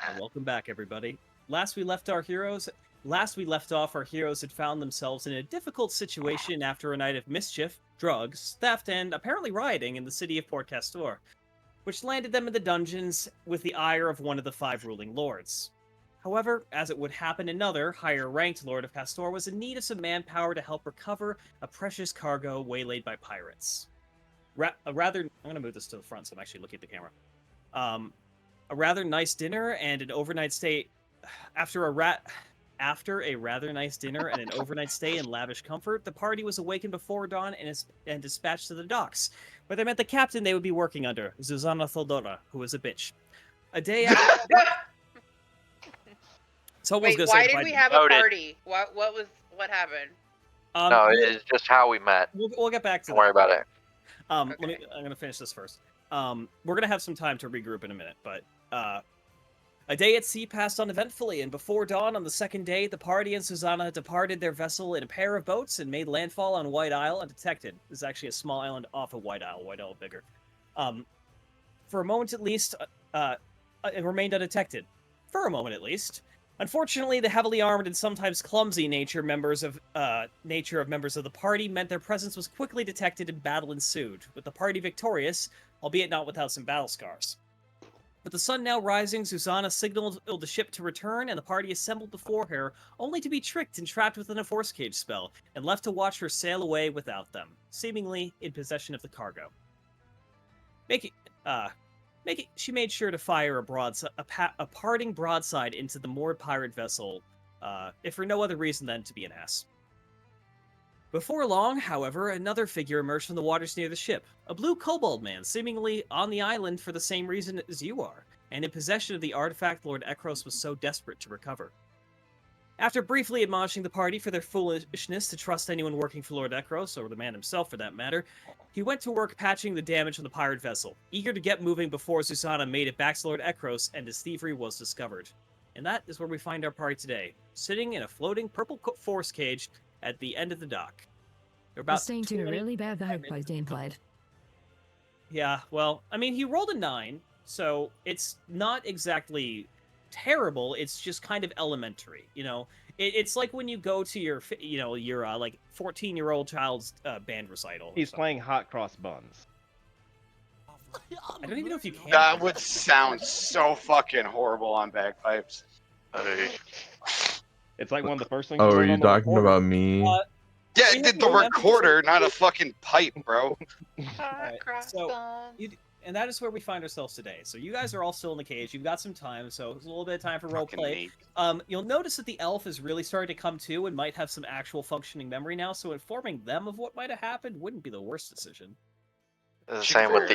And welcome back, everybody. Last we left off, our heroes had found themselves in a difficult situation after a night of mischief, drugs, theft, and apparently rioting in the city of Port Castor, which landed them in the dungeons with the ire of one of the 5 ruling lords. However, as it would happen, another, higher-ranked Lord of Castor was in need of some manpower to help recover a precious cargo waylaid by pirates. I'm going to move this to the front so I'm actually looking at the camera. A rather nice dinner and an overnight stay after a rather nice dinner and an overnight stay in lavish comfort, the party was awakened before dawn and dispatched to the docks, where they met the captain they would be working under, Zuzana Theodora, who was a bitch. A day after. Wait, why did we have a party? What happened? No, it's just how we met. We'll get back to that. Don't worry about it. Okay. I'm gonna finish this first. We're gonna have some time to regroup in a minute, but a day at sea passed uneventfully, and before dawn on the second day, the party and Susanna departed their vessel in a pair of boats and made landfall on White Isle undetected. This is actually a small island off of White Isle bigger. For a moment at least, it remained undetected. For a moment at least. Unfortunately, the heavily armed and sometimes clumsy nature of members of the party meant their presence was quickly detected and battle ensued, with the party victorious, albeit not without some battle scars. With the sun now rising, Susanna signaled the ship to return, and the party assembled before her, only to be tricked and trapped within a force cage spell, and left to watch her sail away without them, seemingly in possession of the cargo. She made sure to fire a parting broadside into the moored pirate vessel, if for no other reason than to be an ass. Before long, however, another figure emerged from the waters near the ship, a blue kobold man, seemingly on the island for the same reason as you are, and in possession of the artifact Lord Ekros was so desperate to recover. After briefly admonishing the party for their foolishness to trust anyone working for Lord Ekros, or the man himself for that matter, he went to work patching the damage on the pirate vessel, eager to get moving before Susanna made it back to Lord Ekros and his thievery was discovered. And that is where we find our party today, sitting in a floating purple force cage at the end of the dock. They're about listening to a really bad vibe by gameplay. Yeah, well, I mean, he rolled a 9, so it's not exactly terrible. It's just kind of elementary, you know. It's like when you go to your 14-year-old child's band recital. He's playing Hot Cross Buns. I don't even know if you can. That would sound so fucking horrible on bagpipes. It's like one of the first things. Oh, are you talking about me? Yeah, I did the recorder, not a fucking pipe, bro. And that is where we find ourselves today. So you guys are all still in the cage. You've got some time, so it's a little bit of time for roleplay. You'll notice that the elf is really starting to come to and might have some actual functioning memory now, so informing them of what might have happened wouldn't be the worst decision. Same with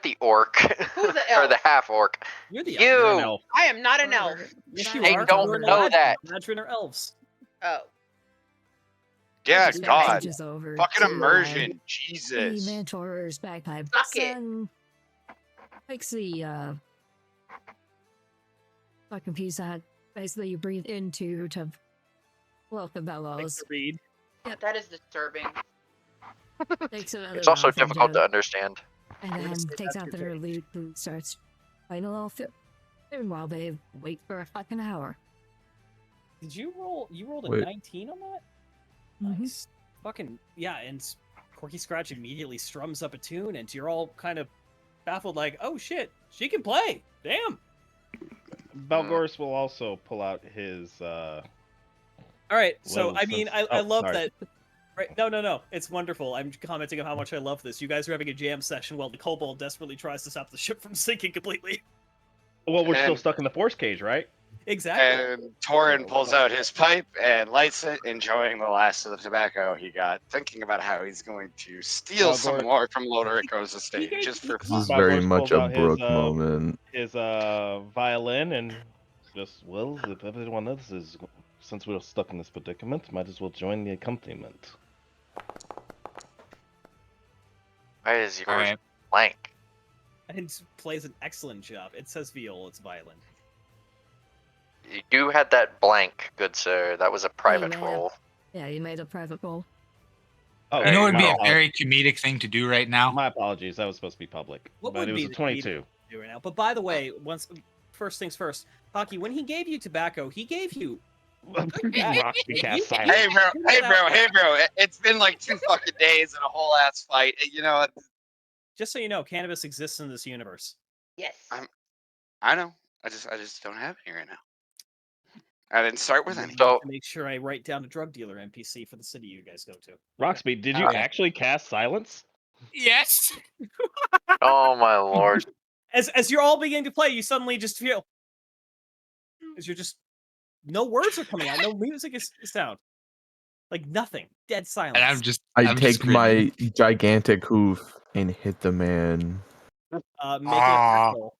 the orc. Who's the elf? Or the half orc. You're the elf. I am not an elf. Yes, you I are. don't know that. Imagine are elves. Oh. Yeah, Just God. messages over Fucking to, immersion. The Jesus. mentor's bagpipe. Suck it. Makes the fucking piece that basically you breathe into to welcome bellows. Read. That is disturbing. It's also difficult to understand. And then takes out their loot and starts fighting a little fit. Meanwhile, they wait for a fucking hour. Did you roll? You rolled a Wait. 19 on that? Nice. Fucking yeah, and Corky Scratch immediately strums up a tune, and you're all kind of baffled, like, "Oh shit, she can play! Damn!" Balgoris will also pull out his. All right, so I mean, I love sorry. that. Right? No, it's wonderful. I'm commenting on how much I love this. You guys are having a jam session while the kobold desperately tries to stop the ship from sinking completely. Well, we're still stuck in the force cage, right? Exactly. And Torin pulls out his pipe and lights it, enjoying the last of the tobacco he got, thinking about how he's going to steal some more from Loderico's estate, just for This fun. is very Balgoris much pulls a out Brooke his, moment. His violin and just, well, if everyone else is, since we're stuck in this predicament, might as well join the accompaniment. Why is yours blank? And plays an excellent job. It says viola, it's violin. You had that blank, good sir. That was a private man. roll. Yeah, you made a private roll. Oh, You know what would be my a very comedic thing to do right now? My apologies. That was supposed to be public. What but would it was be a the 22. right now? But by the way, first things first. Hockey, when he gave you tobacco, he gave you. Roxy cast silence. Hey bro, it's been like 2 fucking days and a whole ass fight. You know, Just so you know, cannabis exists in this universe. Yes. I know. I just don't have any right now. I didn't start with any. To make sure I write down a drug dealer NPC for the city you guys go to. Roxby, did you actually cast silence? Yes. Oh my lord. As you're all beginning to play, you suddenly just feel as you're just no words are coming out, no music is sound, like nothing, dead silence. And I take my gigantic hoof and hit the man, Make it a roll.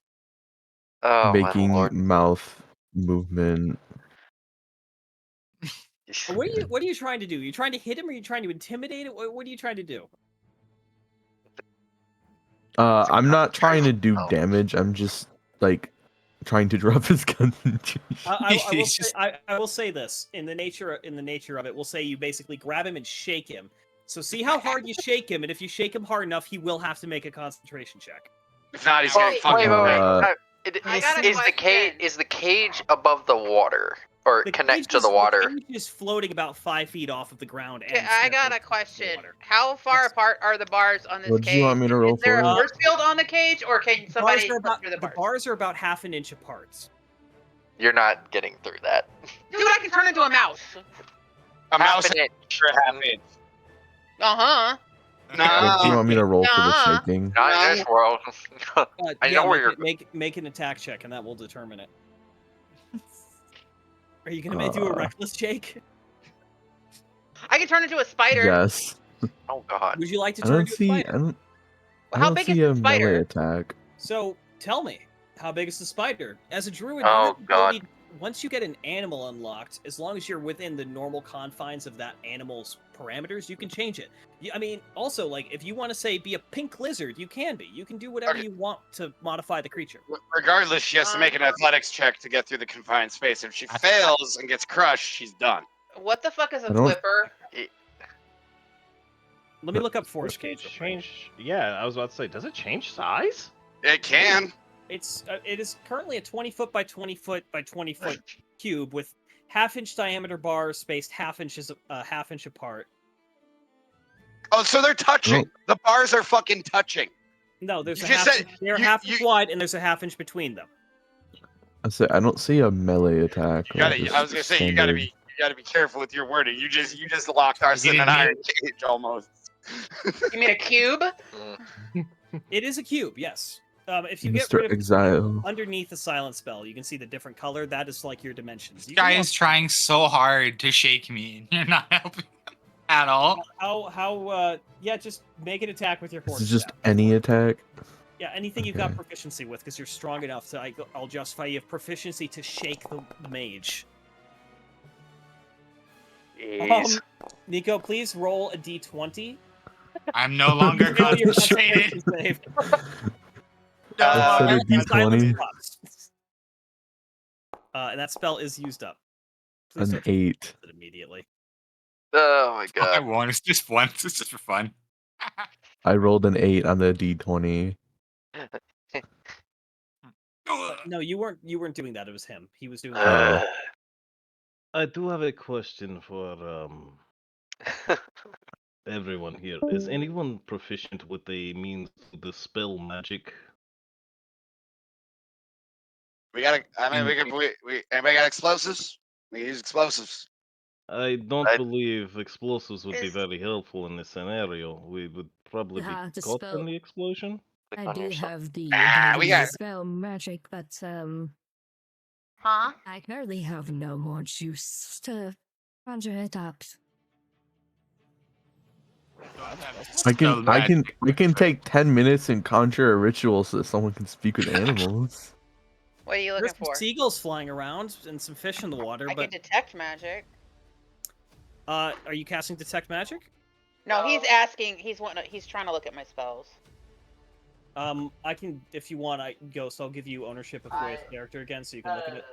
Oh making my lord. mouth movement. What are you trying to do? Are you trying to hit him? Or are you trying to intimidate him? What are you trying to do? I'm not trying to do damage. I'm just like trying to drop his gun. I will say this in the nature of it. We'll say you basically grab him and shake him. So see how hard you shake him, and if you shake him hard enough, he will have to make a concentration check. If not, he's getting fucking Is the cage above the water or connect to the water? The cage is floating about 5 feet off of the ground. Okay, I got a question. How far apart are the bars on this What cage? do you want me to roll Is there for? a force field on the cage, or can somebody slip through the The bars? bars are about half an inch apart. You're not getting through that. Dude, I can turn into a mouse. A mouse Half an inch. for a half inch. Uh-huh. What do you want me to roll for the Nah. shaking? Not in this world. I know where you're. Make an attack check, and that will determine it. Are you gonna do a reckless shake? I can turn into a spider. Yes. Oh god. Would you like to I turn don't into a see. spider? I How don't big see is the a spider? melee attack. So tell me, how big is the spider? As a druid, Oh, you have the God. ability- once you get an animal unlocked, as long as you're within the normal confines of that animal's parameters, you can change it. I mean, also, like, if you want to say be a pink lizard, you can be. You can do whatever you want to modify the creature. Regardless, she has to make an athletics check to get through the confined space. If she fails and gets crushed, she's done. What the fuck is a I don't- flipper? Let me look up force Does it cage. change? Yeah, I was about to say, does it change size? It can. It is currently a 20 foot by 20 foot by 20 foot cube with half-inch diameter bars spaced half inch apart. Oh, so they're touching. The bars are fucking touching. No, there's You a just half. said- They're you- half you- inch wide, and there's a half inch between them. I don't see a melee attack. You gotta, like I was gonna say you gotta be careful with your wording. You just locked us in an iron cage almost. You mean a cube? It is a cube, yes. If you get Mr. rid of Exile. underneath the silent spell, you can see the different color. That is like your dimensions. This guy is trying so hard to shake me, and you're not helping at all. Yeah, just make an attack with your This force. is just staff. any attack. Yeah, anything you've got Okay. proficiency with, because you're strong enough to. I'll justify you have proficiency to shake the mage. Jeez. Nico, please roll a d20. I'm no longer Roll your concentrated. concentration save. I said a and silence D20. drops. And that spell is used up. Please An don't use 8. it immediately. Oh my I god. won. It's just once. It's just for fun. I rolled an 8 on the D20. No, you weren't doing that. It was him. He was doing Uh, that. I do have a question for everyone here. Is anyone proficient with the means to dispel magic? We gotta. I mean, anybody got explosives? We can use explosives. I don't I- believe explosives would be Is- very helpful in this scenario. We would probably Yeah, be caught dispel- in the explosion. Click I on do yourself. have the Ah, we ability got- to spell magic, but Huh? I currently have no more juice to conjure it up. I can take 10 minutes and conjure a ritual so that someone can speak with animals. What are you looking There's some for? seagulls flying around and some fish in the water, I can but detect magic. are you casting detect magic? No, he's asking. He's trying to look at my spells. I can, if you want, Ghost, I'll give you ownership of Ray's character again, so you can look at it.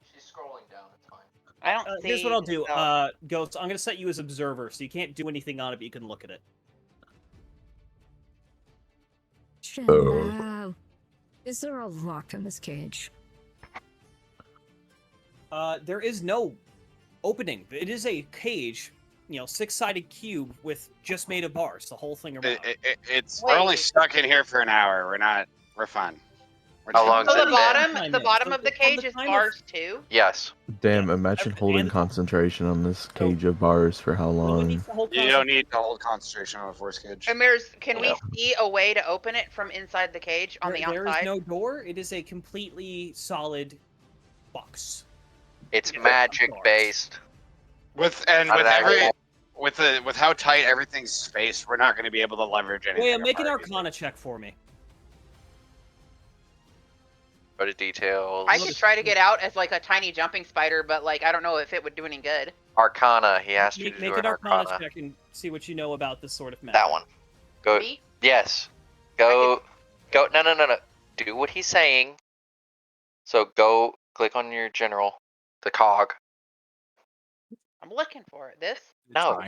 She's scrolling down. It's fine. I don't see. Here's what I'll the do, spell. Ghost. I'm gonna set you as observer, so you can't do anything on it, but you can look at it. Wow. Is there a lock in this cage? There is no opening. It is a cage, 6-sided cube with just made of bars. The whole thing around. We're only stuck in here for an hour. We're fine. How long So has the it bottom, the bottom of the cage is bars too. Yes. Damn, Yeah. imagine And holding the- concentration on this cage of bars for how No one long. needs to hold You don't need to hold concentration on a force cage. Amir's, can we Yeah. see a way to open it from inside the cage on the There is outside? no door. It is a completely solid box. It's Yeah. magic based. With How did that happen? with how tight everything's spaced, we're not going to be able to leverage anything. Wait, make an apart. Arcana check for me. Go to details. I could try to get out as like a tiny jumping spider, but like I don't know if it would do any good. Arcana. He asked you Make, to make do an an Arcana Arcana. check and see what you know about this sort of magic. That one. Go. Me? Yes. Go. Go. No. Do what he's saying. So go. Click on your general. The cog. I'm looking for it. This? No.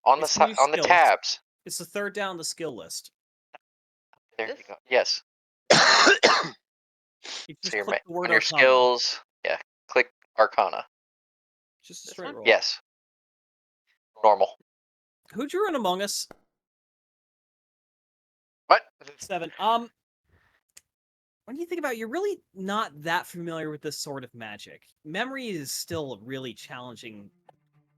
On the It's side. new On the skills. tabs. It's the third down the skill list. There you This? go. Yes. You So just your, click the word on your Arcana. skills. Yeah. Click Arcana. Just a This straight one? roll. Yes. Normal. Who drew an Among Us? What? 7. When you think about it, you're really not that familiar with this sort of magic. Memory is still a really challenging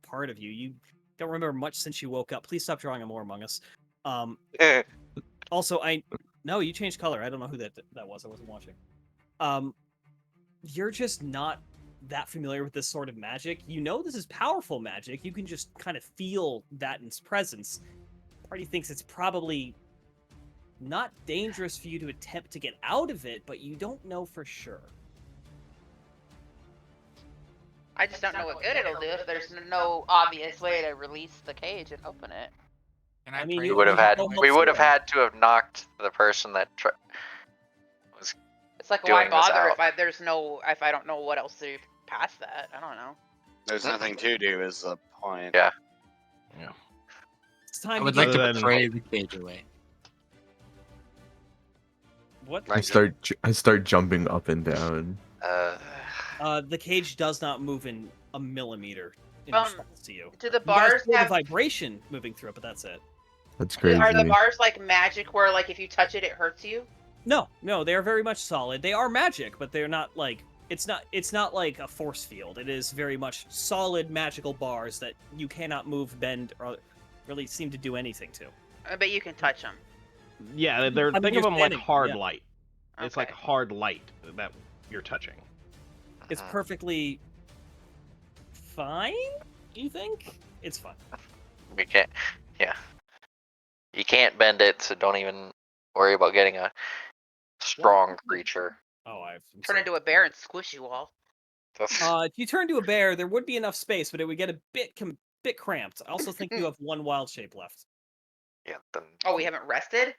part of you. You don't remember much since you woke up. Please stop drawing a more Among Us. Also, no, you changed color. I don't know who that was. I wasn't watching. You're just not that familiar with this sort of magic. You know this is powerful magic. You can just kind of feel that in its presence. Party thinks it's probably not dangerous for you to attempt to get out of it, but you don't know for sure. I just don't know what good it'll do if there's no obvious way to release the cage and open it. I mean, We you would have you had. don't help We would have Sarah. had to have knocked the person that was. It's like Doing why this bother out. if I don't know what else to do past that. I don't know. There's nothing to do. Is the point? Yeah. It's time I would to like get- to pray the cage away. What? I start jumping up and down. The cage does not move in a millimeter in Um, response to you. Do the You guys bars feel the have? vibration moving through it, but that's it. That's crazy. Are the bars like magic where like if you touch it, it hurts you? No, they are very much solid. They are magic, but they're not like it's not like a force field. It is very much solid magical bars that you cannot move, bend, or really seem to do anything to. But you can touch them. Yeah, they're I mean, think you're of them like standing, hard yeah. light. It's Okay. like hard light that you're touching. It's perfectly fine. You think it's fine? We can't. Yeah. You can't bend it, so don't even worry about getting a strong creature. Oh, I'm Turn sorry. into a bear and squish you all. If you turn to a bear, there would be enough space, but it would get a bit cramped. I also think you have one wild shape left. Yeah. Then Oh, we haven't rested?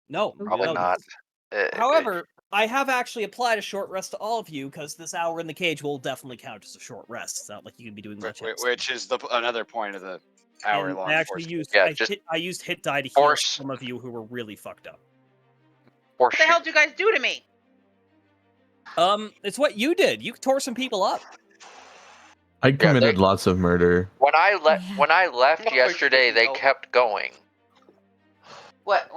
No, probably no. not. However, I have actually applied a short rest to all of you because this hour in the cage will definitely count as a short rest. It's not like you can be doing much else. Which is another point of the And hour-long. I actually force used Yeah, I used hit die to heal force- some of you who were really fucked up. or What the hell did you guys do to me? It's what you did. You tore some people up. I committed lots of murder. When I Yeah. left No, yesterday, they no. kept going. What?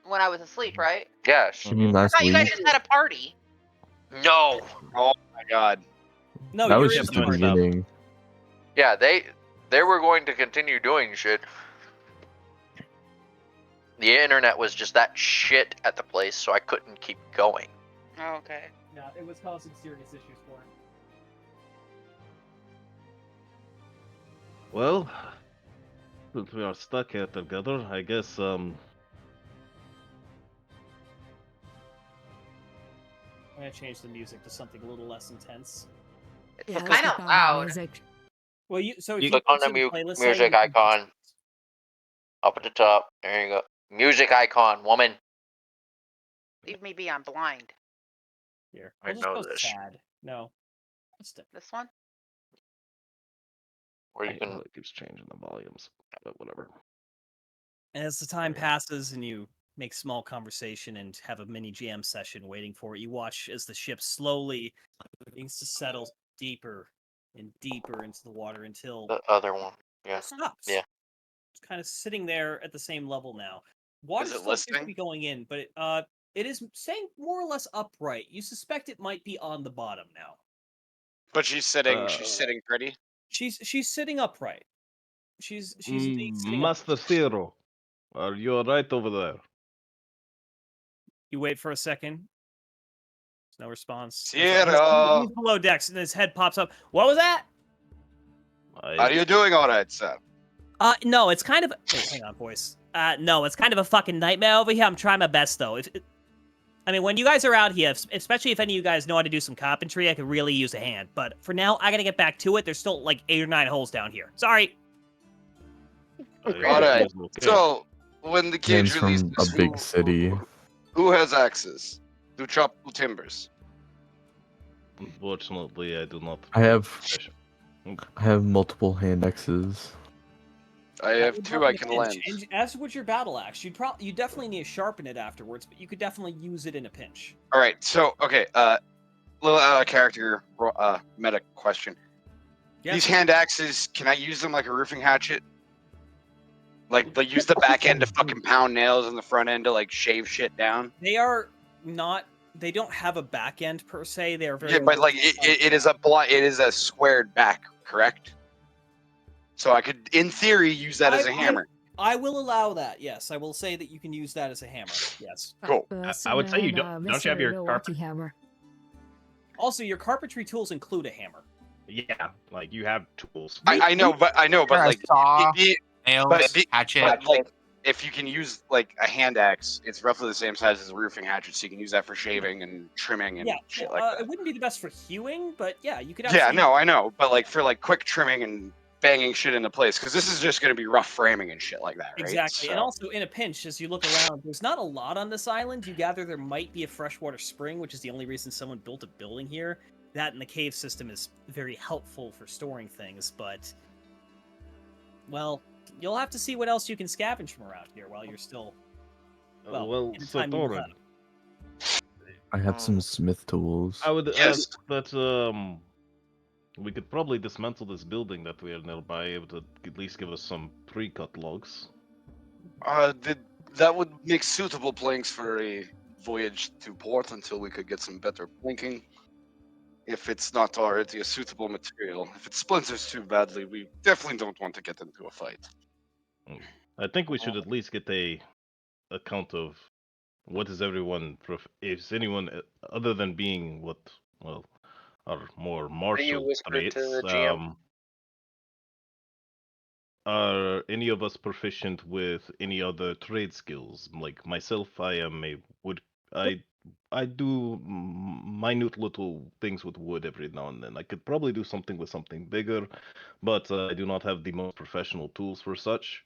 When I was asleep, right? Yes. You mean I last thought you week? guys just had a party. No. Oh my god. No, That you're was in just the the party. beginning. Yeah, they were going to continue doing shit. The internet was just that shit at the place, so I couldn't keep going. Oh, okay. Yeah, it was causing serious issues for him. Well, since we are stuck here together, I guess I'm gonna change the music to something a little less intense. It's Yeah, kind let's of keep on loud. music. Well, if You you click go on the to playlist music setting, you can icon. adjust it. Up at the top. There you go. Music icon, woman. Leave me be. I'm blind. Here, I we'll just know go this. sad. No, just This one? Where you it can. keeps changing the volumes, but whatever. as the time passes and you make small conversation and have a mini jam session waiting for it. You watch as the ship slowly begins to settle deeper and deeper into the water until The other one. Yeah. it stops. Yeah. It's kind of sitting there at the same level now. Water Is it still seems to listing? be going in, but it is staying more or less upright. You suspect it might be on the bottom now. But she's sitting pretty. She's sitting upright. She's indeed sitting Master upright. Zero, are you alright over there? You wait for a second. There's no response. Zero! He's below decks, and his head pops up. What was that? Are you doing all right, sir? No, it's kind of. Wait, hang on, voice. No, it's kind of a fucking nightmare over here. I'm trying my best though. I mean, when you guys are out here, especially if any of you guys know how to do some carpentry, I could really use a hand. But for now, I gotta get back to it. There's still like 8 or 9 holes down here. Sorry. Alright, so when the Name's cage from releases, a big city. who has access to chop timbers? Unfortunately, I do not. I have multiple hand axes. I have 2 I can lend. And as would your battle axe, you definitely need to sharpen it afterwards, but you could definitely use it in a pinch. Alright, so, okay, little out of character, meta question. Yeah. These hand axes, can I use them like a roofing hatchet? Like, they use the back end to fucking pound nails and the front end to, like, shave shit down? They are not. They don't have a back end per se. They are very. Yeah, but, like, it is a squared back, correct? So I could, in theory, use that as a hammer. I will allow that. Yes, I will say that you can use that as a hammer. Yes. Cool. I would say you don't you have your carpet? hammer? Also, your carpentry tools include a hammer. Yeah, like you have tools. I know, but like, saw, nails, but hatchet. but, like, if you can use like a hand axe, it's roughly the same size as a roofing hatchet, so you can use that for shaving and trimming and Yeah, shit like that. it wouldn't be the best for hewing, but yeah, you could. Yeah, absolutely- no, I know, but like for like quick trimming and banging shit into place, because this is just going to be rough framing and shit like that, right? Exactly, and So- also in a pinch, as you look around, there's not a lot on this island. You gather there might be a freshwater spring, which is the only reason someone built a building here. That and the cave system is very helpful for storing things, but well, you'll have to see what else you can scavenge from around here while you're still. Well, in the so time you Thorin, have. I have some smith tools. I would Yes. that we could probably dismantle this building that we are nearby. It would at least give us some pre-cut logs. That would make suitable planks for a voyage to port until we could get some better planking. If it's not already a suitable material, if it splinters too badly, we definitely don't want to get into a fight. I think we should at least get a account of what is everyone. Is anyone other than being what are more martial whisper traits? to the GM? Are any of us proficient with any other trade skills? Like myself, I am a wood. I do minute little things with wood every now and then. I could probably do something with something bigger, but I do not have the most professional tools for such.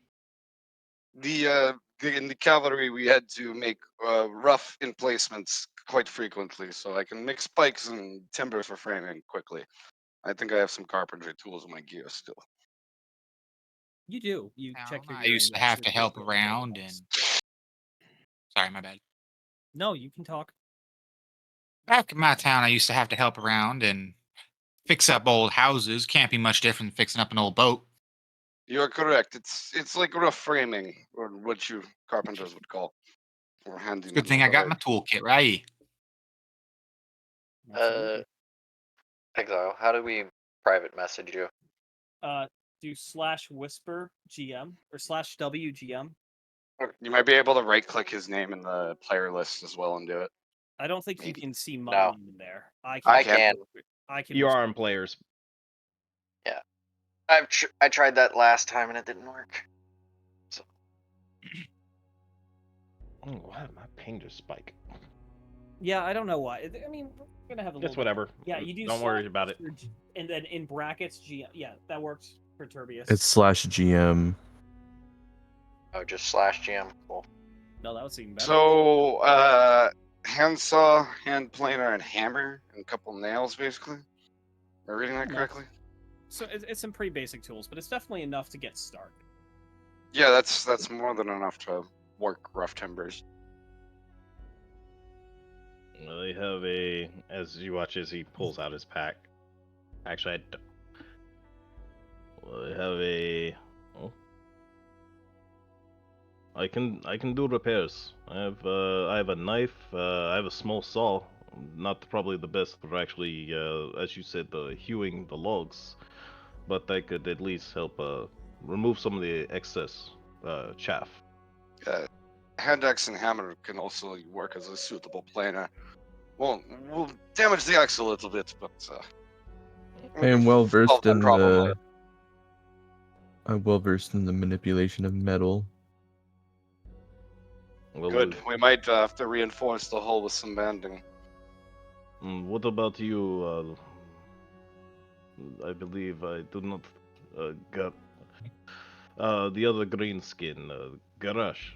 In the cavalry, we had to make rough emplacements quite frequently, so I can make spikes and timber for framing quickly. I think I have some carpentry tools in my gear still. You do. You check your. I used to have to help around and. Sorry, my bad. No, you can talk. Back in my town, I used to have to help around and fix up old houses. Can't be much different than fixing up an old boat. You're correct. It's like rough framing, or what you carpenters would call, or handyman. Good thing I got my toolkit right. Exile, how do we private message you? Do /whisper GM or /WGM. You might be able to right-click his name in the player list as well and do it. I don't think you Maybe. can see No. mine in there. I can. I can. You are in players. Yeah, I tried that last time and it didn't work. So. Oh, why my ping just spike? Yeah, I don't know why. I mean, we're gonna have a Just little. whatever. Yeah, you do. Don't worry about it. And then in brackets, GM. Yeah, that works for Turbius. It's /GM. Oh, just /GM. Cool. No, that was even better. So, handsaw, hand planer, and hammer, and a couple nails, basically. Am I reading that No. correctly? So it's some pretty basic tools, but it's definitely enough to get started. Yeah, that's more than enough to work rough timbers. I have a. As you watch as he pulls out his pack. Actually, I have a. Oh. I can do repairs. I have a knife. I have a small saw. Not probably the best for actually, as you said, hewing the logs, but I could at least help remove some of the excess chaff. Hand axe and hammer can also work as a suitable planer. We'll damage the axe a little bit, but I am well versed solve that in problem the. later. I'm well versed in the manipulation of metal. Well, Good. We might have to reinforce the hull with some banding. What about you? I believe I do not got the other green skin, Garage.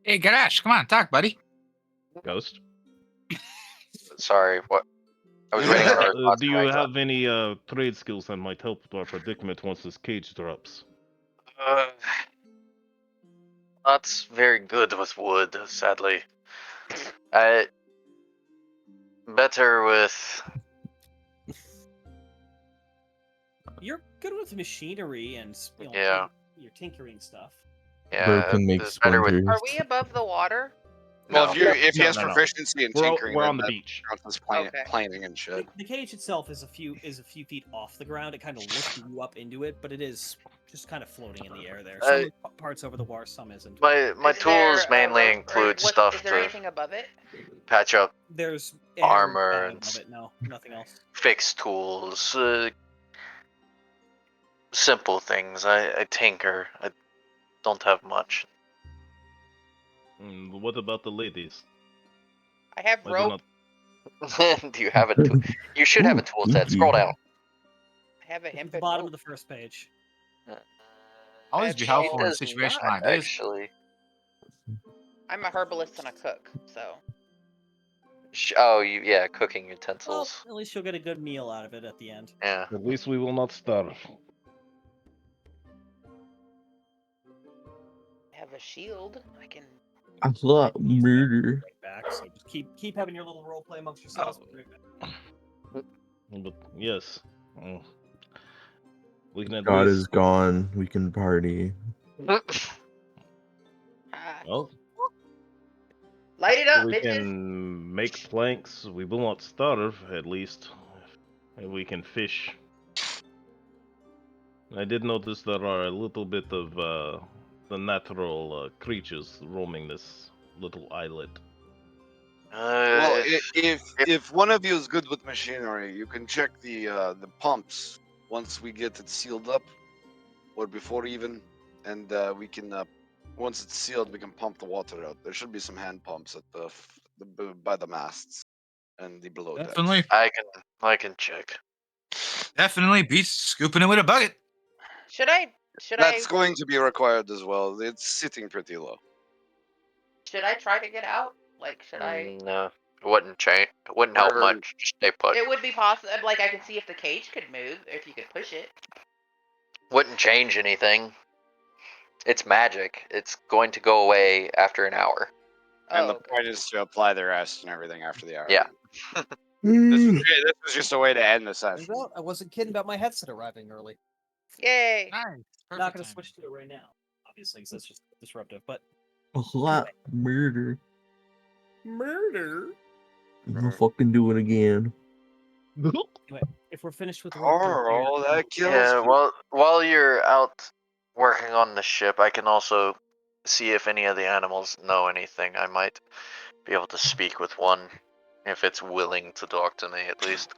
Hey, Garash, come on, talk, buddy. Ghost. Sorry, what? I was waiting on a response. Do you have any trade skills that might help our predicament once this cage drops? Not very good with wood, sadly. Better with. You're good with machinery and Yeah. your tinkering stuff. Yeah, Broken makes it's better with. splinters. Are we above the water? Well, No. if he has No. proficiency in We're tinkering, on then the that beach. counts as Okay. planing and shit. The cage itself is a few feet off the ground. It kind of lifts you up into it, but it is just kind of floating in the air there. Some parts over the water, some isn't. My Is tools there, mainly or include what- stuff Is there to anything above it? patch up, There's Armor air and above it. No, nothing else. fix tools, simple things. I tinker. I don't have much. What about the ladies? I have I do rope. not. Do you have a tool? You should have a tool set. Scroll down. I have a At hemp the and bottom rope. of the first page. Always be helpful in a Does situation not, like this. actually. I'm a herbalist and a cook, so Oh, yeah, cooking Well, utensils. at least you'll get a good meal out of it at the end. Yeah. At least we will not starve. I have a shield. I can. I thought murder. Right back. So just keep having your little role play amongst yourselves. We'll be right back. But yes, we can at God least. is gone. We can party. Well, Light it up, we bitches. can make planks. We will not starve, at least. And we can fish. I did notice there are a little bit of the natural creatures roaming this little islet. Well, if one of you is good with machinery, you can check the pumps once we get it sealed up, or before even, and we can once it's sealed, we can pump the water out. There should be some hand pumps at by the masts and the below decks. Definitely, I can check. definitely beats scooping it with a bucket. Should I? That's going to be required as well. It's sitting pretty low. Should I try to get out? Like, should I? No, it wouldn't change. It wouldn't help Or- much. Just stay put. It would be possible. Like, I could see if the cage could move, if you could push it. Wouldn't change anything. It's magic. It's going to go away after an hour. And the okay. point is to apply the rest and everything after the hour. Yeah. This was just a way to end the session. Turns out I wasn't kidding about my headset arriving early. Yay! Nice. I'm not going to switch to it right now, obviously, because that's just disruptive. But A lot murder. murder. We'll fucking do it again. Anyway, if we're finished with the Carl, that kills Yeah. me. Well, while you're out working on the ship, I can also see if any of the animals know anything. I might be able to speak with one, if it's willing to talk to me at least.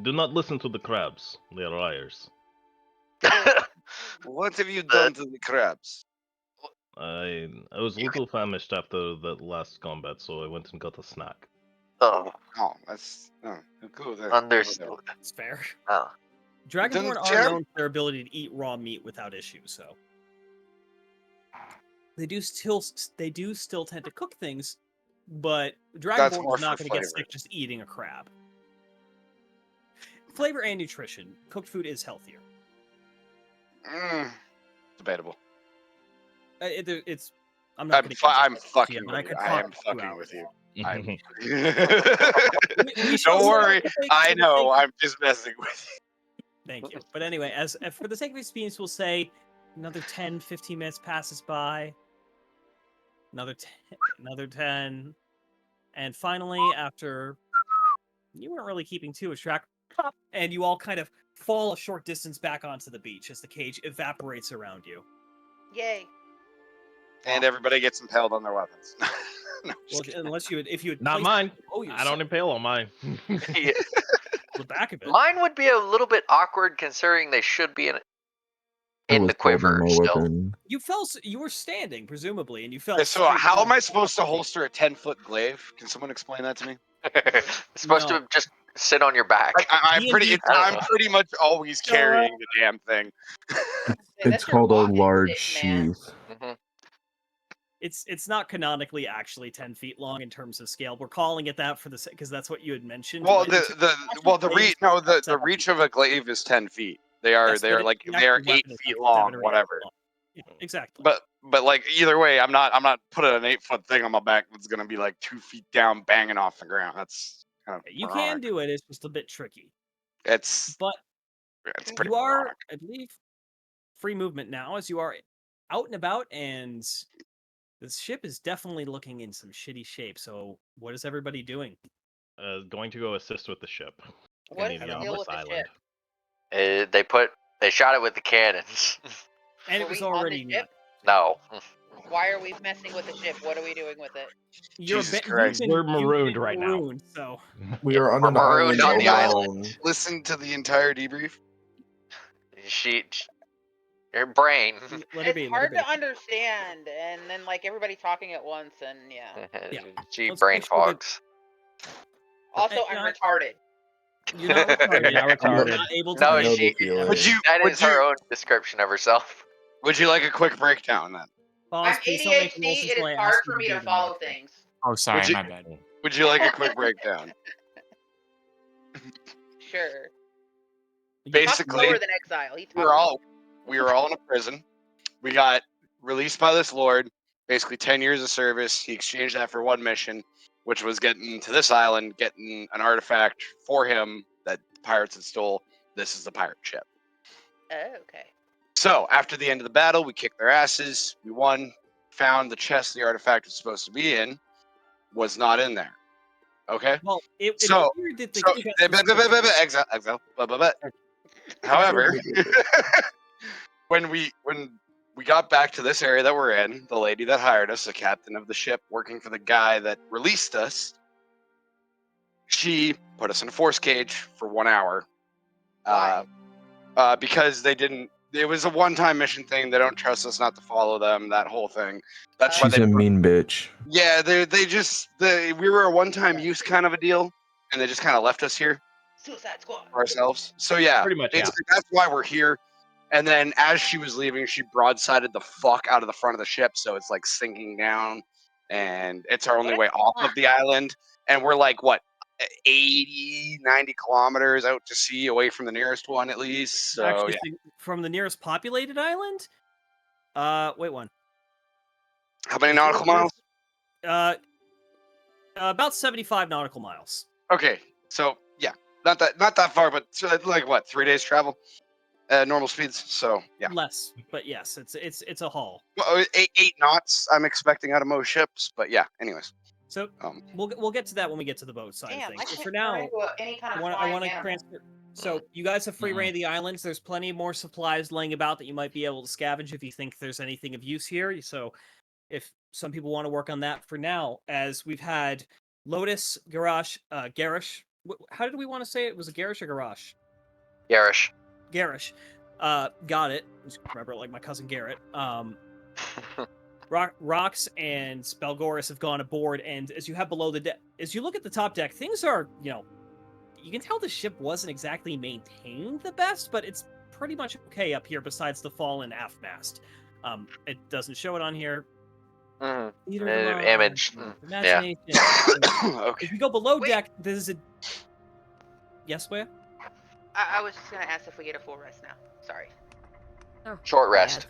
Do not listen to the crabs. They are liars. What have you done to the crabs? I was a little famished after that last combat, so I went and got a snack. Oh, Oh, that's cool. understood. It's fair. Oh. Dragonborn are Jeremy- known for their ability to eat raw meat without issue, so they do still tend to cook things, but more Dragonborn is not for going to get flavor. sick just eating a crab. Flavor and nutrition, cooked food is healthier. Debatable. It's. I'm not. I'm fucking you, but with you. could I talk am for 2 fucking hours. with you. We shall Don't say worry. for the sake- I for the know. sake- I'm just messing with you. Thank you. But anyway, as for the sake of experience, we'll say another 10, 15 minutes passes by. Another 10. And finally, after you weren't really keeping too much track, and you all kind of fall a short distance back onto the beach as the cage evaporates around you. Yay. And everybody gets impaled on their weapons. No, Well, unless if you had Not placed mine. it below I don't yourself, impale on mine. Yeah. the back of it. Mine would be a little bit awkward considering they should be I in was the quiver holding my still. weapon. You were standing presumably, and you fell. Okay, so straight how down. am I supposed to holster a 10-foot glaive? Can someone explain that to me? It's supposed No. to just sit on your back. I'm pretty. D&D I'm pretty much always So, carrying the damn thing. It's called a large sheath. Mhm. It's not canonically actually 10 feet long in terms of scale. We're calling it that for the because that's what you had mentioned. Well, but the reach of a glaive is 10 feet. They are Yes, but the they are actual 8 weapon is feet like 7 long, or 8 whatever. feet long. Yeah, exactly. But like either way, I'm not putting an 8-foot thing on my back that's gonna be like 2 feet down, banging off the ground. That's kind of You moronic. can do it. It's just a bit tricky. It's But pretty you are, moronic. I believe, free movement now as you are out and about, and the ship is definitely looking in some shitty shape. So what is everybody doing? Going to go assist with the ship. What in is the the deal Anomalous with the Island. ship? They shot it with the cannons. And Were it was we on the already ship? No. Why are we messing with the ship? What are we doing with it? You're Jesus you've Christ. been- We're you've marooned been right now. marooned, so We are on We're an island marooned on the alone. island. Listen to the entire debrief. Your brain. let her be. It's Let her hard be. to understand, and then like everybody talking at once, and yeah. Yeah. She Let's brain make sure that- fogs. Also, Hey, I'm I- retarded. You're not retarded. Not You're retarded. not able to. No, I know she. the feeling. That Would is her you- own description of herself. Would you like a quick breakdown then? Pause, I'm please don't make ADHD. rolls It until is I hard ask you for me do to them follow next. things. Oh, sorry, you- my bad. Would you like a quick breakdown? Sure. You Talk Basically, slower than Exile. He we talks. were all in a prison. We got released by this lord. Basically, 10 years of service. He exchanged that for one mission, which was getting to this island, getting an artifact for him that the pirates had stole. This is the pirate ship. Oh, okay. So after the end of the battle, we kicked their asses. We won. Found the chest the artifact was supposed to be in. Was not in there. Okay. Well, it So- appeared that the So, chest was- exile. However, when we got back to this area that we're in, the lady that hired us, the captain of the ship, working for the guy that released us, she put us in a force cage for 1 hour. Because they didn't. It was a one-time mission thing. They don't trust us not to follow them. That whole thing. That's why She's they. a mean bitch. Yeah, we were a one-time use kind of a deal, and they just kind of left us here Suicide Squad. ourselves. So yeah, Pretty much, yeah. basically that's why we're here. And then as she was leaving, she broadsided the fuck out of the front of the ship, so it's like sinking down, and it's our only What? way off of the island. And we're like what, 80, 90 kilometers out to sea, away from the nearest one at least. So actually yeah, from the nearest populated island. Wait one. how many Is nautical there- miles? About 75 nautical miles. Okay, so yeah, not that far, but like what, 3 days travel, normal speeds. So yeah, Less, but yes, it's a haul. well, 8 knots I'm expecting out of most ships, but yeah. Anyways, So um, we'll get to that when we get to the boat side Damn, of I things. can't For turn now, into any kind I of want flying to animal. transfer. So you guys have free reign of the islands. There's plenty more supplies laying about that you might be able to scavenge if you think there's anything of use here. So if some people want to work on that for now, as we've had Lotus, Garish. How did we want to say it? Was it Garish or Garash? Garish. Garish. Got it. Just remember it like my cousin Garrett. Rox and Spelgoris have gone aboard, and as you have below the deck, as you look at the top deck, things are, you can tell the ship wasn't exactly maintained the best, but it's pretty much okay up here besides the fallen aft mast. It doesn't show it on here. Mhm. Theater of the mind, Image. imagination. okay. If you go below Wait. deck, there's a... Yes, Wea? I was just gonna ask if we get a full rest now. Sorry. Oh, Short rest.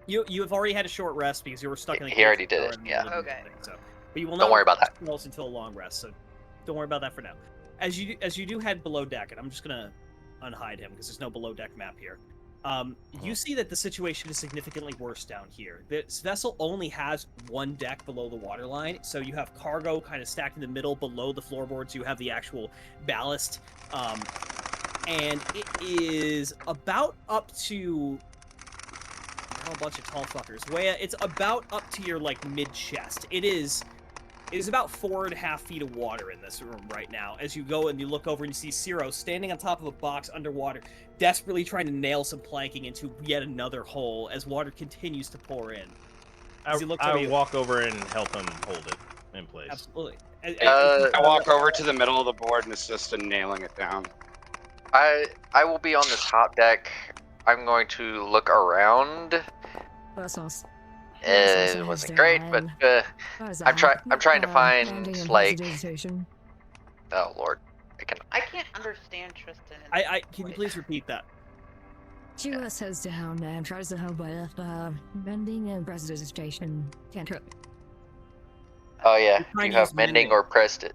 You have already had a short rest because you were stuck in the He cave already for an did hour it, in the yeah. middle of the Okay. thing, so. But you will Don't not worry about that. spells until a long rest, so don't worry about that for now. As you do head below deck, and I'm just gonna unhide him because there's no below deck map here. You see that the situation is significantly worse down here. This vessel only has one deck below the waterline, so you have cargo kind of stacked in the middle below the floorboards. You have the actual ballast, and it is about up to a bunch of tall fuckers. It's about up to your like mid chest. It is about 4.5 feet of water in this room right now. As you go and you look over and you see Ciro standing on top of a box underwater, desperately trying to nail some planking into yet another hole as water continues to pour in. As he looks over I you- walk over and help him hold it in place. Absolutely. I walk over to the middle of the board and assist in nailing it down. I will be on the top deck. I'm going to look around. Vessels. It wasn't great, but I'm trying to find like. Oh Lord, I can't understand Tristan. Can you please repeat that? GUS heads down and tries to help with mending and prestidigitation. Can't hurt. Oh yeah, You're do trying you to have use mending or pressed it?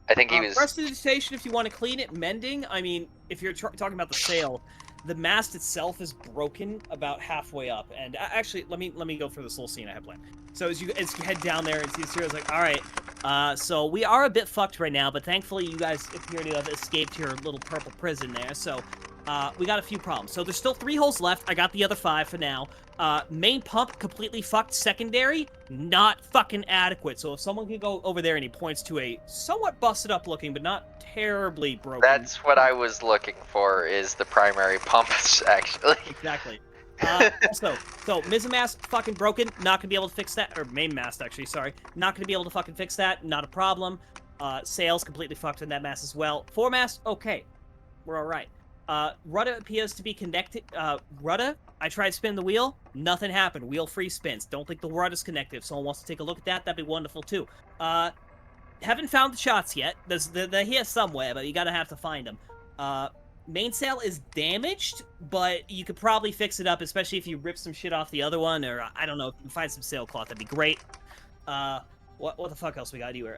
I think he was. Prestidigitation, if you want to clean it. Mending, I mean, if you're talking about the sail, the mast itself is broken about halfway up. And actually, let me go through this little scene I have planned. So as you head down there and see Ciro's like, all right, so we are a bit fucked right now, but thankfully you guys appear to have escaped your little purple prison there. So we got a few problems. So there's still 3 holes left. I got the other 5 for now. Main pump completely fucked. Secondary not fucking adequate. So if someone could go over there, and he points to a somewhat busted up looking but not terribly broken. That's what I was looking for. Is the primary pump actually? Exactly. Also, so mizzen mast fucking broken. Not gonna be able to fix that. Or main mast actually. Sorry. Not gonna be able to fucking fix that. Not a problem. Sails completely fucked in that mast as well. Foremast okay. We're all right. Rudder appears to be connected. Rudder, I tried spinning the wheel. Nothing happened. Wheel free spins. Don't think the rudder's connected. If someone wants to take a look at that, that'd be wonderful too. Haven't found the shots yet. They're here somewhere, but you gotta have to find them. Mainsail is damaged, but you could probably fix it up, especially if you rip some shit off the other one, or I don't know, if you can find some sailcloth, that'd be great. What the fuck else we got here?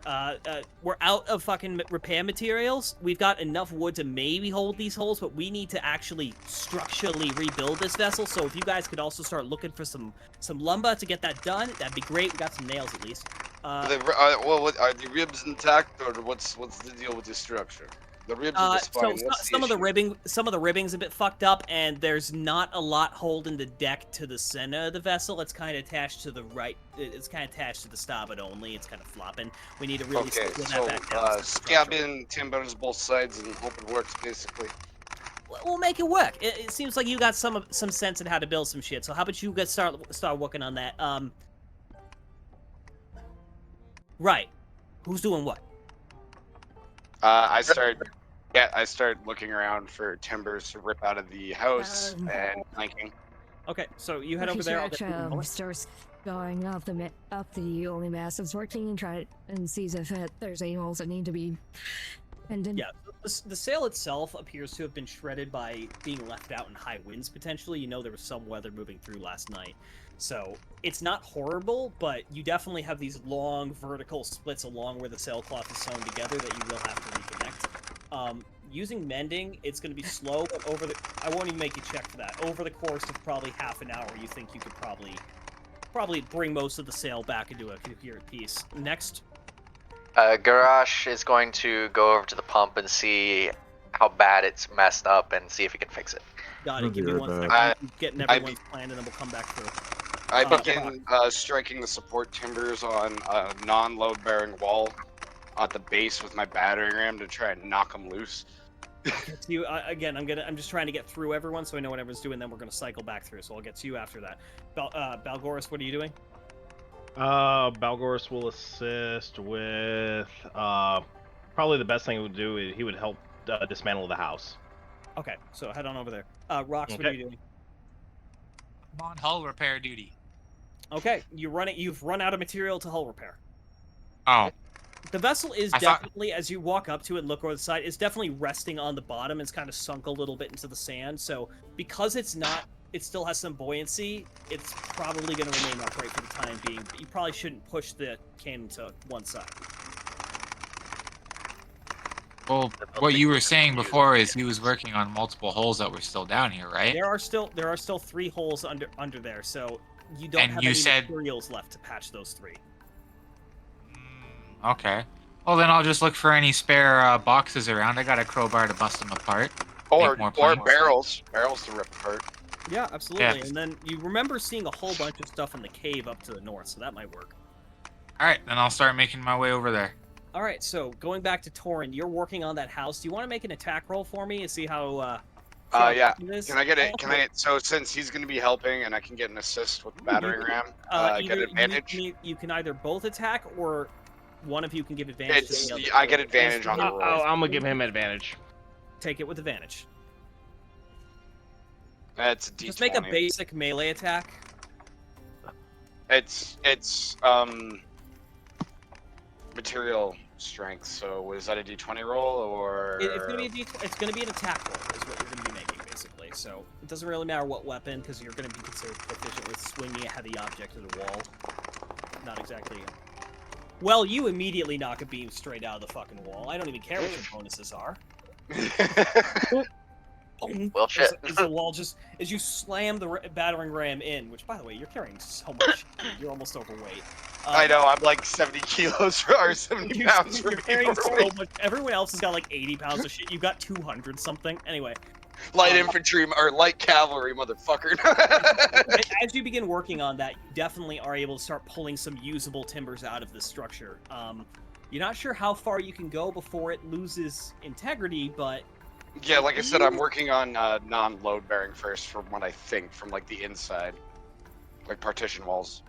We're out of fucking repair materials. We've got enough wood to maybe hold these holes, but we need to actually structurally rebuild this vessel. So if you guys could also start looking for some lumber to get that done, that'd be great. We got some nails at least. Are the ribs intact, or what's the deal with the structure? The ribs are just fine. So What's the some of the issue? ribbing's a bit fucked up, and there's not a lot holding the deck to the center of the vessel. It's kind of attached to the right. It's kind of attached to the starboard only. It's kind of flopping. We need to really Okay, split so that back down. scab in timbers both sides and hope it works, basically. We'll make it work. It seems like you got some sense in how to build some shit. So how about you guys start working on that? Right. Who's doing what? I start looking around for timbers to rip out of the house and planking. Okay, so you head over there. Starts going up the only mast that's working and try it and sees if there's any holes that need to be ended. Yeah, the sail itself appears to have been shredded by being left out in high winds potentially. You know there was some weather moving through last night. So it's not horrible, but you definitely have these long vertical splits along where the sailcloth is sewn together that you will have to reconnect. Using mending, it's going to be slow, but I won't even make you check for that. Over the course of probably half an hour, you think you could probably bring most of the sail back into a coherent piece. Next. Garrosh is going to go over to the pump and see how bad it's messed up and see if he can fix it. Got it. Give me 1 second. I'm getting everyone's plan, and then we'll come back through. I begin striking the support timbers on a non-load bearing wall at the base with my battering ram to try and knock them loose. Get to you again. I'm just trying to get through everyone so I know what everyone's doing. Then we're gonna cycle back through. So I'll get to you after that. Balgoris, what are you doing? Balgoris will assist with probably the best thing he would do is he would help dismantle the house. Okay, so head on over there. Rox, what are you doing? I'm on hull repair duty. Okay, you've run out of material to hull repair. Oh. The vessel is definitely, as you walk up to it and look over the side, it's definitely resting on the bottom. It's kind of sunk a little bit into the sand. So because it's not it still has some buoyancy, it's probably going to remain upright for the time being, but you probably shouldn't push the cannon to one side. Well, what you were saying before is he was working on multiple holes that were still down here, right? There are still 3 holes under there, so you don't And have you any said- materials left to patch those 3. Okay. Well, then I'll just look for any spare boxes around. I got a crowbar to bust them apart. Or Make more or planks. barrels to rip apart. Yeah, absolutely. Yeah. And then you remember seeing a whole bunch of stuff in the cave up to the north, so that might work. All right, then I'll start making my way over there. All right, so going back to Torin, you're working on that house. Do you want to make an attack roll for me and see how? Yeah. it is? Can I get it? So since he's going to be helping and I can get an assist with the battering ram, get Either advantage. You can either both attack, or one of you can give advantage to the other. I get advantage on the I'm roll. gonna give him advantage. Take it with advantage. That's a D20. Just make a basic melee attack. It's material strength. So was that a D20 roll or? It's gonna be it's gonna be an attack roll, is what you're gonna be making basically. So it doesn't really matter what weapon, because you're gonna be considered proficient with swinging a heavy object to the wall. Not exactly. Well, you immediately knock a beam straight out of the fucking wall. I don't even care what your bonuses are. Well, shit. As the wall just as you slam the battering ram in, which by the way you're carrying so much, you're almost overweight. I know. I'm like 70 kilos or 70 pounds for You're being carrying so overweight. much. Everyone else has got like 80 pounds of shit. You've got 200 something. Anyway, Light infantry or light cavalry, motherfucker. as you begin working on that, you definitely are able to start pulling some usable timbers out of this structure. You're not sure how far you can go before it loses integrity, but Yeah, like I said, I'm working on non-load bearing first, from what I think, from like the inside, like partition walls.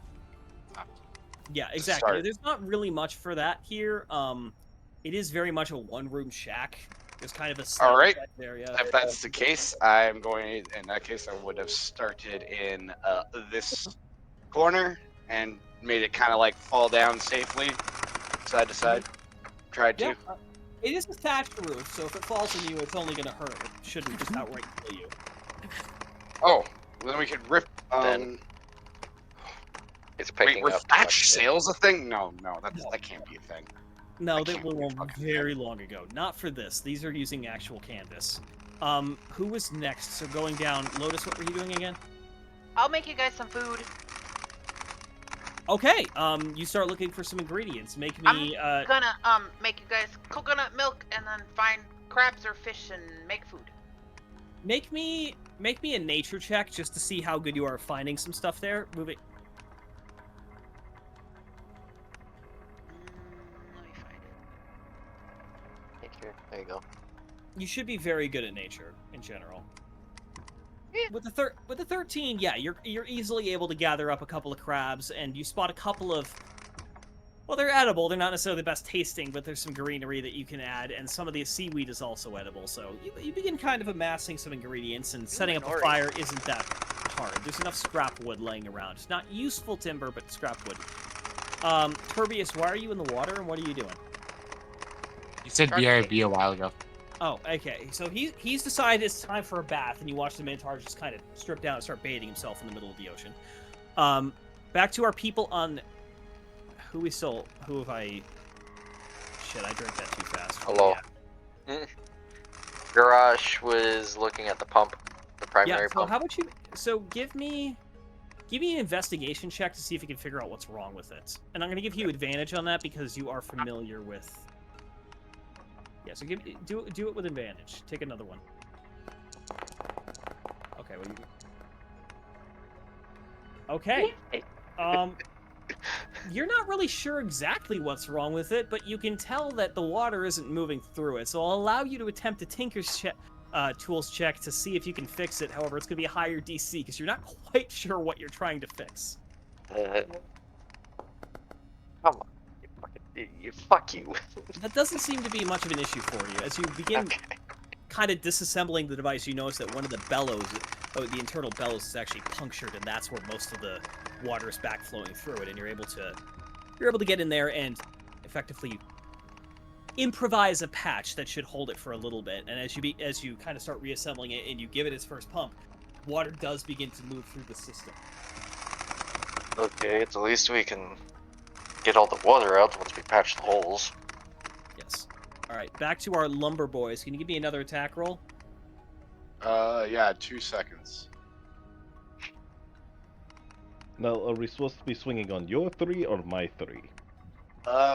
yeah, exactly. Start. There's not really much for that here. It is very much a one-room shack. There's kind of a All right. side there, yeah. If that's the case, I'm going. In that case, I would have started in this corner and made it kind of like fall down safely, side to side. Tried to. Yeah, it is a thatched roof, so if it falls on you, it's only going to hurt. It shouldn't just outright kill you. Oh, then we could rip. Then It's Wait, picking were up. thatch sails a thing? No, that can't be a thing. No, I they can't were believe fucking very long ago. Not for this. These are using actual canvas. Who was next? So going down, Lotus, what were you doing again? I'll make you guys some food. Okay, you start looking for some ingredients. Make me, I'm gonna make you guys coconut milk and then find crabs or fish and make food. make me a nature check just to see how good you are at finding some stuff there. Move it. Let me find it. Take care. There you go. You should be very good at nature in general. With the 13, yeah, you're easily able to gather up a couple of crabs, and you spot a couple of. Well, they're edible. They're not necessarily the best tasting, but there's some greenery that you can add, and some of the seaweed is also edible. So you begin kind of amassing some ingredients, and setting up a fire isn't that hard. There's enough scrap wood laying around. It's not useful timber, but scrap wood. Turbius, why are you in the water, and what are you doing? You said BRB a while ago. Oh, okay. So he's decided it's time for a bath, and you watch the Minotaur just kind of strip down and start bathing himself in the middle of the ocean. Back to our people on. Who have I? Shit, I drank that too fast. Hello. Garage was looking at the pump, the primary Yeah. So pump. how about you? So give me an investigation check to see if you can figure out what's wrong with it. And I'm going to give you advantage on that because you are familiar with. Yeah. So do it with advantage. Take another one. Okay. Okay. You're not really sure exactly what's wrong with it, but you can tell that the water isn't moving through it. So I'll allow you to attempt a Tinker's tools check to see if you can fix it. However, it's going to be a higher DC because you're not quite sure what you're trying to fix. Come on. Fuck you. That doesn't seem to be much of an issue for you. As you begin kind of disassembling the device, you notice that one of the bellows, the internal bellows, is actually punctured, and that's where most of the water is back flowing through it. And you're able to get in there and effectively improvise a patch that should hold it for a little bit. And as you kind of start reassembling it and you give it its first pump, water does begin to move through the system. Okay, at least we can get all the water out once we patch the holes. Yes. All right, back to our lumber boys. Can you give me another attack roll? Yeah, 2 seconds. Now, are we supposed to be swinging on your 3 or my 3?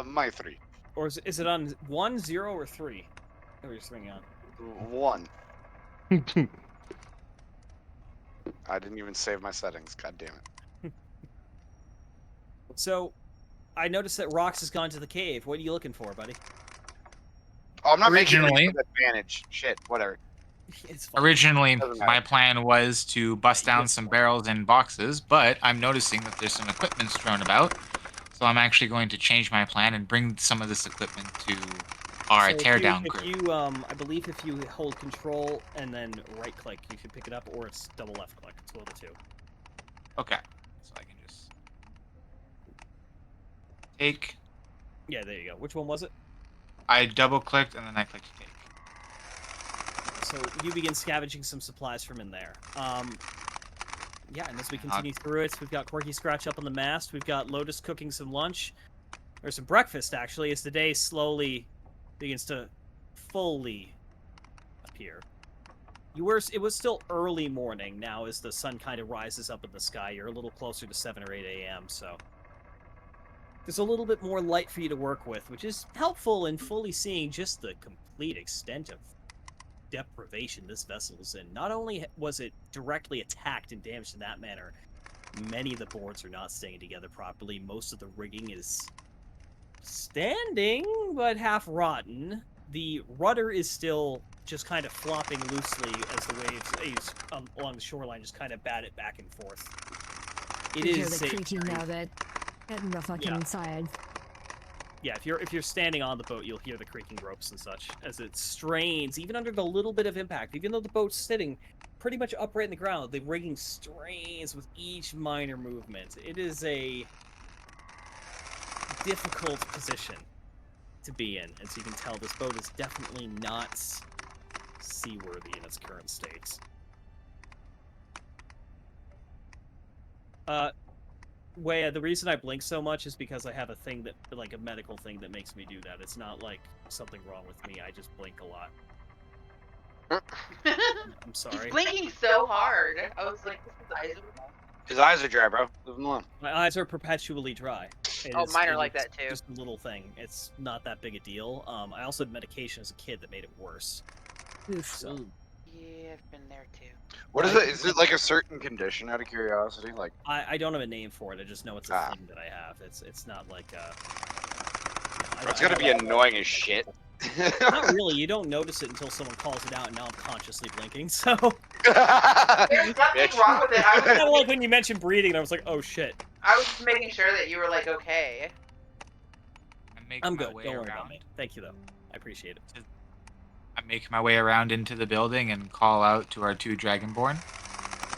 My 3. Or is it on 1, 0, or 3? That we're swinging on. 1. I didn't even save my settings. God damn it. So, I noticed that Rox has gone to the cave. What are you looking for, buddy? Oh, I'm not Originally- making it advantage. Shit, whatever. It's fine. Originally, Doesn't my matter. plan was to bust down some barrels and boxes, but I'm noticing that there's some equipment strewn about. So I'm actually going to change my plan and bring some of this equipment to our So teardown if group. you, I believe if you hold control and then right click, you can pick it up, or it's double left click. It's one of the two. Okay. So I can just take. Yeah, there you go. Which one was it? I double clicked and then I clicked take. So you begin scavenging some supplies from in there. Yeah, and as we continue through it, we've got Corky Scratch up on the mast. We've got Lotus cooking some lunch, or some breakfast actually, as the day slowly begins to fully appear. It was still early morning now as the sun kind of rises up in the sky. You're a little closer to 7 or 8 a.m., so there's a little bit more light for you to work with, which is helpful in fully seeing just the complete extent of deprivation this vessel is in. Not only was it directly attacked and damaged in that manner, many of the boards are not staying together properly. Most of the rigging is standing, but half rotten. The rudder is still just kind of flopping loosely as the waves along the shoreline just kind of bat it back and forth. It You hear is the a creaking of it hitting the fucking side. Yeah, if you're standing on the boat, you'll hear the creaking ropes and such as it strains, even under the little bit of impact. Even though the boat's sitting pretty much upright in the ground, the rigging strains with each minor movement. It is a difficult position to be in, and so you can tell this boat is definitely not seaworthy in its current state. Wait, the reason I blink so much is because I have a thing that, like a medical thing that makes me do that. It's not like something wrong with me. I just blink a lot. I'm sorry. He's blinking so hard. I was like, his eyes are... His eyes are dry, bro. Leave him alone. My eyes are perpetually dry. Mine are it like is that too. Just a little thing. It's not that big a deal. I also had medication as a kid that made it worse. Oof. So Yeah, I've been there too. What is it? Is it like a certain condition? Out of curiosity, like I don't have a name for it. I just know it's a thing that I have. It's not like it's gonna be annoying as shit. Not really. You don't notice it until someone calls it out, and now I'm consciously blinking. So There's nothing wrong with it. I was kind of like when you mentioned breathing, and I was like, oh shit. I was just making sure that you were like okay. I'm good. Don't worry about me. Thank you though. I appreciate it. I make my way around into the building and call out to our 2 Dragonborn.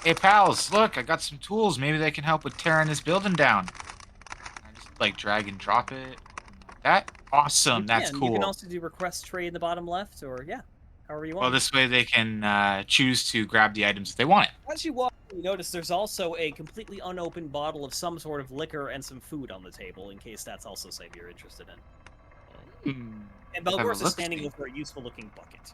Hey pals, look, I got some tools. Maybe they can help with tearing this building down. I just like drag and drop it. Like that? Awesome, that's cool. You can also do request trade in the bottom left, or yeah, however you want. Well, this way they can choose to grab the items if they want it. As you walk, you notice there's also a completely unopened bottle of some sort of liquor and some food on the table, in case that's also something you're interested in. And Belgor's is standing over a useful-looking bucket.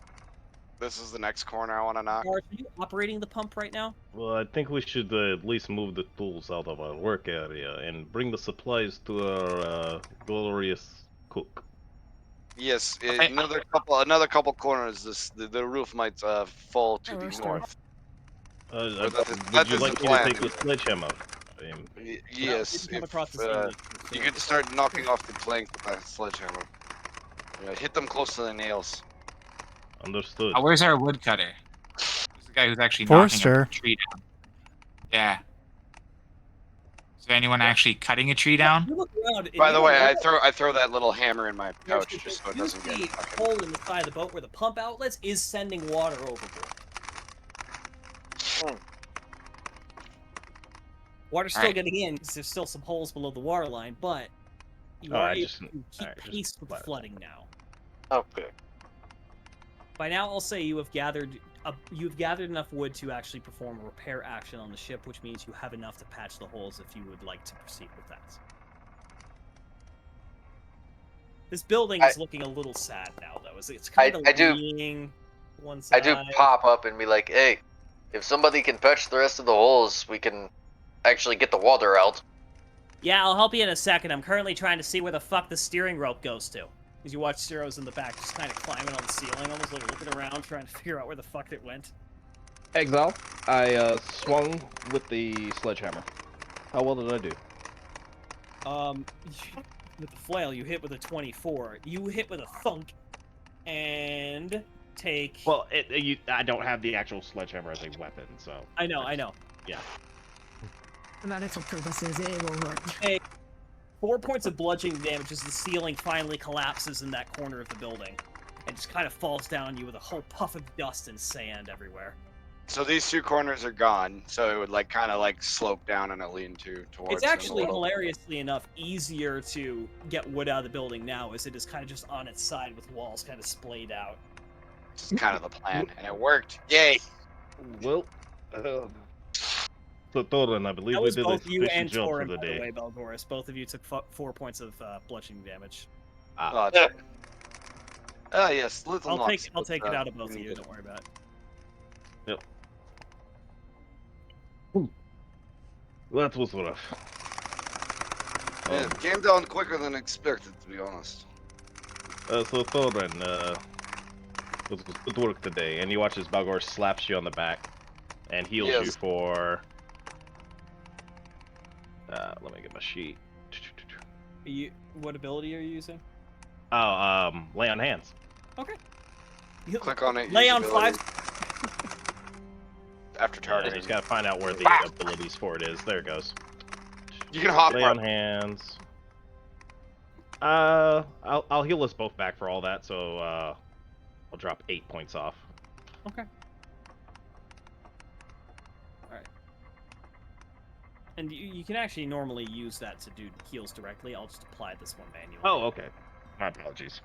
This is the next corner I want to knock. Are you operating the pump right now? Well, I think we should at least move the tools out of our work area and bring the supplies to our glorious cook. Yes, another couple corners. The roof might fall to the north. Would you like me to take the sledgehammer? Yes, come across the same you could start knocking off the plank with that sledgehammer. Yeah, hit them close to the nails. Understood. Oh, where's our woodcutter? Who's the guy who's actually Forrester. knocking a tree down? Yeah. Is there anyone actually cutting a tree down? You look around, and By you the don't way, know I throw that little hammer in my there's pouch just so it a doesn't get. huge hole in the side of the boat where the pump outlets is sending water overboard. Water's still getting in because there's still some holes below the water line, but you are able to keep pace with the flooding now. Okay. By now, I'll say you have gathered you've gathered enough wood to actually perform a repair action on the ship, which means you have enough to patch the holes if you would like to proceed with that. This building is looking a little sad now, though. It's kind of leaning one side. I do pop up and be like, hey, if somebody can patch the rest of the holes, we can actually get the water out. Yeah, I'll help you in a second. I'm currently trying to see where the fuck the steering rope goes to. As you watch Zero's in the back, just kind of climbing on the ceiling, almost like looking around, trying to figure out where the fuck it went. Exile, I swung with the sledgehammer. How well did I do? With the flail, you hit with a 24. You hit with a thunk, and take... Well, I don't have the actual sledgehammer as a weapon, so... I know. Yeah. For medical purposes, it will work. Hey, 4 points of bludgeoning damage as the ceiling finally collapses in that corner of the building, and just kind of falls down on you with a whole puff of dust and sand everywhere. So these two corners are gone, so it would like kind of like slope down and a lean-to towards. It's actually hilariously enough easier to get wood out of the building now, as it is kind of just on its side with walls kind of splayed out. This is kind of the plan, and it worked. Yay! Well, so Thorin, I believe we did a both you sufficient and job for Thorin, the by the day. way, Belgoris. Both of you took 4 points of bludgeoning damage. Yes, little I'll knocks, take but, it out of both of you. Don't worry about it. Yep. Ooh. That was rough. Yeah, it came down quicker than expected, to be honest. So Thorin, it was good work today, and you watch as Balgor slaps you on the back and heals you for. Let me get my sheet. What ability are you using? Oh, lay on hands. Okay. Click on it. Lay use on ability. 5. After I targeting. just gotta find out where the abilities for it is. There it goes. You can hop Lay on hands. I'll heal us both back for all that, so I'll drop 8 points off. Okay. Alright. And you can actually normally use that to do heals directly. I'll just apply this one manually. Oh, okay. My apologies.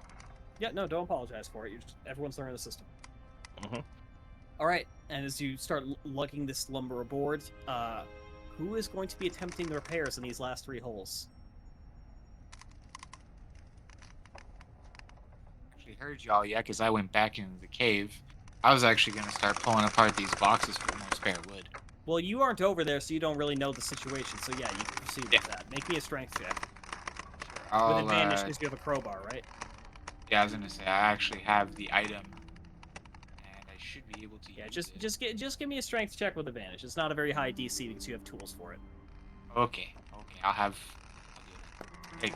Yeah, no, don't apologize for it. Everyone's learning the system. Mhm. Alright, and as you start lugging this lumber aboard, who is going to be attempting the repairs in these last 3 holes? Actually heard y'all yet, because I went back into the cave. I was actually going to start pulling apart these boxes for more spare wood. Well, you aren't over there, so you don't really know the situation. So yeah, you can proceed with that. Make me a strength check. I'll, With advantage because you have a crowbar, right? Yeah, I was going to say, I actually have the item. And I should be able to use it. just give me a strength check with advantage. It's not a very high DC because you have tools for it. Okay, I'll do it. Hey.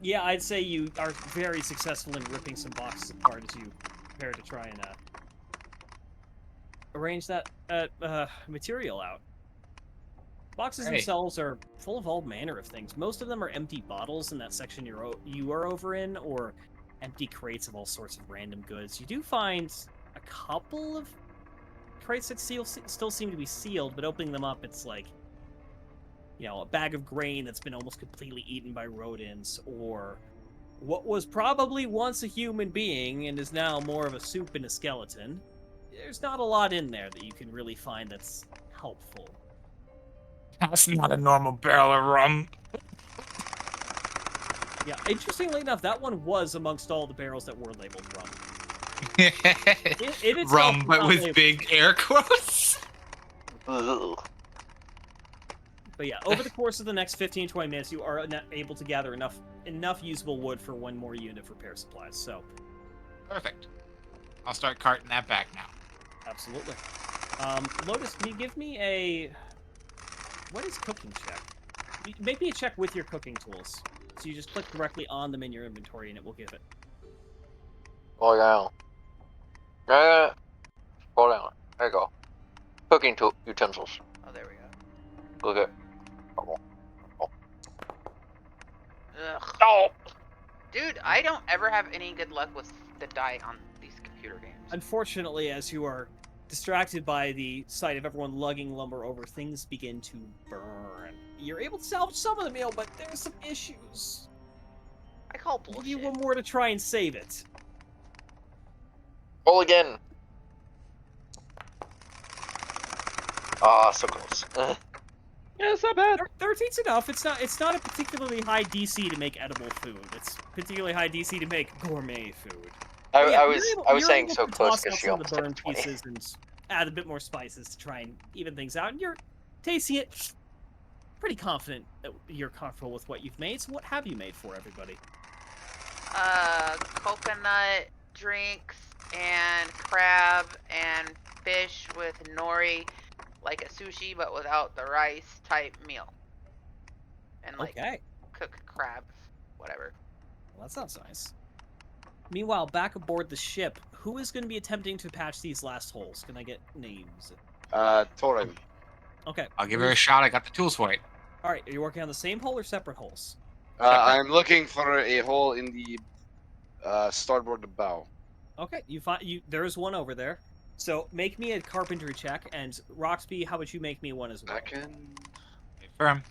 Yeah, I'd say you are very successful in ripping some boxes apart as you prepare to try and arrange that material out. Boxes themselves are full of all manner of things. Most of them are empty bottles in that section you are over in, or empty crates of all sorts of random goods. You do find a couple of crates that still seem to be sealed, but opening them up, it's like, you know, a bag of grain that's been almost completely eaten by rodents, or what was probably once a human being and is now more of a soup and a skeleton. There's not a lot in there that you can really find that's helpful. That's not a normal barrel of rum. Yeah, interestingly enough, that one was amongst all the barrels that were labeled rum. It rum, but with big air quotes. Ugh. But yeah, over the course of the next 15-20 minutes, you are able to gather enough usable wood for one more unit of repair supplies. So, perfect. I'll start carting that back now. Absolutely. Lotus, can you give me a... What is cooking check? Make me a check with your cooking tools. So you just click directly on them in your inventory and it will give it. Oh yeah. Hold on. There you go. Cooking utensils. Oh, there we go. Okay. Ugh. Oh. Dude, I don't ever have any good luck with the die on these computer games. Unfortunately, as you are distracted by the sight of everyone lugging lumber over, things begin to burn. You're able to salvage some of the meal, but there's some issues. I call I'll bullshit. give you one more to try and save it. Roll again. Ah, so close. Yeah, it's not bad. 13's enough. It's not a particularly high DC to make edible food. It's particularly high DC to make gourmet food. But yeah, I was you're saying able so to close toss because out she some of almost the hit burned 20. pieces and add a bit more spices to try and even things out. And you're tasting it pretty confident that you're comfortable with what you've made. So what have you made for everybody? Coconut drinks and crab and fish with nori, like a sushi but without the rice type meal. And like Okay, cooked crab, whatever. well, that sounds nice. Meanwhile, back aboard the ship, who is going to be attempting to patch these last holes? Can I get names? Torin. Okay. I'll give her a shot. I got the tools for it. All right. Are you working on the same hole or separate holes? I'm looking for a hole in the starboard bow. Okay. There is one over there. So make me a carpentry check, and Roxby, how about you make me one as well? Firm.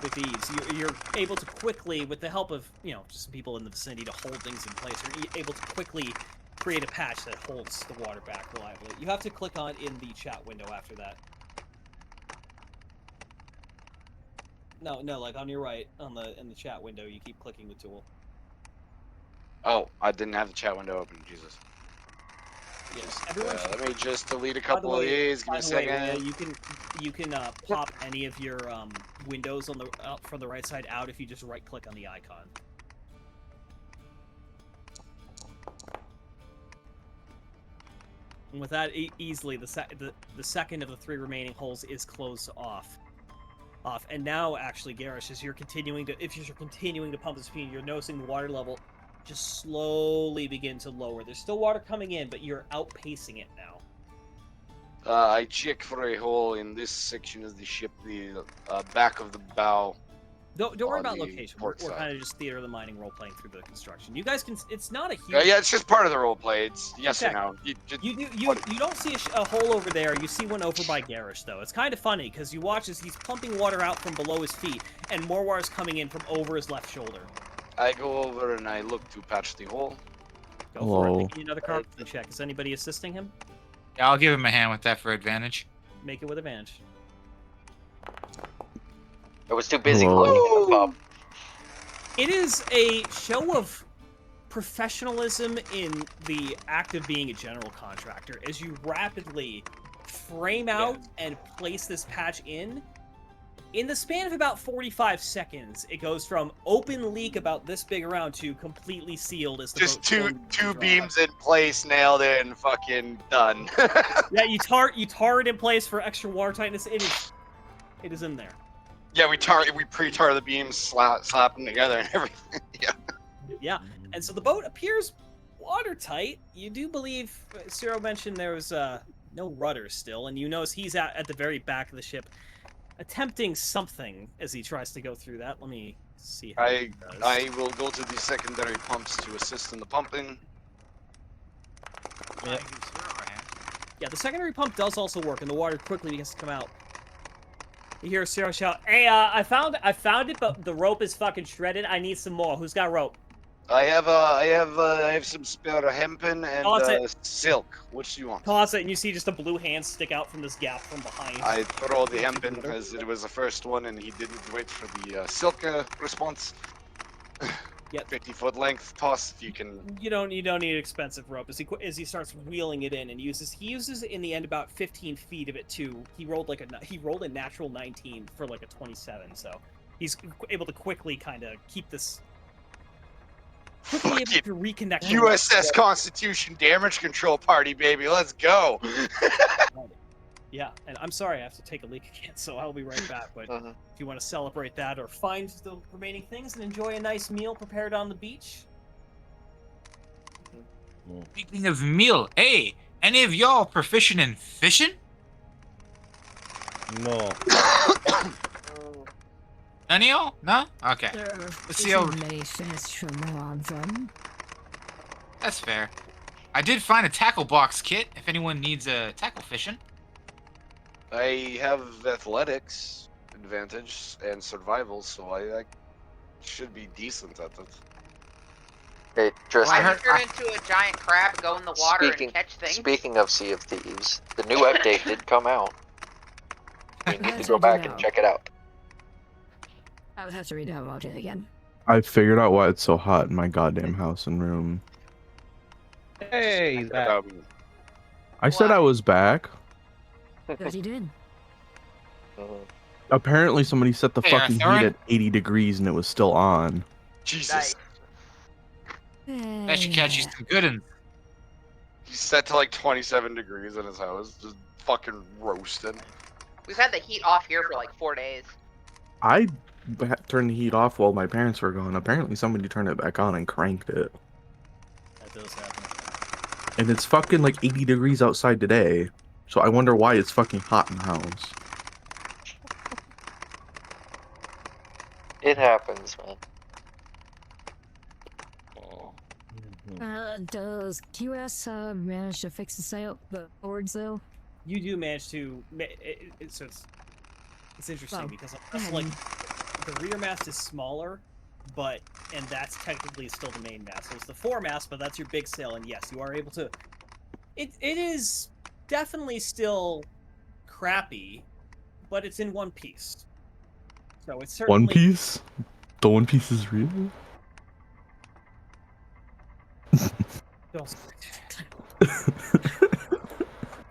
With ease, you're able to quickly, with the help of just some people in the vicinity to hold things in place. You're able to quickly create a patch that holds the water back reliably. You have to click on in the chat window after that. No, like on your right, in the chat window, you keep clicking the tool. Oh, I didn't have the chat window open. Jesus. Yes. Let me just delete a couple of these. Give me a second. You can pop any of your windows on the from the right side out if you just right click on the icon. And with that, easily the second of the 3 remaining holes is closed off. And now, actually, Garish, if you're continuing to pump this feed, you're noticing the water level just slowly begin to lower. There's still water coming in, but you're outpacing it now. I check for a hole in this section of the ship, the back of the bow. Don't worry on about the location. We're port side. kind of just theater of the minding role playing through the construction. You guys can. It's not a huge. Yeah, it's just part of the role play. It's yes or no. You don't see a hole over there. You see one over by Garish though. It's kind of funny because you watch as he's pumping water out from below his feet, and more water is coming in from over his left shoulder. I go over and I look to patch the hole. Go for it. Make me another carpentry check. Is anybody assisting him? Yeah, I'll give him a hand with that for advantage. Make it with advantage. I was too busy looking at the pub. It is a show of professionalism in the act of being a general contractor as you rapidly frame out and place this patch in. In the span of about 45 seconds, it goes from open leak about this big around to completely sealed as the Just boat two beams in place, nailed in, fucking done. Yeah, you tar it in place for extra water tightness. It is in there. Yeah, we pre-tar the beams, slap them together and everything. Yeah. Yeah, and so the boat appears watertight. You do believe Ciro mentioned there was no rudder still, and you notice he's at the very back of the ship, attempting something as he tries to go through that. Let me see how he does. I will go to the secondary pumps to assist in the pumping. Yeah, the secondary pump does also work, and the water quickly begins to come out. You hear Ciro shout, "Hey, I found it, but the rope is fucking shredded. I need some more. Who's got rope?" I have some spare hempen Toss and it. silk. Which do you want? Toss it, and you see just a blue hand stick out from this gap from behind. I throw the hempen because it was the first one, and he didn't wait for the silk response. Yep. 50-foot length toss. If you can. You don't need expensive rope as he starts wheeling it in and uses in the end about 15 feet of it too. He rolled a natural 19 for like a 27, so he's able to quickly kind of keep this. Quickly able to reconnect. USS Constitution damage control party, baby. Let's go. Yeah, and I'm sorry I have to take a leak again, so I'll be right back. But if you want to celebrate that or find the remaining things and enjoy a nice meal prepared on the beach. Speaking of meal, hey, any of y'all proficient in fishing? No. Any of y'all? No? Okay. Let's see how... many fish from one of them. That's fair. I did find a tackle box kit if anyone needs a tackle fishing. I have athletics advantage and survival, so I should be decent at it. Hey, Tristan. I can turn into a giant crab, go in the water, and catch things. Speaking of Sea of Thieves, the new update did come out. We need to That's go what I do back and now. check it out. I would have to re-download it again. I figured out why it's so hot in my goddamn house and room. Hey, that. I said I was back. Because you did. Apparently somebody set the Hey, fucking Thorin? heat at 80 degrees and it was still on. Jesus. Nice. That should catch you some good ones. He's set to like 27 degrees in his house, just fucking roasting. We've had the heat off here for like 4 days. I turned the heat off while my parents were gone. Apparently somebody turned it back on and cranked it. That does happen. And it's fucking like 80 degrees outside today. So I wonder why it's fucking hot in the house. It happens, man. Does QS manage to fix the boards though? You do manage to. So it's interesting Oh. because that's like the rear mast is smaller, and that's technically still the main mast. So it's the foremast, but that's your big sail, and yes, you are able to. It is definitely still crappy, but it's in one piece. So it's certainly One Piece? The One Piece is real? Don't-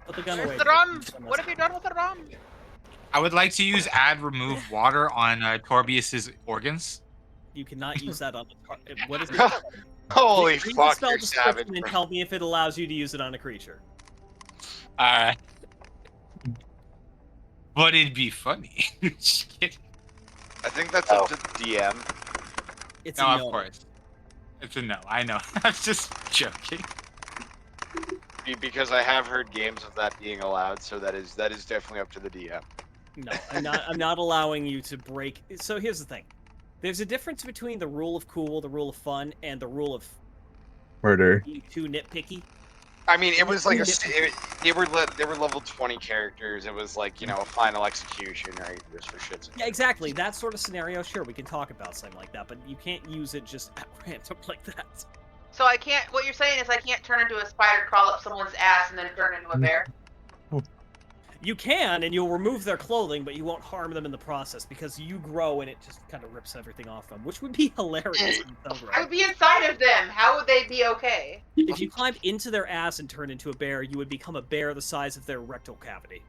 Put the gun away. Where's the rum? What have you done with the rum? I would like to use add remove water on Torbius's organs. You cannot use that on the. What is it? Holy Read the fuck, spell you're description savage. and tell me if it allows you to use it on a creature. But it'd be funny. Just kidding. I think that's up to DM. It's No, a of no. course. It's a no. I know. I'm just joking. Because I have heard games of that being allowed, so that is definitely up to the DM. No, I'm not allowing you to break. So here's the thing: there's a difference between the rule of cool, the rule of fun, and the rule of Murder. being too nitpicky. I mean, it was like they were level 20 characters. It was like, you know, a final execution, right? Just for shits. Yeah, exactly. That sort of scenario, sure, we can talk about something like that, but you can't use it just at random like that. So I can't. What you're saying is I can't turn into a spider, crawl up someone's ass, and then turn into a bear. You can, and you'll remove their clothing, but you won't harm them in the process because you grow and it just kind of rips everything off them, which would be hilarious. I would be inside of them. How would they be okay? If you climbed into their ass and turned into a bear, you would become a bear the size of their rectal cavity.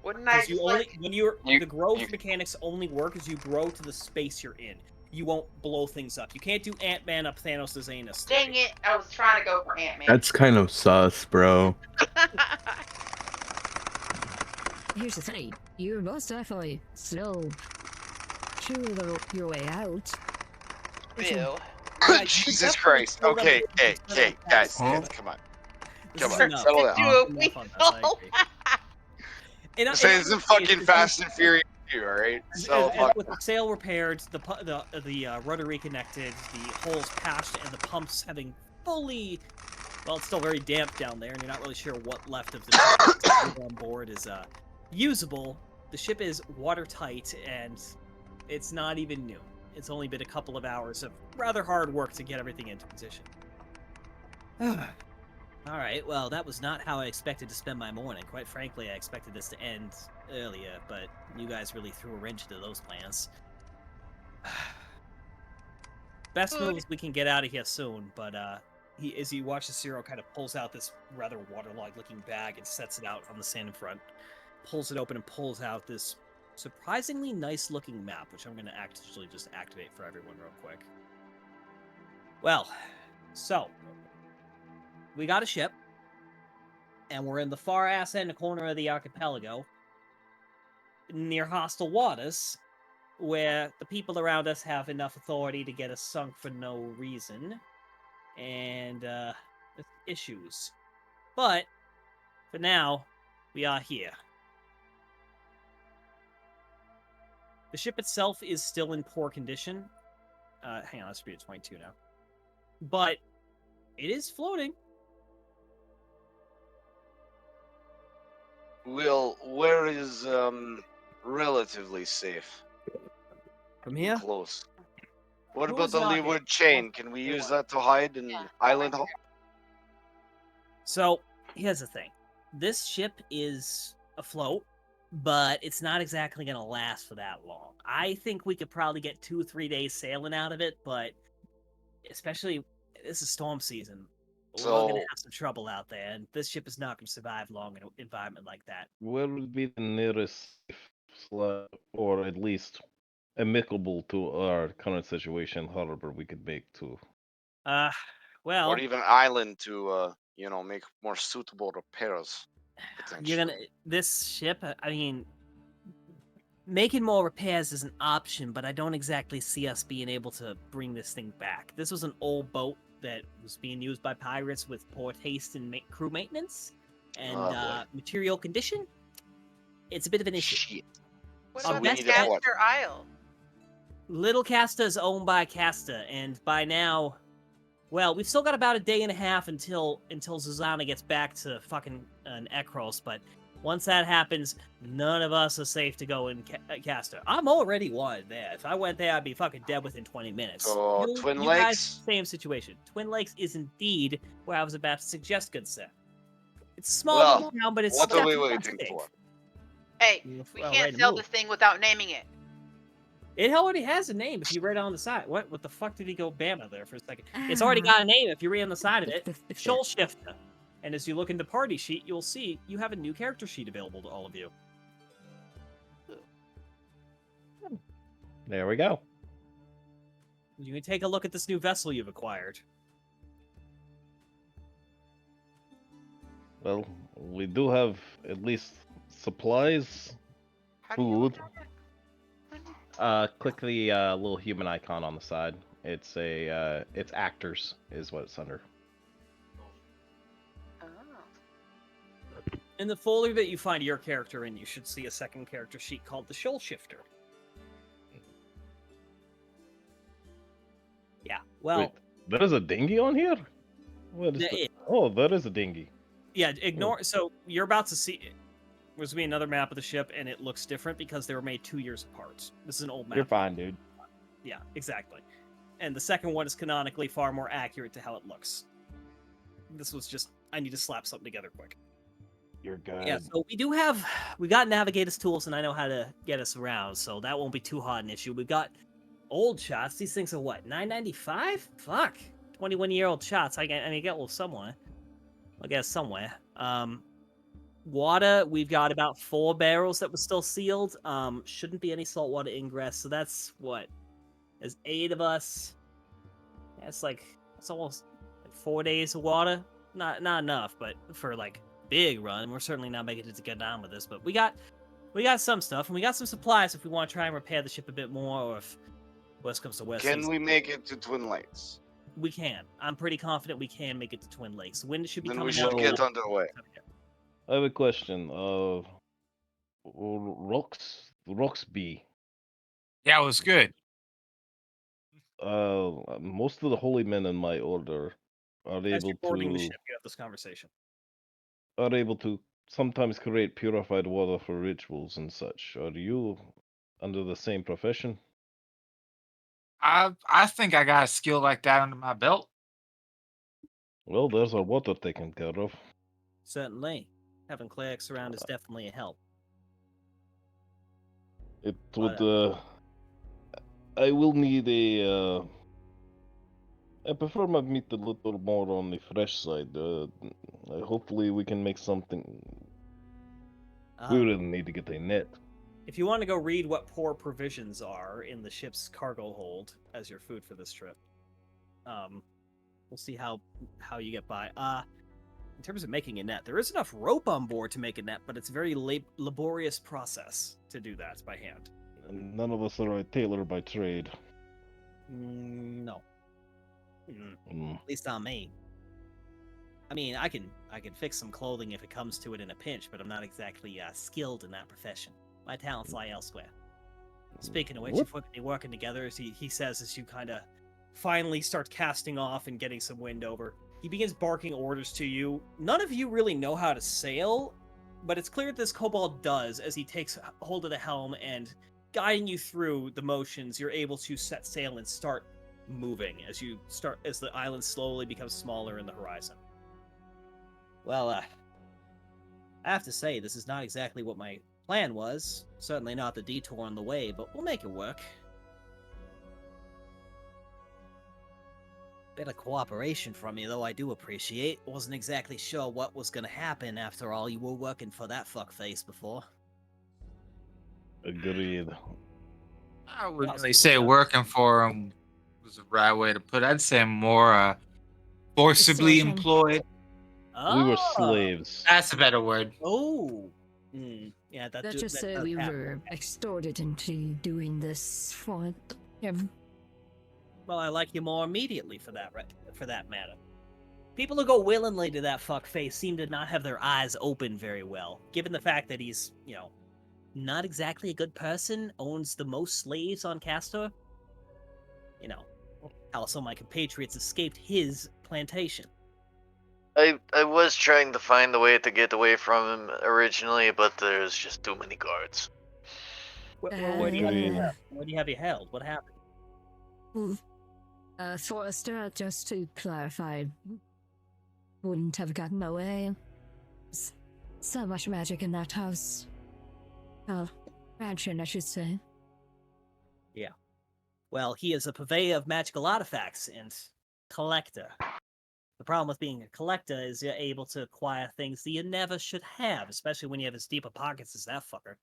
Wouldn't I Because you just only like... when the growth mechanics only work as you grow to the space you're in. You won't blow things up. You can't do Ant-Man up Thanos' anus. Dang it! I was trying to go for Ant-Man. That's kind of sus, bro. Here's the thing: you most definitely still chew your way out. Ew. Jesus Christ. Okay, hey, guys, come on. Come on, settle down. Enough on this, I agree. And This isn't fucking Fast and Furious 2, alright? So, and with the sail repaired, the rudder reconnected, the holes patched, and the pumps having fully, well, it's still very damp down there, and you're not really sure what left of the ship on board is usable. The ship is watertight, and it's not even new. It's only been a couple of hours of rather hard work to get everything into position. All right, well, that was not how I expected to spend my morning. Quite frankly, I expected this to end earlier, but you guys really threw a wrench into those plans. Best move is we can get out of here soon, but as you watch the Ciro kind of pulls out this rather waterlogged looking bag and sets it out on the sand in front, pulls it open and pulls out this surprisingly nice looking map, which I'm going to actually just activate for everyone real quick. Well, so we got a ship, and we're in the far ass end corner of the archipelago, near hostile waters, where the people around us have enough authority to get us sunk for no reason, and issues. But for now, we are here. The ship itself is still in poor condition. Hang on, let's read it 22 now. But it is floating. Will, where is relatively safe? From here? Close. What Who about is the not leeward here? chain? Can we use that to hide in Island Hall? So here's the thing: this ship is afloat, but it's not exactly gonna last for that long. I think we could probably get 2 or 3 days sailing out of it, but especially this is storm season. We're gonna So have some trouble out there, and this ship is not gonna survive long in an environment like that. Where would be the nearest safe slot, or at least amicable to our current situation, harbor we could make to? Well, or even island to make more suitable repairs you're potentially. gonna this ship. I mean, making more repairs is an option, but I don't exactly see us being able to bring this thing back. This was an old boat that was being used by pirates with poor taste in crew maintenance and Oh, boy. material condition. It's a bit of an issue. Shit. What So about we the need a what? Castor Isle? Little Casta is owned by Casta, and by now, well, we've still got about a day and a half until Susanna gets back to fucking Ekros, but once that happens, none of us are safe to go in Casta. I'm already one there. If I went there, I'd be fucking dead within 20 minutes. So, Twin you guys, Lakes? same situation. Twin Lakes is indeed where I was about to suggest, good sir. It's a small Well, little town, but it's what are we definitely waiting safe. for? Hey, Well, we right can't to sell move. this thing without naming it. It already has a name if you read it on the side. What the fuck did he go Bama there for a second? It's already got a name if you read on the side of it. Shoal Shifter. And as you look in the party sheet, you'll see you have a new character sheet available to all of you. There we go. You can take a look at this new vessel you've acquired. Well, we do have at least supplies, How do you look food. at it? Click the little human icon on the side. It's it's actors is what it's under. Oh. In the folder that you find your character in, you should see a second character sheet called the Shoal Shifter. Yeah, well, Wait, there is a dinghy on here? What is Yeah, the... Oh, that is a dinghy. yeah, ignore. So you're about to see. There's gonna be another map of the ship, and it looks different because they were made 2 years apart. This is an old map. You're fine, dude. Yeah, exactly. And the second one is canonically far more accurate to how it looks. This was just, I need to slap something together quick. You're good. Yeah, so we got Navigator's tools, and I know how to get us around, so that won't be too hard an issue. We've got old shots. These things are what, $9.95? Fuck. 21-year-old shots. I get a little somewhere. I guess somewhere. Water, we've got about 4 barrels that were still sealed. Shouldn't be any saltwater ingress, so that's what? There's 8 of us. That's almost like 4 days of water. Not enough, but for like big run, we're certainly not making it to get down with this. But we got some stuff, and we got some supplies if we want to try and repair the ship a bit more, or if worst comes to worst. Can we make it to Twin Lakes? We can. I'm pretty confident we can make it to Twin Lakes. The wind should be Then coming we should out. get underway. I have a question. Roxby. Yeah, it was good. Most of the holy men in my order are As able you're boarding the to ship, you have this conversation. sometimes create purified water for rituals and such. Are you under the same profession? I think I got a skill like that under my belt. Well, there's our water taken care of. Certainly. Having clerics around is definitely a help. It would. I will need a. I prefer my meat a little more on the fresh side. Hopefully, we can make something. We really need to get a net. If you want to go read what poor provisions are in the ship's cargo hold as your food for this trip, we'll see how you get by. In terms of making a net, there is enough rope on board to make a net, but it's a very laborious process to do that by hand. And none of us are a tailor by trade. No. Mm. At least not me. I mean, I can fix some clothing if it comes to it in a pinch, but I'm not exactly skilled in that profession. My talents lie elsewhere. Speaking of which, if we're going to be working together, as he says as you kind of finally start casting off and getting some wind over, he begins barking orders to you. None of you really know how to sail, but it's clear that this kobold does as he takes hold of the helm and guiding you through the motions, you're able to set sail and start moving as the island slowly becomes smaller in the horizon. Well, I have to say, this is not exactly what my plan was. Certainly not the detour on the way, but we'll make it work. Bit of cooperation from you, though, I do appreciate. Wasn't exactly sure what was gonna happen. After all, you were working for that fuckface before. Agreed. I wouldn't Lots really of say people working for him was the right way to put it. I'd say more forcibly Extortion. employed. We were Oh! slaves. That's a better word. Oh! Yeah, Let's just say does we happen. were extorted into doing this for him. Well, I like you more immediately for that matter. People who go willingly to that fuckface seem to not have their eyes open very well, given the fact that he's, not exactly a good person, owns the most slaves on Castor. Also my compatriots escaped his plantation. I was trying to find a way to get away from him originally, but there's just too many guards. Where do you have you held? Where do you have you held? What happened? Forrester, just to clarify, wouldn't have gotten away. So much magic in that house. Mansion, I should say. Yeah. Well, he is a purveyor of magical artifacts and collector. The problem with being a collector is you're able to acquire things that you never should have, especially when you have as deep a pockets as that fucker.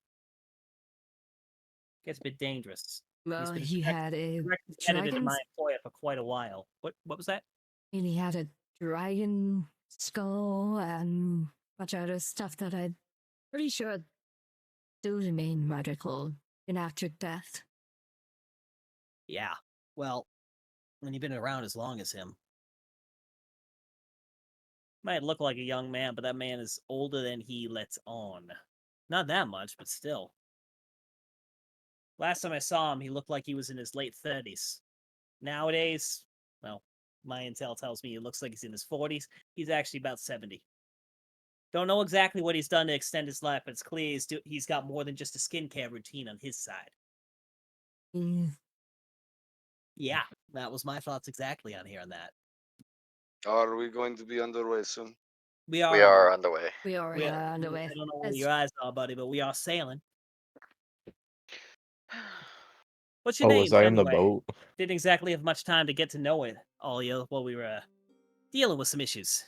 Gets a bit dangerous. Well, he had a Edited dragon. my employer for quite a while. What was that? And he had a dragon skull and a bunch of other stuff that I'm pretty sure do remain magical in after death. Yeah. Well, when you've been around as long as him. Might look like a young man, but that man is older than he lets on. Not that much, but still. Last time I saw him, he looked like he was in his late 30s. Nowadays, well, my intel tells me he looks like he's in his 40s. He's actually about 70. Don't know exactly what he's done to extend his life, but it's clear he's got more than just a skincare routine on his side. Yeah, that was my thoughts exactly on hearing that. Are we going to be underway soon? We are. We are underway. We are underway. I don't know where your eyes are, buddy, but we are sailing. What's your name? Was I on the anyway? boat? Didn't exactly have much time to get to know it all you while we were dealing with some issues.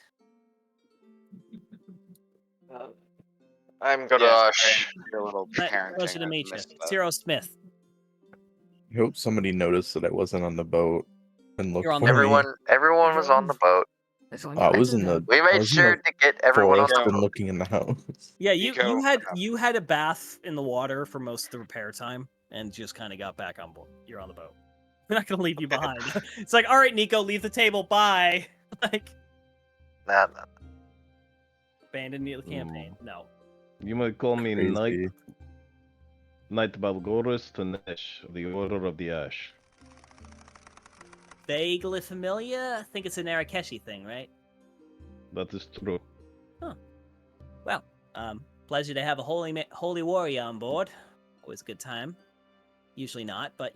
I'm Garash. A little Pleasure to meet you. Zero Smith. I hope somebody noticed that I wasn't on the boat and looked You're on for the- me. Everyone was on the boat. I was in the. We I made was in sure the to get everyone on forest the and boat. looking in the house. Yeah, Nico, you had a bath in the water for most of the repair time and just kind of got back on board. You're on the boat. We're not gonna leave you behind. It's like, all right, Nico, leave the table. Bye. Like, Nah. abandon the campaign. No. You might call me Crazy. Knight Balgorus Tanesh of the Order of the Ash. Vaguely familiar. I think it's an Arakeshi thing, right? That is true. Well, pleasure to have a holy warrior on board. Always a good time. Usually not, but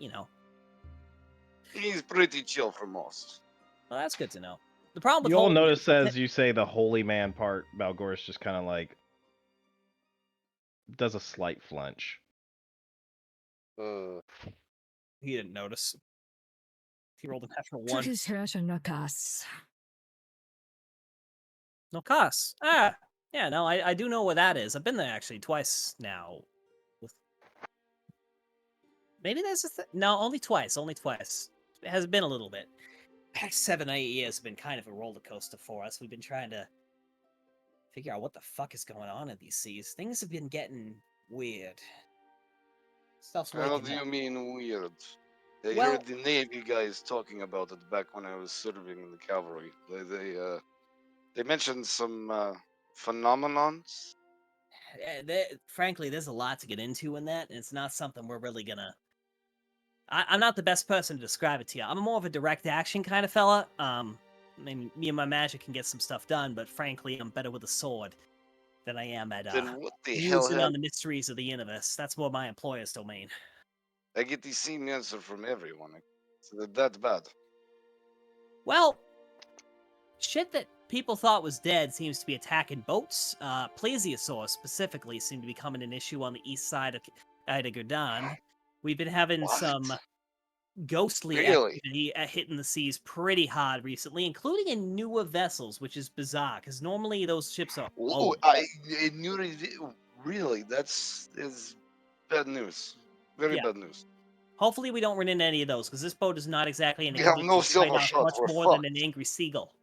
He's pretty chill for most. Well, that's good to know. The problem with You all holy notice is as you say the holy man part, Balgorus just kind of like does a slight flinch. he didn't notice. He rolled a natural To one. his hurt and no costs. No cost. Yeah, no, I do know where that is. I've been there actually twice now. Maybe there's no, only twice. It has been a little bit. The past 7 or 8 years have been kind of a roller coaster for us. We've been trying to figure out what the fuck is going on in these seas. Things have been getting weird. Stuff's How waking do you up. mean weird? I Well- heard the Navy guys talking about it back when I was serving in the cavalry. They mentioned some phenomenons. Frankly, there's a lot to get into in that, and it's not something we're really gonna. I'm not the best person to describe it to you. I'm more of a direct action kind of fella. I mean, me and my magic can get some stuff done, but frankly, I'm better with a sword than I am at Then what the hell musing on happened? the mysteries of the universe. That's more my employer's domain. I get the same answer from everyone. So that bad. Well, shit that people thought was dead seems to be attacking boats. Plesiosaurs specifically seem to be becoming an issue on the east side of Gurdan. We've been having What? some ghostly Really? activity hitting the seas pretty hard recently, including in newer vessels, which is bizarre because normally those ships are Ooh, old. really, is bad news. Very Yeah. bad news. Hopefully, we don't run into any of those because this boat is not exactly in a We have condition no to fight silver off shot, much we're more than an fucked. angry seagull.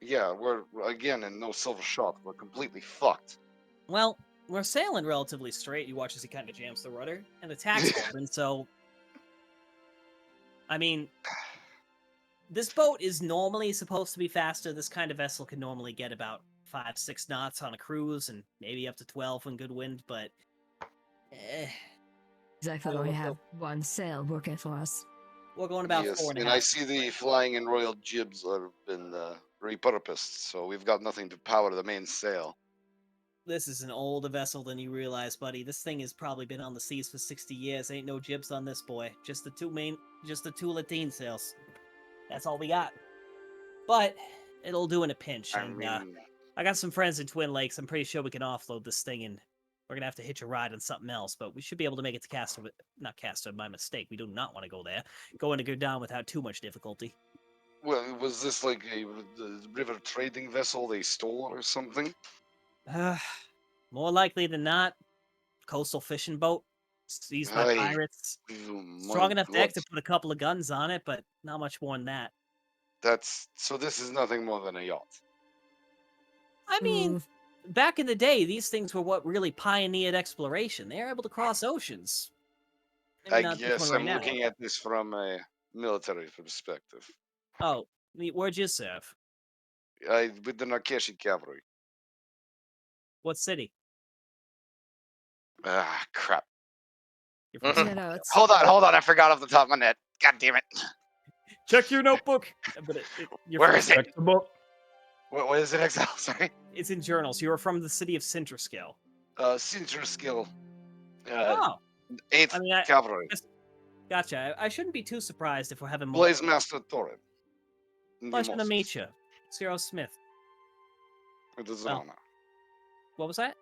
Yeah, we're again in no silver shot. We're completely fucked. Well, we're sailing relatively straight. You watch as he kind of jams the rudder, and the tack's holding. So, I mean, this boat is normally supposed to be faster. This kind of vessel can normally get about 5-6 knots on a cruise, and maybe up to 12 when good wind. But Exactly. I don't We know, have one sail working for us. we're going about Yes, 4.5. and I see the flying and royal jibs have been repurposed, so we've got nothing to power the main sail. This is an older vessel than you realize, buddy. This thing has probably been on the seas for 60 years. Ain't no jibs on this boy. Just the two lateen sails. That's all we got. But it'll do in a pinch. I And mean, I got some friends in Twin Lakes. I'm pretty sure we can offload this thing, and we're gonna have to hitch a ride on something else. But we should be able to make it to Castor. Not Castor, my mistake. We do not want to go there. Going to go down without too much difficulty. well, was this like a river trading vessel they stole or something? More likely than not, coastal fishing boat seized by Aye. pirates. Oh Strong my enough deck God. to put a couple of guns on it, but not much more than that. That's so. This is nothing more than a yacht. I mean, back in the day, these things were what really pioneered exploration. They were able to cross oceans. Maybe I not this guess one right I'm now. looking at this from a military perspective. Oh, where'd you serve? With the Narkeshi cavalry. What city? Ah, crap. You're from You know, it's Hold on. I forgot off the top of my head. God damn it. Check your notebook. But Where is it? Check the book. What is it, Exile? Sorry. It's in journals. You were from the city of Sinterskill. Sinterskill. Oh, 8th I mean, Cavalry. Gotcha. I shouldn't be too surprised if we're having more. Blaze Master Torren. Pleasure to meet you, Cyril Smith. It is an honor. What was that?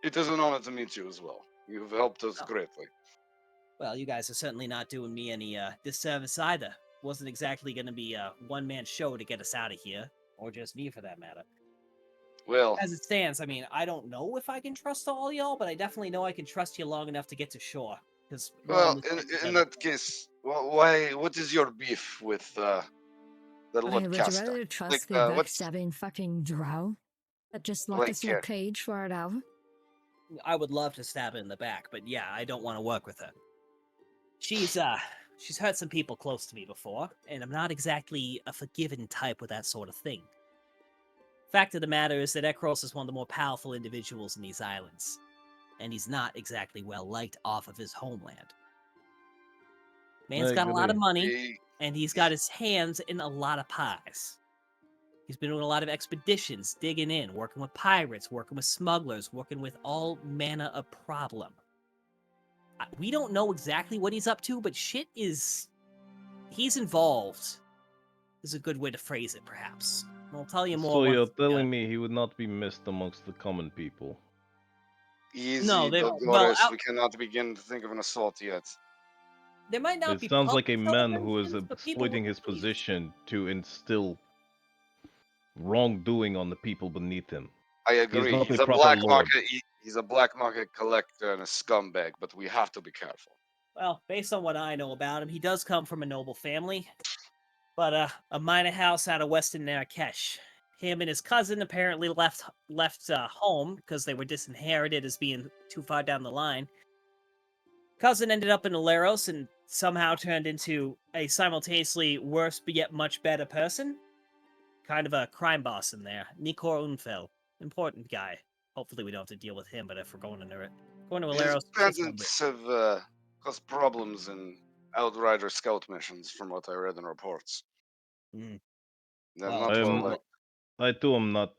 It is an honor to meet you as well. You've helped us greatly. Well, you guys are certainly not doing me any disservice either. Wasn't exactly going to be a one-man show to get us out of here, or just me for that matter. Well, as it stands, I mean, I don't know if I can trust all y'all, but I definitely know I can trust you long enough to get to shore. Because in that case, why? What is your beef with the okay, Lord would you Castor? rather trust Like, the what's- backstabbing fucking drow that just locked us in a Like, cage for an hour? I would love to stab her in the back, but yeah, I don't want to work with her. She's hurt some people close to me before, and I'm not exactly a forgiving type with that sort of thing. Fact of the matter is that Ekros is one of the more powerful individuals in these islands, and he's not exactly well liked off of his homeland. Man's got a lot of money, and he's got his hands in a lot of pies. He's been doing a lot of expeditions, digging in, working with pirates, working with smugglers, working with all manner of problem. We don't know exactly what he's up to, but he's involved. Is a good way to phrase it, perhaps. I'll tell you more. So you're once, telling me he would not be missed amongst the common people? Easy, No, Dolores. We cannot begin to think of an assault yet. There might not be. It sounds like a public man who is celebrations, but people exploiting would his believe. position to instill wrongdoing on the people beneath him. I agree. not He's a a proper black lord. market. He's a black market collector and a scumbag, but we have to be careful. Well, based on what I know about him, he does come from a noble family, but a minor house out of Western Marrakesh. Him and his cousin apparently left home because they were disinherited as being too far down the line. Cousin ended up in Aleros and somehow turned into a simultaneously worse but yet much better person. Kind of a crime boss in there. Nikor Unfel. Important guy. Hopefully we don't have to deal with him, but if we're going to Aleros... His parents have caused problems in Outrider scout missions, from what I read in reports. Mm. They're Well, not well liked. I too am not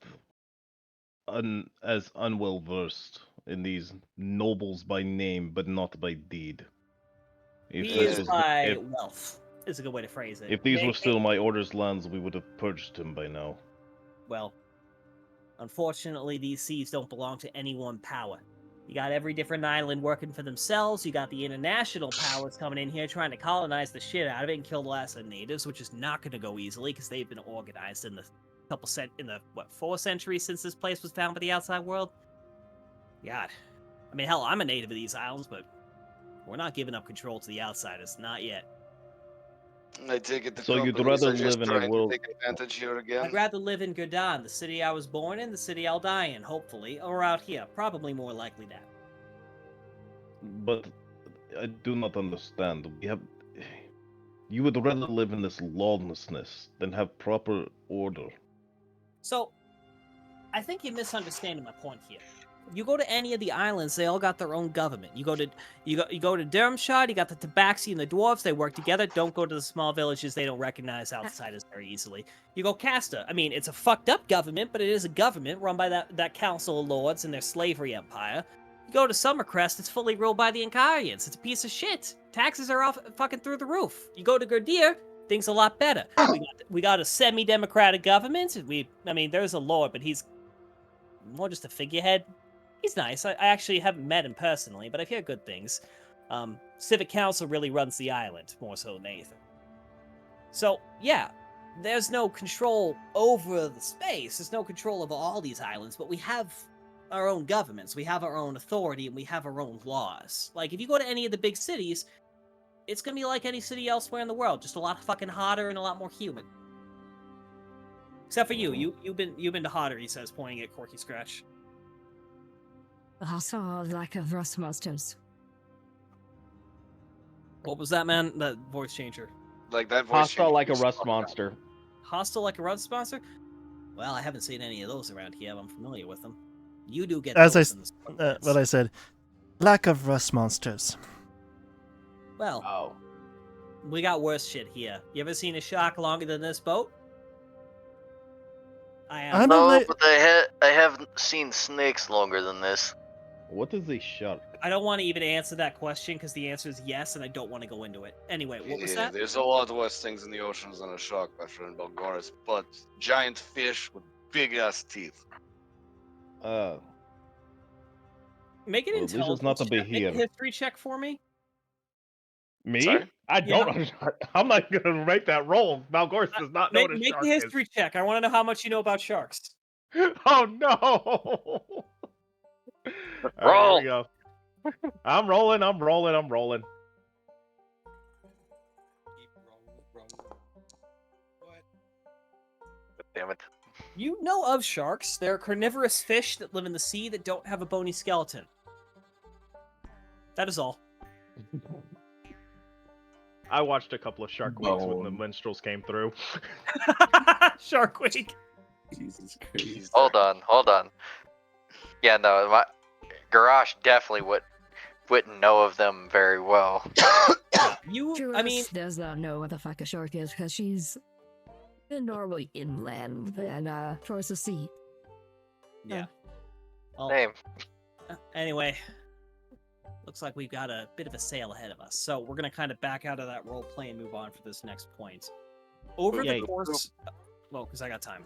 as unwell versed in these nobles by name, but not by deed. He is by wealth. is a good way to phrase it. If these were still my orders' lands, we would have purged him by now. Well, unfortunately, these seas don't belong to any one power. You got every different island working for themselves. You got the international powers coming in here trying to colonize the shit out of it and kill the last of the natives, which is not going to go easily because they've been organized in the 4 centuries since this place was found by the outside world. God, I mean, hell, I'm a native of these islands, but we're not giving up control to the outsiders, not yet. I take it the So you'd companies rather are just live in a trying world- to take advantage here again? I'd rather live in Gurdan, the city I was born in, the city I'll die in, hopefully, or out here. Probably more likely that. But I do not understand. You would rather live in this lawlessness than have proper order. So, I think you're misunderstanding my point here. You go to any of the islands, they all got their own government. You go to Durmstrad, you got the Tabaxi and the Dwarves, they work together. Don't go to the small villages, they don't recognize outsiders very easily. You go Casta, I mean, it's a fucked up government, but it is a government run by that Council of Lords and their slavery empire. You go to Summercrest, it's fully ruled by the Incarians. It's a piece of shit. Taxes are off fucking through the roof. You go to Gurdir, things a lot better. We got a semi-democratic government. I mean, there's a lord, but he's more just a figurehead. He's nice. I actually haven't met him personally, but I've heard good things. Civic Council really runs the island, more so than anything. So, yeah, there's no control over the space. There's no control over all these islands, but we have our own governments. We have our own authority, and we have our own laws. Like, if you go to any of the big cities, it's gonna be like any city elsewhere in the world, just a lot fucking hotter and a lot more human. Except for you. You've been to hotter, he says, pointing at Corky Scratch. Also, lack of rust monsters. What was that, man? That voice changer. Like that voice Hostile changer like a was rust fucked up. monster. Hostile like a rust monster? Well, I haven't seen any of those around here. I'm familiar with them. You do get As those in the what I said, lack of rust monsters. Well, Oh. we got worse shit here. You ever seen a shark longer than this boat? I I'm am. a No, li- but I have seen snakes longer than this. What is a shark? I don't want to even answer that question because the answer is yes, and I don't want to go into it. Anyway, what was Yeah, that? there's a lot worse things in the oceans than a shark, my friend Belgoris, but giant fish with big ass teeth. Make an Well, this is intelligence not a check. Make a behir. history check for me. Me? Sorry? I Yeah. don't. I'm not gonna make that roll. Malgors does not know Make, what a make shark a history check. I want to know how much you know about sharks. is. Oh no! All right, Roll. here we go. I'm rolling. I'm rolling. I'm rolling. Damn it. You know of sharks. They're carnivorous fish that live in the sea that don't have a bony skeleton. That is all. I watched a couple of Shark Weeks when the Bone. minstrels came through. Shark Week. Jesus Christ. Hold on. Yeah, no, my Garage definitely wouldn't know of them very well. I mean, does not know what the fuck a shark is because she's normally inland and towards the sea. yeah. Well, Name. anyway, looks like we've got a bit of a sail ahead of us. So we're gonna kind of back out of that role play and move on for this next point. Over the Yay. course, well, because I got time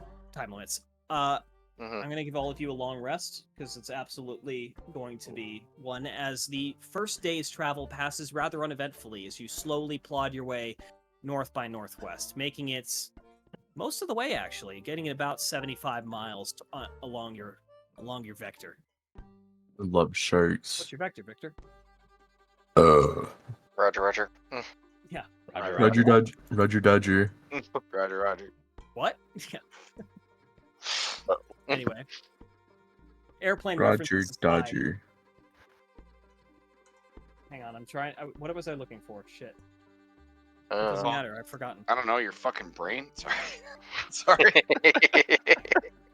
limits. Mhm. I'm gonna give all of you a long rest because it's absolutely going to be one. As the first day's travel passes rather uneventfully as you slowly plod your way north by northwest, making it most of the way actually, getting it about 75 miles along your vector. I love sharks. What's your vector, Victor? Roger. Yeah. Roger Dodger. Roger Dodger. Roger. What? Yeah. Anyway. Airplane Roger references aside- Dodger. Hang on, I'm trying. What was I looking for? Shit. It doesn't matter. I've forgotten. I don't know, your fucking brain? Sorry. Sorry.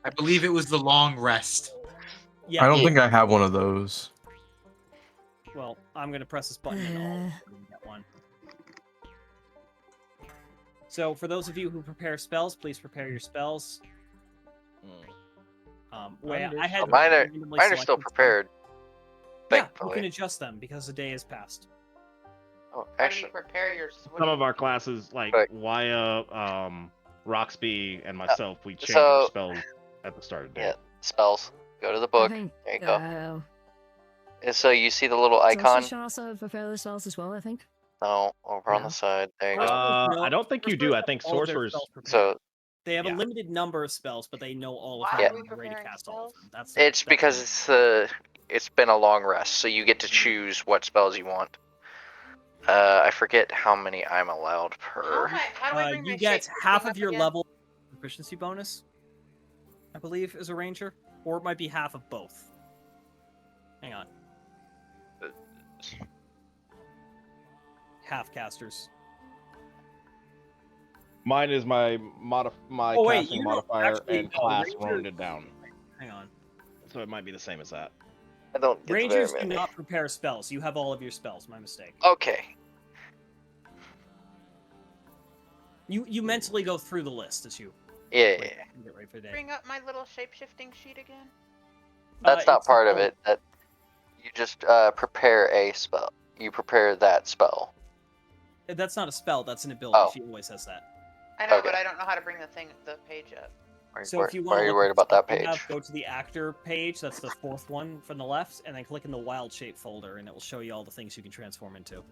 I believe it was the long rest. Yeah. I don't think I have one of those. Well, I'm gonna press this button and all get one. So, for those of you who prepare spells, please prepare your spells. I had Mine randomly are still selected prepared. some. Yeah, you Thankfully. can adjust them because the day has passed. Oh, How do actually, you prepare your switch? Some of our classes, like Right. Waya, Roxby, and myself, we change so- our spells at the start of the day. yeah, spells. Go to the I book. think. There you go. Uh, And so you see the little icon. Sorcery should also prepare the spells as well. I think. No, over on No. the side. There you go. I don't think you do. I think all of their sorcerers. spells prepared. So They have a yeah. limited number of spells, but they know all of Why them are we and are ready to preparing cast all of spells? them. That's it's that's because it. it's been a long rest, so you get to choose what spells you want. I forget how many I'm allowed How, per. how do I bring You my get shape half thing of up your again? level proficiency bonus, I believe, as a ranger, or it might be half of both. Hang on. Half casters. Mine is my Oh, wait, casting you don't- modifier actually, and class Ranger- rounded down. Hang on. So it might be the same as that. I don't get Rangers very do many. not prepare spells. You have all of your spells. My mistake. Okay. You mentally go through the list as you Yeah. get ready for the day. Bring up my little shape-shifting sheet again. That's not it's part of the- it. That you just prepare a spell. You prepare that spell. That's not a spell. That's an ability. Oh. She always has that. I know, Okay. but I don't know how to bring the page up. So if you why want are to you look worried at about that stuff you page? have, go to the actor page. That's the fourth one from the left, and then click in the wild shape folder, and it will show you all the things you can transform into.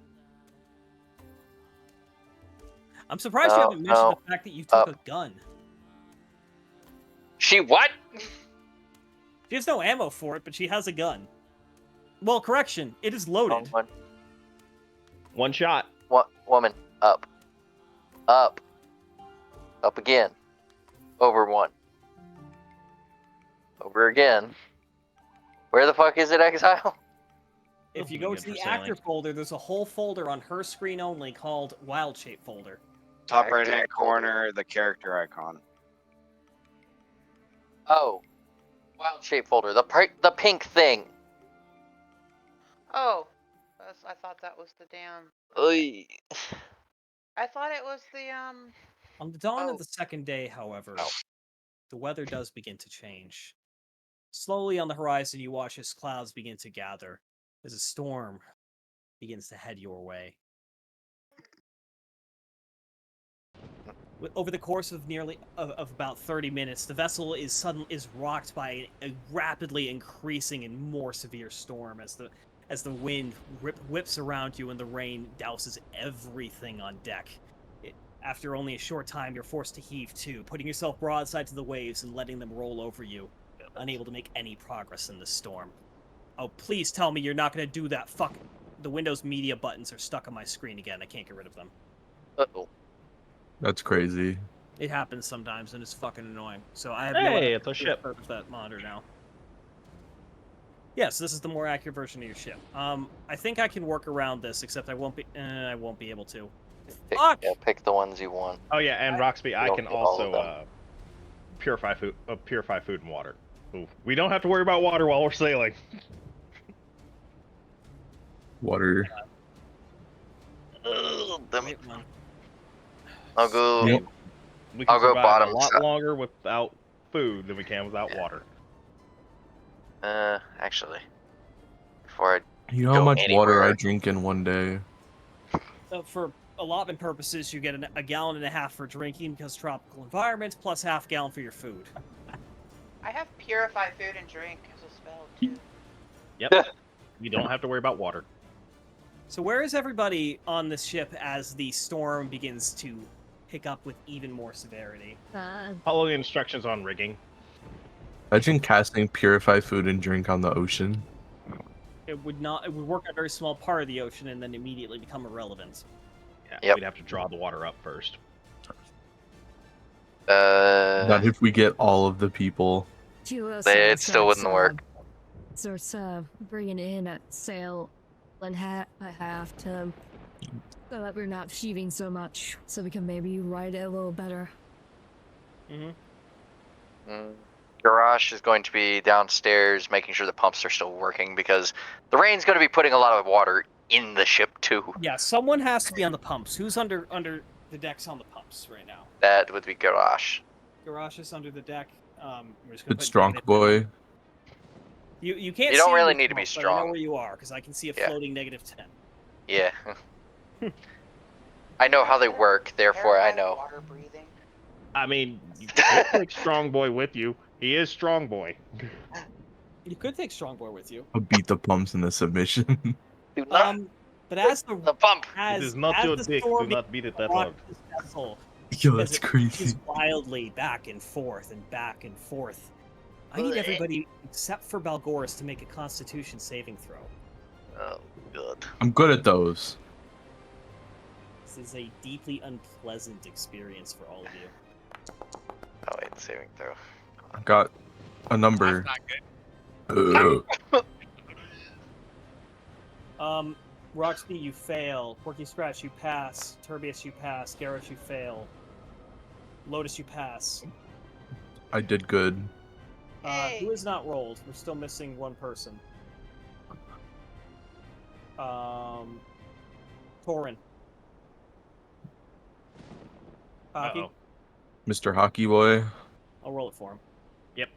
I'm surprised you No, haven't mentioned no, the fact that you took up. a gun. She what? She has no ammo for it, but she has a gun. Well, correction, it is loaded. One shot. What woman? Up. Up. Up again. Over one. Over again. Where the fuck is it, Exile? If you Good go to for the sailing. actor folder, there's a whole folder on her screen only called wild shape folder. Top Actor right hand folder. corner, the character icon. Oh. Wild shape folder. The pink thing. Oh, I thought that was the damn. Oy. I thought it was the On the dawn Oh. of the second day, however, Oh. the weather does begin to change. Slowly on the horizon, you watch as clouds begin to gather, as a storm begins to head your way. Over the course of of about 30 minutes, the vessel is rocked by a rapidly increasing and more severe storm as the wind whips around you and the rain douses everything on deck. After only a short time, you're forced to heave to, putting yourself broadside to the waves and letting them roll over you, unable to make any progress in the storm. Oh, please tell me you're not going to do that. Fuck. The Windows media buttons are stuck on my screen again. I can't get rid of them. Uh-oh. That's crazy. It happens sometimes, and it's fucking annoying. So I have Hey, no it's a ship. purpose that monitor now. Yes, this is the more accurate version of your ship. I think I can work around this, except I won't be able to. Fuck! Pick the ones you want. Oh yeah, and Roxby, I don't can get all of also purify food and water. Ooh, we don't have to worry about water while we're sailing. Water. Ugh, damn it. Wait one. I'll go. Yep. We can I'll go survive bottom a lot side. longer without food than we can without water. Actually, before You know how Go much water I anywhere. drink in one day? For allotment purposes, you get a gallon and a half for drinking because tropical environment, plus half gallon for your food. I have purify food and drink as a spell too. Yep. We don't have to worry about water. So where is everybody on this ship as the storm begins to pick up with even more severity? Follow the instructions on rigging. Imagine casting purify food and drink on the ocean. It would work on a very small part of the ocean and then immediately become irrelevant. Yeah, Yep. we'd have to draw the water up first. Not if we get all of the people. It still wouldn't work. Starts bringing in a sail and by half to so that we're not sheaving so much, so we can maybe ride it a little better. Garage is going to be downstairs, making sure the pumps are still working because the rain's going to be putting a lot of water in the ship too. Yeah, someone has to be on the pumps. Who's under the decks on the pumps right now? That would be Garage. Garage is under the deck. We're just gonna It's put strong negative- boy. You can't. You don't see really yourself, need to be but I strong. know where you are because I can see a Yeah. floating -10. Yeah. I know how they work, therefore I know. Water breathing. I mean, you could take Strong Boy with you. He is Strong Boy. You could take Strongboy with you. I'll beat the pumps in the submission. Do not But as the the pump. as It is not as your the dick. Do storm not beat it that rocks hard. this vessel, Yo, as that's it crazy. pushes wildly back and forth and back and forth. I need everybody except for Balgoris to make a Constitution saving throw. Oh, good. I'm good at those. This is a deeply unpleasant experience for all of you. Oh wait, saving throw. I got a number. That's not good. Roxby, you fail. Quirky Scratch, you pass. Turbius, you pass. Garrus, you fail. Lotus, you pass. I did good. Who is not rolled? We're still missing one person. Torin. Hockey? Uh-oh. Mr. Hockey Boy. I'll roll it for him. Yep.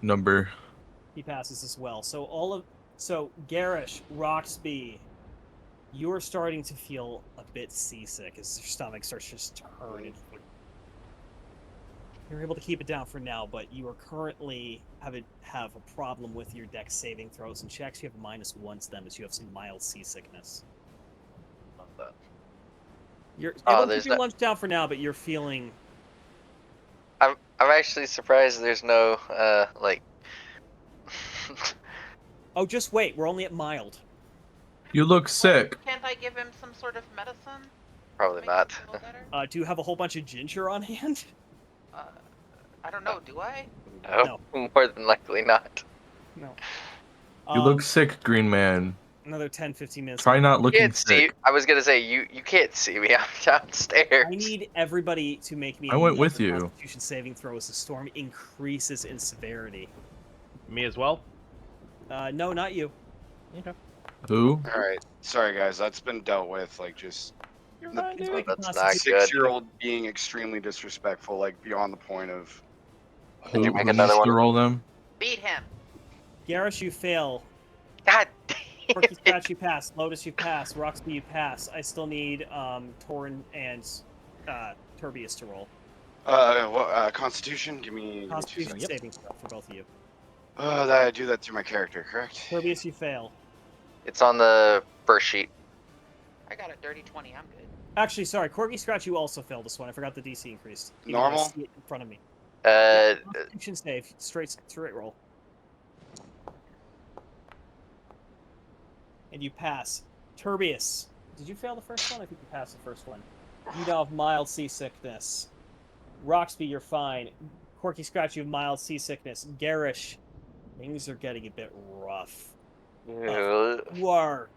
Number. He passes as well. So Garish, Roxby, you're starting to feel a bit seasick as your stomach starts to just turn. And you're able to keep it down for now, but you are currently have a problem with your dex saving throws and checks. You have a -1 to them as you have some mild seasickness. You're able to keep your lunch down for now, but you're feeling. I'm actually surprised there's no like. Oh, just wait. We're only at mild. You look sick. Can't I give him some sort of medicine? Probably Make not. him feel better? Do you have a whole bunch of ginger on hand? I don't know. Do I? No, more than likely not. No. You look sick, Green Man. Another 10-15 minutes. Try not You looking can't see. sick. I was gonna say you can't see me. I'm downstairs. I need everybody to make me. I went with another you. Constitution saving throw as the storm increases in severity. Me as well? No, not you. Okay. Who? All right, sorry guys, that's been dealt with. Like just You're the fine, dude. That's not Constitution- good. 6-year-old being extremely disrespectful, like beyond the point of. Did you make Who another needs one? to roll them? Beat him. Garrus, you fail. God Quirky damn Scratch, you pass. Lotus, you pass. Roxby, you pass. I still need Torin and Turbius to roll. Constitution. Give me 2 Constitution seconds. saving throw for both of you. I do that through my character, correct? Turbius, you fail. It's on the first sheet. I got a dirty 20. I'm good. Actually, sorry. Quirky Scratch, you also failed this one. I forgot the DC increased. Even though I Normal? see it in front of me. Uh, Constitution save. Straight roll. And you pass. Turbius, did you fail the first one? I think you passed the first one. You now have mild seasickness. Roxby, you're fine. Quirky Scratch, you have mild seasickness. Garish, things are getting a bit rough. You are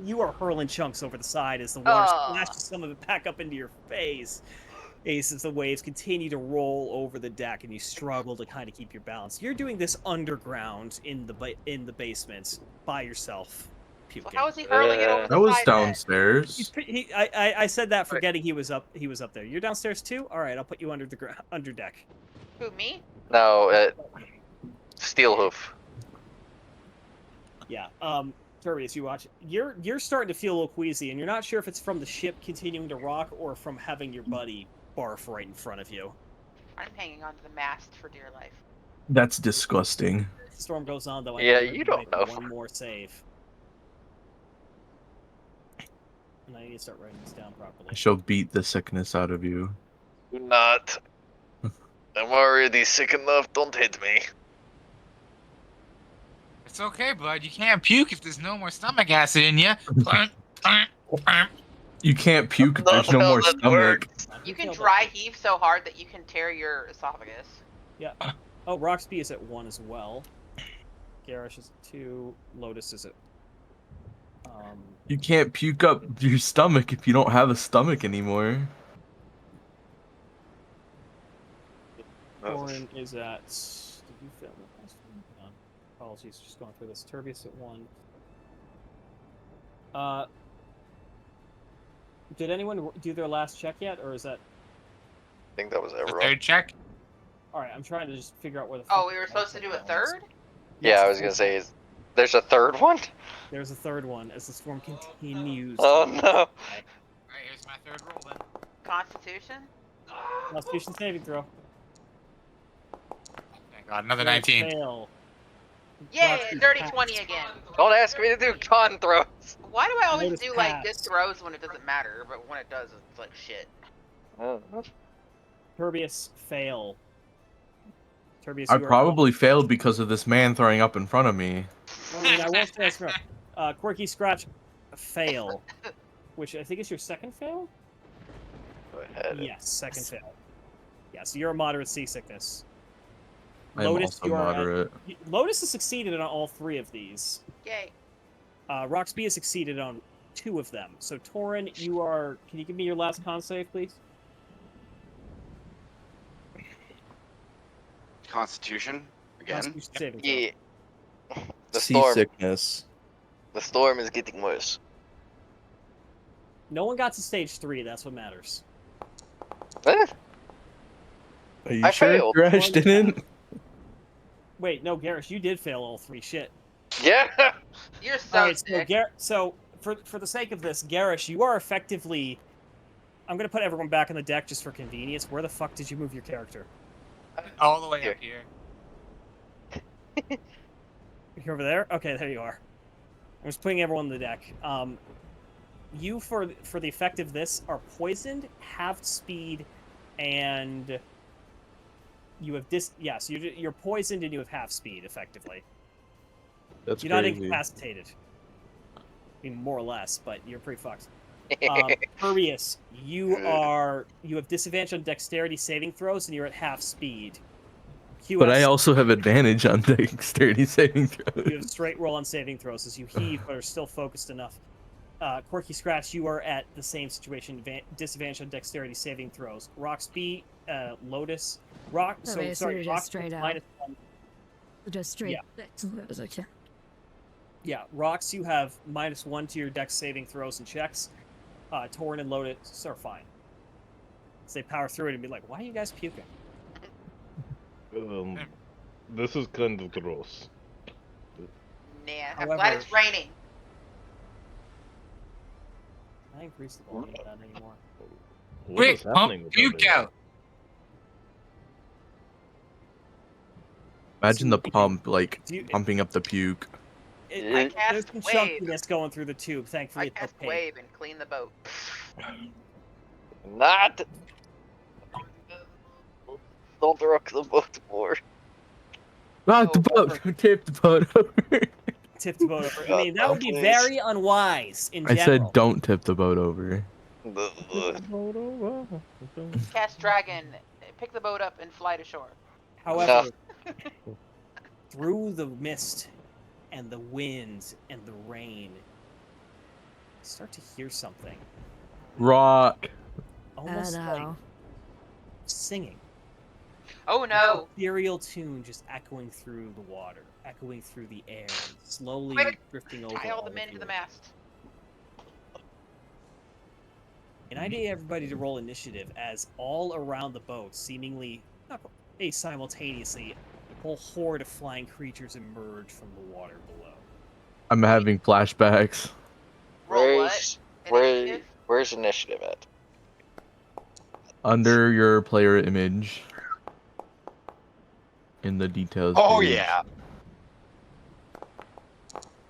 you are hurling chunks over the side as the water splashes some of it back up into your face. As the waves continue to roll over the deck and you struggle to kind of keep your balance. You're doing this underground in the basement by yourself. Puking. How is he hurling it over the I was side then? downstairs. I said that forgetting he was up there. You're downstairs too? All right, I'll put you under deck. Who, me? no, Steelhoof. Yeah. Turbius, you watch. You're starting to feel a little queasy, and you're not sure if it's from the ship continuing to rock or from having your buddy barf right in front of you. I'm hanging onto the mast for dear life. That's disgusting. As the storm goes on, though. I Yeah, need you to don't make know. One more save. And I need to start writing this down properly. I shall beat the sickness out of you. Do not. I'm already sick enough. Don't hit me. It's okay, bud. You can't puke if there's no more stomach acid in you. You can't puke if Not there's no how more that stomach. works. You can dry heave so hard that you can tear your esophagus. Yeah. Oh, Roxby is at 1 as well. Garish is at 2. Lotus is at. You can't puke up your stomach if you don't have a stomach anymore. Torin is at. Did you fail the last one? Hang on. Apologies, just going through this. Turbius at 1. Did anyone do their last check yet, or is that? I think that was The everyone. third check. All right, I'm trying to just figure out where the. Oh, fuck we the were supposed to do a concept was. third? Yeah, Yes, I was gonna say, there's a third one? There's a third one as the storm continues. Oh to no. Alright, here's my third roll then. Constitution? Constitution saving throw. Thank God, another Great 19. Fail. Yay, Roxy dirty passed. 20 again. Don't ask me to do con throws. Why do I always Notice do like good pass. throws when it doesn't matter, but when it does, it's like shit. Turbius fail. Turbius, I you are probably failed because of this man throwing up in front of me. I mean, I won't say that's correct. Quirky Scratch fail, which I think is your second fail. Go ahead. Yes, second fail. Yeah, so you're a moderate seasickness. I am Lotus, also you are moderate. Lotus has succeeded on all 3 of these. Yay. Roxby has succeeded on 2 of them. So Torin, you are. Can you give me your last con save, please? Constitution again. Constitution saving throw. Yeah. The storm. Seasickness. The storm is getting worse. No one got to stage 3. That's what matters. Eh, Are you I sure failed. Gresh didn't? Wait, no, Garrus, you did fail all 3. Shit. Yeah. You're so All right, so sick. so for the sake of this, Garrus, you are effectively. I'm gonna put everyone back on the deck just for convenience. Where the fuck did you move your character? All the way up here. You're over there. Okay, there you are. I'm just putting everyone on the deck. You for the effect of this are poisoned, half speed, and you have Yes, you're poisoned and you have half speed effectively. That's You're not crazy. incapacitated. I mean, more or less, but you're pretty fucked. Turbius, you have disadvantage on dexterity saving throws, and you're at half speed. QS, But I also have advantage on dexterity saving throws. you have straight roll on saving throws as you heave, but are still focused enough. Quirky Scratch, you are at the same situation, disadvantage on dexterity saving throws. Roxby, Lotus, Okay, so you're just Rox straight out. -1. Just straight. Yeah. Okay. Yeah, Rox, you have -1 to your dex saving throws and checks. Torin and Lotus are fine. So they power through it and be like, why are you guys puking? This is kind of gross. Nah, I'm However- glad it's raining. I increase the volume of that anymore. What Quick, is happening pump with puke everyone? out. Imagine the pump, like, Do you- pumping up the puke. I There's cast some wave. chunkiness going through the tube, thankfully I it's cast opaque. wave and clean the boat. Not. Don't rock the boat more. Not the Oh, boat! Tip the boat over. Tip the boat over. I mean, that would be Please. very unwise in I general. said don't tip the boat over. Cast dragon. Pick the boat up and fly to shore. However, through the mist and the wind and the rain, you start to hear something. Rock. Almost Oh, like no. singing. Oh no! Ethereal tune just echoing through the water, echoing through the air, slowly Quick, drifting over. Tie all the of men to you. the mast. And I need everybody to roll initiative as all around the boat, seemingly not simultaneously, a whole horde of flying creatures emerge from the water below. I'm having flashbacks. Roll what? Initiative? Where's initiative at? Under your player image. In the details. Oh page. yeah.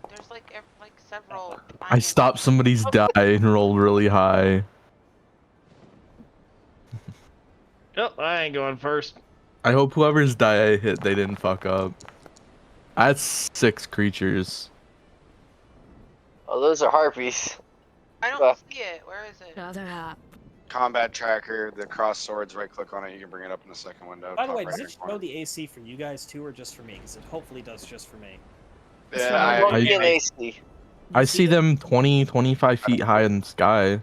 There's like several. I stopped somebody's die and rolled really high. Oh, I ain't going first. I hope whoever's die I hit, they didn't fuck up. That's 6 creatures. Oh, those are harpies. I don't see it. Where is it? Other hat. Combat tracker, the cross swords, right click on it, you can bring it up in the second window. By the top way, right does hand it corner. show the AC for you guys too, or just for me? Because it hopefully does just for me. Yeah, What would be I- an AC? I see them 20, 25 feet high in the sky.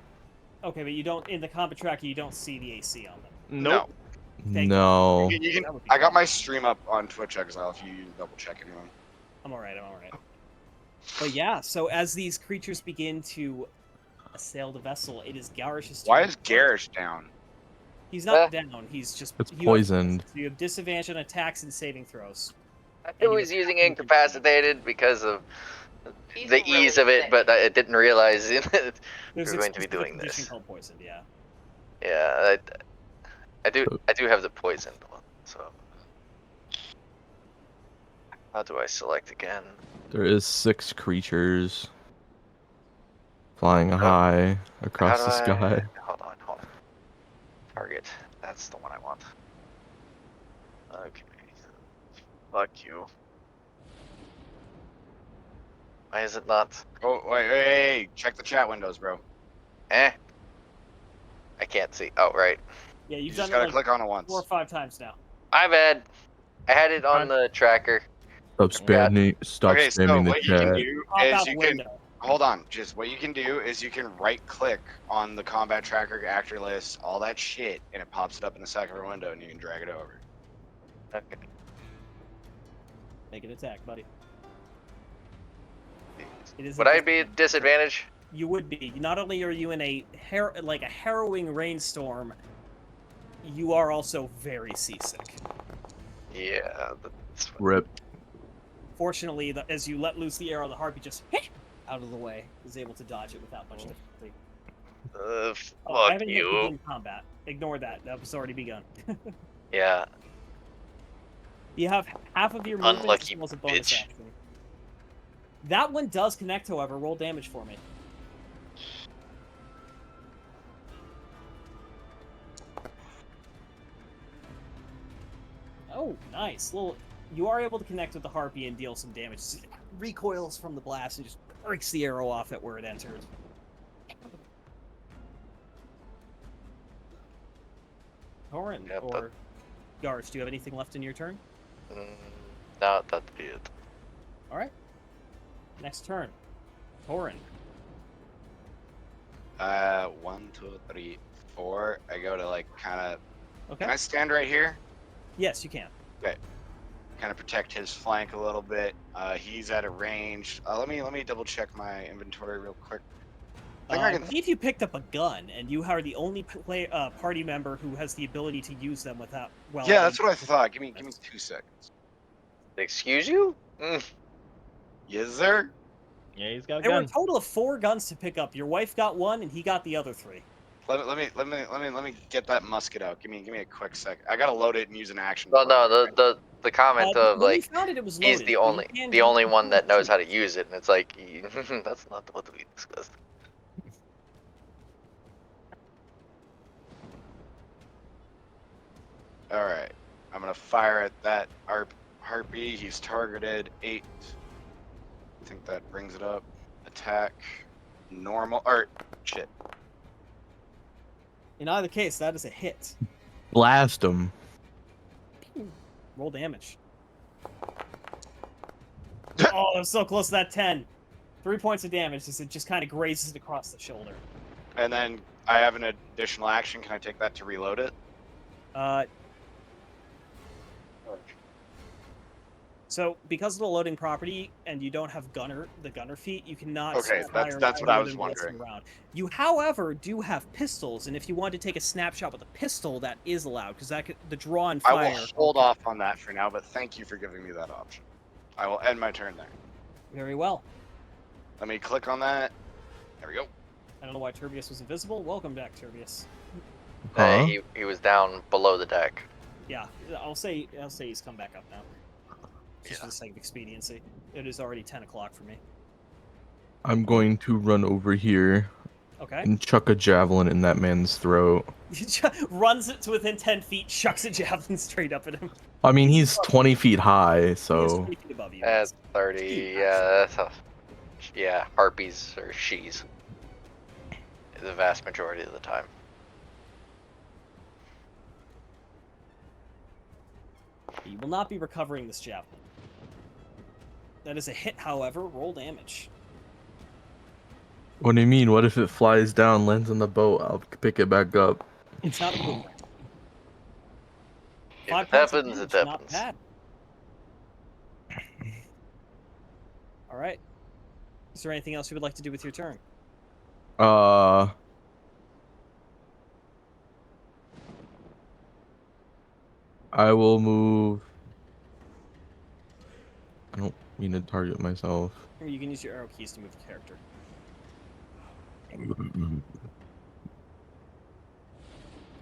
Okay, but you don't in the combat tracker. You don't see the AC on them. Nope. Thank No. You can- That would be I got fun. my stream up on Twitch Exile if you double check anyone. I'm alright. I'm alright. But yeah, so as these creatures begin to assail the vessel, it is Garish's turn. Why is Garish down? He's not down. He's just It's you have- poisoned. so you have disadvantage on attacks and saving throws. I was using incapacitated because of He's the really ease of it, sick. but I didn't realize we There's were a going to be specific doing condition this. called poisoned. Yeah. Yeah, I do have the poisoned one. So how do I select again? There is 6 creatures flying high across the sky. Hold on. Target. That's the one I want. Okay. Fuck you. Why is it not? Oh, wait. Check the chat windows, bro. I can't see. Oh, right. Yeah, You you've just done gotta it like click on it once. 4 or 5 times now. I had it on the tracker. Stop spamming. Stop Okay, so spamming the what you can chat. do Pop is out you the can window. hold on. Just what you can do is you can right click on the combat tracker, actor list, all that shit, and it pops it up in the second window, and you can drag it over. Okay. Make an attack, buddy. It is Would I be at disadvantage? You would be. Not only are you in a harrowing rainstorm, you are also very seasick. Yeah. That's Rip. Fortunately, as you let loose the arrow, the harpy just out of the way, is able to dodge it without much difficulty. I fuck haven't yet you. begun combat. Ignore that. That was already begun. Yeah. You have half of your movement Unlucky as well as a bonus bitch. action. That one does connect, however. Roll damage for me. Oh, nice. You are able to connect with the harpy and deal some damage. It recoils from the blast and just breaks the arrow off at where it entered. Torin, Yep, or Garch, do you have anything left in your turn? No, that'd be it. Alright. Next turn. Torin. 1, 2, 3, 4. I go to like kind of. Okay. Can I stand right here? Yes, you can. Okay. Kind of protect his flank a little bit. He's at a range. Let me double check my inventory real quick. I believe you picked up a gun, and you are the only party member who has the ability to use them without. Well, Yeah, that's what I thought. Give me 2 seconds. Excuse you? Yes, sir. Yeah, he's got a There were a gun. total of 4 guns to pick up. Your wife got 1, and he got the other 3. Let me get that musket out. Give me a quick sec. I gotta load it and use an action. Well, no, the comment of When we like found it, it was he's loaded, the so you can use only it one if that you knows how choose. to use it, and it's like that's not what we discussed. All right, I'm gonna fire at that harpy. He's targeted 8. I think that brings it up. Attack, normal, or shit. In either case, that is a hit. Blast him. Roll damage. Oh, I'm so close to that 10. 3 points of damage as it just kind of grazes it across the shoulder. And then I have an additional action. Can I take that to reload it? So because of the loading property, and you don't have the gunner feat, you cannot. Okay, fire that's what I more was than once in a wondering. round. You, however, do have pistols, and if you want to take a snapshot with a pistol, that is allowed because the draw and I fire. will hold off on that for now, but thank you for giving me that option. I will end my turn there. Very well. Let me click on that. There we go. I don't know why Turbius was invisible. Welcome back, Turbius. Huh? He was down below the deck. Yeah, I'll say he's come back up now. Just for the sake of expediency. It is already 10 o'clock for me. I'm going to run over here Okay. and chuck a javelin in that man's throat. Runs it to within 10 feet, chucks a javelin straight up at him. I mean, he's 20 feet high, He is so 20 feet above you. That's 30. Yeah, yeah, harpies or she's. The vast majority of the time. You will not be recovering this javelin. That is a hit, however. Roll damage. what do you mean? What if it flies down, lands on the boat? I'll pick it back up. It's not a boomerang. If 5 it points of happens, it damage, not happens. bad. All right. Is there anything else you would like to do with your turn? I will move. I don't mean to target myself. Or you can use your arrow keys to move the character.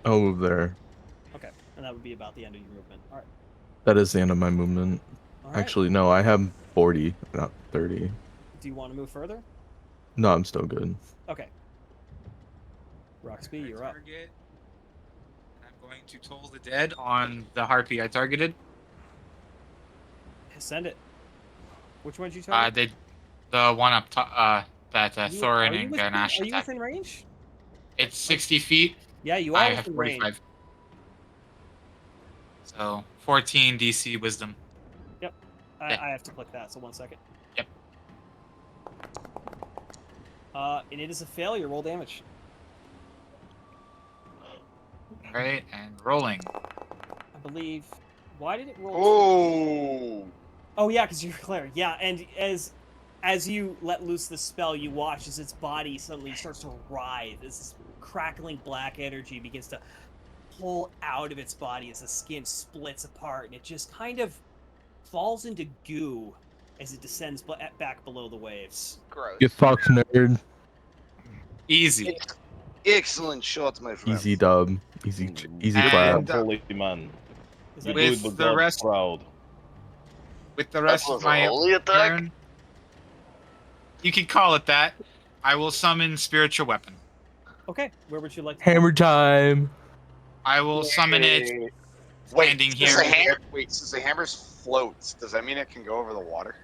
I'll move there. Okay, and that would be about the end of your movement. All right. That is the end of my movement. All right. Actually, no, I have 40, not 30. Do you want to move further? No, I'm still good. Okay. Roxby, you're up. Target. I'm going to toll the dead on the harpy I targeted. Send it. Which one did you target? The one up top. That Are you Thorin and within- Ganache Are you attack. within range? It's 60 feet. Yeah, you are I have within 45. range. So 14 DC Wisdom. Yep. Okay. I have to click that, so 1 second. Yep. And it is a failure. Roll damage. Alright, and rolling. I believe. Why did it roll? Oh. Oh yeah, because you're Claire. Yeah, and as you let loose the spell, you watch as its body suddenly starts to writhe. This crackling black energy begins to pull out of its body as the skin splits apart, and it just kind of falls into goo as it descends back below the waves. Gross. Get fucked, nerd. Easy. Excellent shot, my friend. Easy dub. Easy And, clap. Holy man. Is You that do it with with the God's rest- proud. With the rest was of a my holy attack? turn, you could call it that. I will summon Spiritual Weapon. Okay, where would you like to Hammer time. I will summon it standing Since here. the hammer, since the hammer floats, does that mean it can go over the water?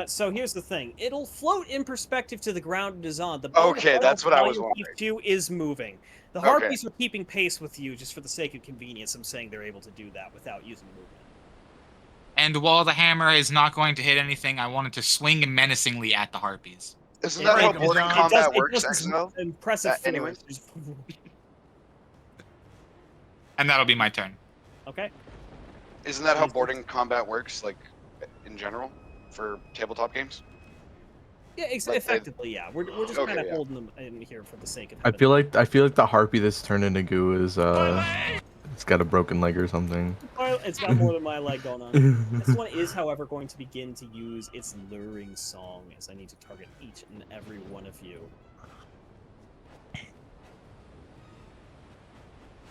So here's the thing. It'll float in perspective to the ground it is on. The boat Okay, above that's what I while was you're wondering. P2 is moving. The Okay. harpies are keeping pace with you just for the sake of convenience. I'm saying they're able to do that without using movement. And while the hammer is not going to hit anything, I wanted to swing menacingly at the harpies. Isn't There that you how go. boarding It combat does- it works, does this Exo? impressive force. Anyways? Just- And that'll be my turn. Okay. Isn't that how boarding combat works, like in general, for tabletop games? Yeah, Like they- effectively, yeah. We're just Okay, kind of yeah. holding them in here for the sake of. I feel like the harpy that's turned into goo is it's got a broken leg or something. It's got more than my leg going on. This one is, however, going to begin to use its luring song, as I need to target each and every one of you.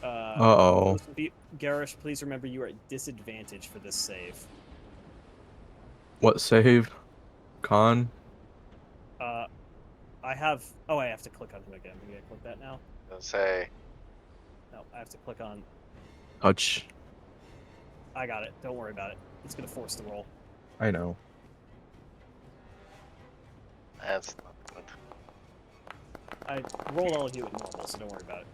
Uh-oh. Garish, please remember you are at disadvantage for this save. What save? Con? I have. Oh, I have to click on him again. Maybe I click that now. Let's say. No, I have to click on. Touch. I got it. Don't worry about it. It's gonna force the roll. I know. That's not good. I rolled all of you at normal, so don't worry about it.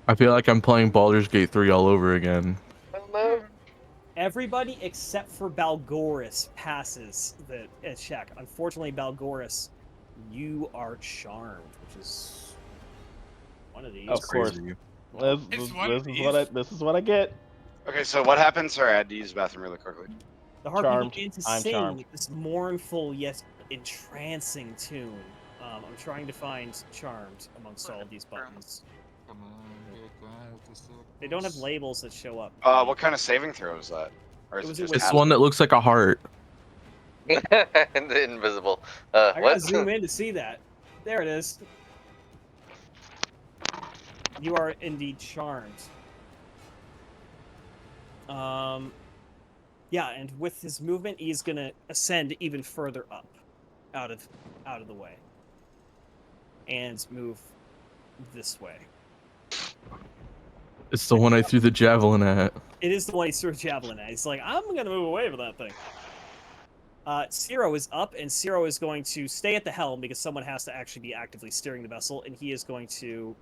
I feel like I'm playing Baldur's Gate 3 all over again. Hello? Everybody except for Balgoris passes the check. Unfortunately, Balgoris, you are charmed, which is one of these. Of course. Crazy. This is what I get. Okay, so what happens? Sorry, I had to use the bathroom really quickly. The harpy Charmed. begins to I'm sing charmed. this mournful yet entrancing tune. I'm trying to find charmed amongst all of these buttons. They don't have labels that show up. What kind of saving throw is that? Or is It was it a just It's one that looks like a heart. The invisible. I gotta What? zoom in to see that. There it is. You are indeed charmed. Yeah, and with his movement, he's gonna ascend even further up, out of the way, and move this way. It's the one I threw the javelin at. It is the one he threw a javelin at. He's like, I'm gonna move away from that thing. Ciro is up, and Ciro is going to stay at the helm because someone has to actually be actively steering the vessel, and he is going to...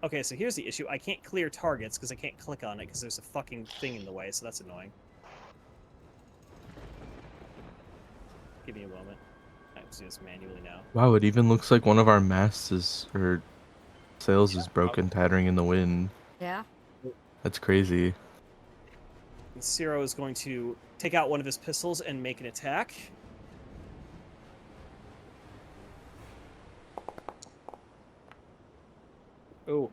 Okay, so here's the issue. I can't clear targets because I can't click on it because there's a fucking thing in the way, so that's annoying. Give me a moment. I have to do this manually now. Wow, it even looks like one of our masts is, or sails is broken, tattering in the wind. Yeah. That's crazy. And Ciro is going to take out one of his pistols and make an attack. Ooh.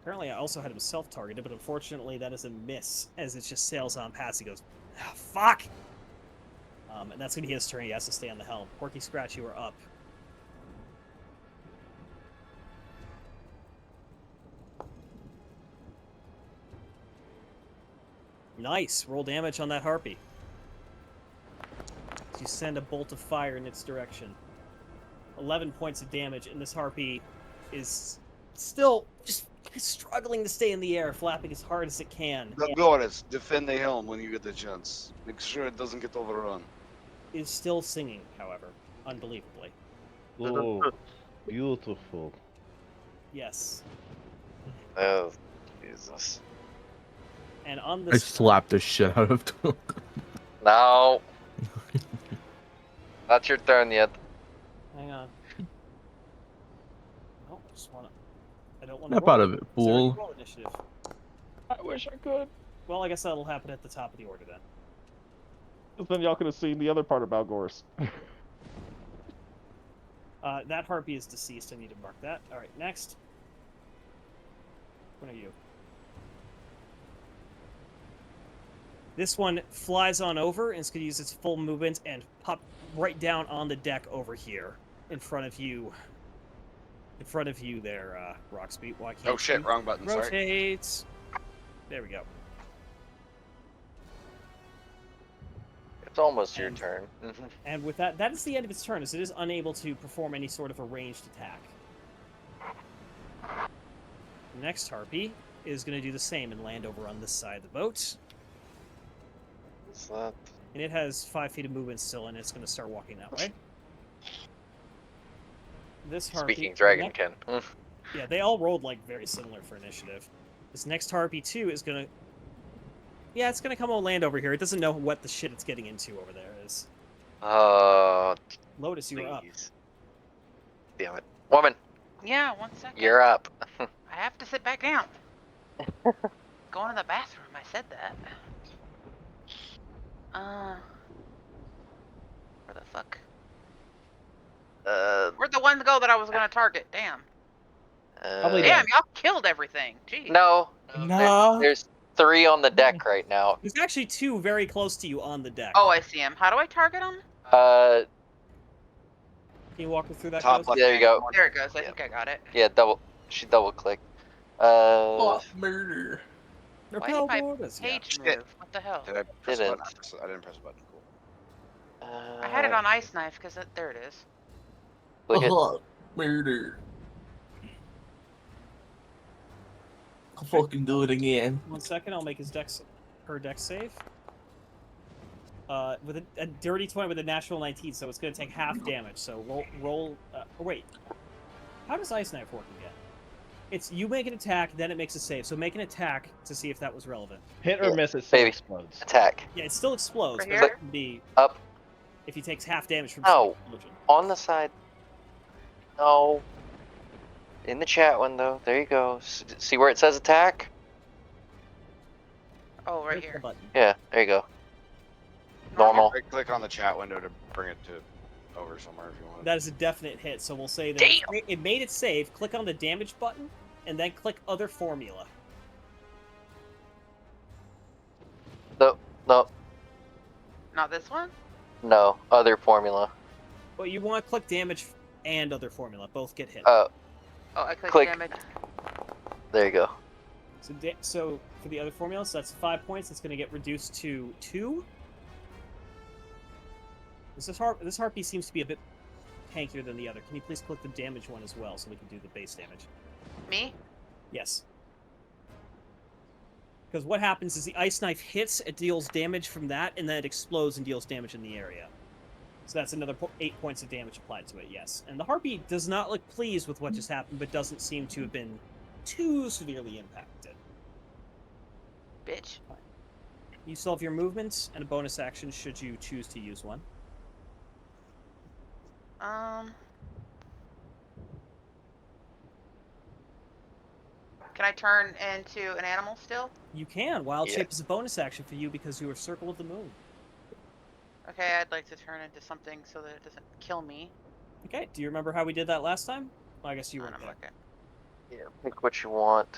Apparently, I also had him self-targeted, but unfortunately, that is a miss as it just sails on past. He goes, ah, fuck! And that's going to be his turn. He has to stay on the helm. Porky Scratch, you are up. Nice. Roll damage on that harpy. You send a bolt of fire in its direction. 11 points of damage, and this harpy is still just struggling to stay in the air, flapping as hard as it can. Goris, defend the helm when you get the chance. Make sure it doesn't get overrun. Is still singing, however, unbelievably. Oh, beautiful. Yes. Oh, Jesus. And on I this, slapped the shit out of him. No. Not your turn yet. hang on. Oh, I just wanna. I don't want to. Snap out of it, fool. Roll initiative. I wish I could. Well, I guess that'll happen at the top of the order then. But then y'all could have seen the other part about Gorse. That harpy is deceased. I need to mark that. All right, next. What are you? This one flies on over and it's going to use its full movement and pop right down on the deck over here in front of you. In front of you there, Rockspeed. Why can't Oh shit, you wrong button, sorry. rotate? There we go. It's almost your turn. And with that, that is the end of its turn, as it is unable to perform any sort of a ranged attack. The next harpy is going to do the same and land over on this side of the boat. What's that? And it has 5 feet of movement still, and it's going to start walking that way. This harpy... Speaking dragon, Ken. Yeah, they all rolled, like, very similar for initiative. This next harpy, too, is going to... Yeah, it's going to come and land over here. It doesn't know what the shit it's getting into over there is. Lotus, you're up. Damn it. Woman, Yeah, 1 second. you're up. I have to sit back down. Going to the bathroom, I said that. Where the fuck? Where'd the one go that I was gonna target? Damn. Damn, y'all killed everything. Jeez. No. No. There's 3 on the deck right now. There's actually 2 very close to you on the deck. Oh, I see him. How do I target him? Can you walk me through that? Top Ghost? left. There you go. There it goes. I think I got it. Yeah, she double clicked. Murder. Why Repel did my borders, yeah. page Shit. move? What the hell? Did I press Didn't. button? I didn't press a button. Cool. I had it on ice knife because there it is. Look at Murder. I'll fucking do it again. 1 second, I'll make her dex save. With a dirty 20 with a natural 19, so it's going to take half damage. So roll. Oh wait, how does ice knife work again? It's you make an attack, then it makes a save. So make an attack to see if that was relevant. Hit or Yeah, miss, it still baby. explodes. attack. Yeah, it still explodes, Right but here? it can be Up. if he takes half damage from No. explosion. On the side. No. In the chat window. There you go. See where it says attack? Oh, right Hit the here. button. Yeah, there you go. Normal. Right click on the chat window to bring it to over somewhere if you want. That is a definite hit. So we'll say that Damn. it made its save. Click on the damage button, and then click other formula. No, Not this one? no. Other formula. Well, you want to click damage and other formula. Both get hit. Oh, I clicked Click. damage. There you go. So for the other formula, so that's 5 points. It's going to get reduced to 2. This harpy seems to be a bit tankier than the other. Can you please click the damage one as well, so we can do the base damage? Me? Yes. Because what happens is the ice knife hits, it deals damage from that, and then it explodes and deals damage in the area. So that's another 8 points of damage applied to it, yes. And the harpy does not look pleased with what just happened, but doesn't seem to have been too severely impacted. Bitch. You still have your movements and a bonus action should you choose to use one. Can I turn into an animal still? You can. Wild Yeah. shape is a bonus action for you because you are Circle of the Moon. Okay, I'd like to turn into something so that it doesn't kill me. Okay, do you remember how we did that last time? Well, I guess you weren't I'm there. looking. Yeah, pick what you want.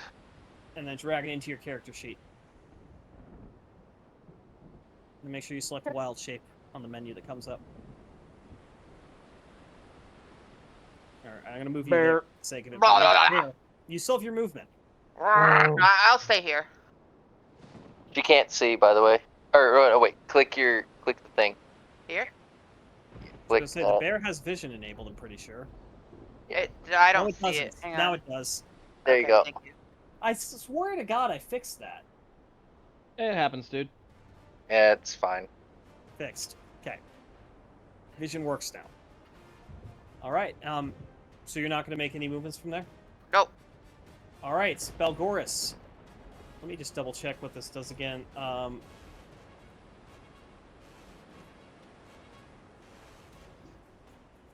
and then drag it into your character sheet. And make sure you select wild shape on the menu that comes up. Alright, I'm gonna move you there for the sake of it. Bear, you still have your movement. I'll stay here. She can't see, by the way. Or oh, wait, click the thing. Here? I was gonna say, the bear has vision enabled, I'm pretty sure. I don't see doesn't. it. Hang Now on. it does. There you go. Thank you. I swear to God, I fixed that. It happens, dude. Yeah, it's fine. Fixed. Okay. Vision works now. Alright, so you're not going to make any movements from there? Nope. Alright, Belgoris. Let me just double check what this does again.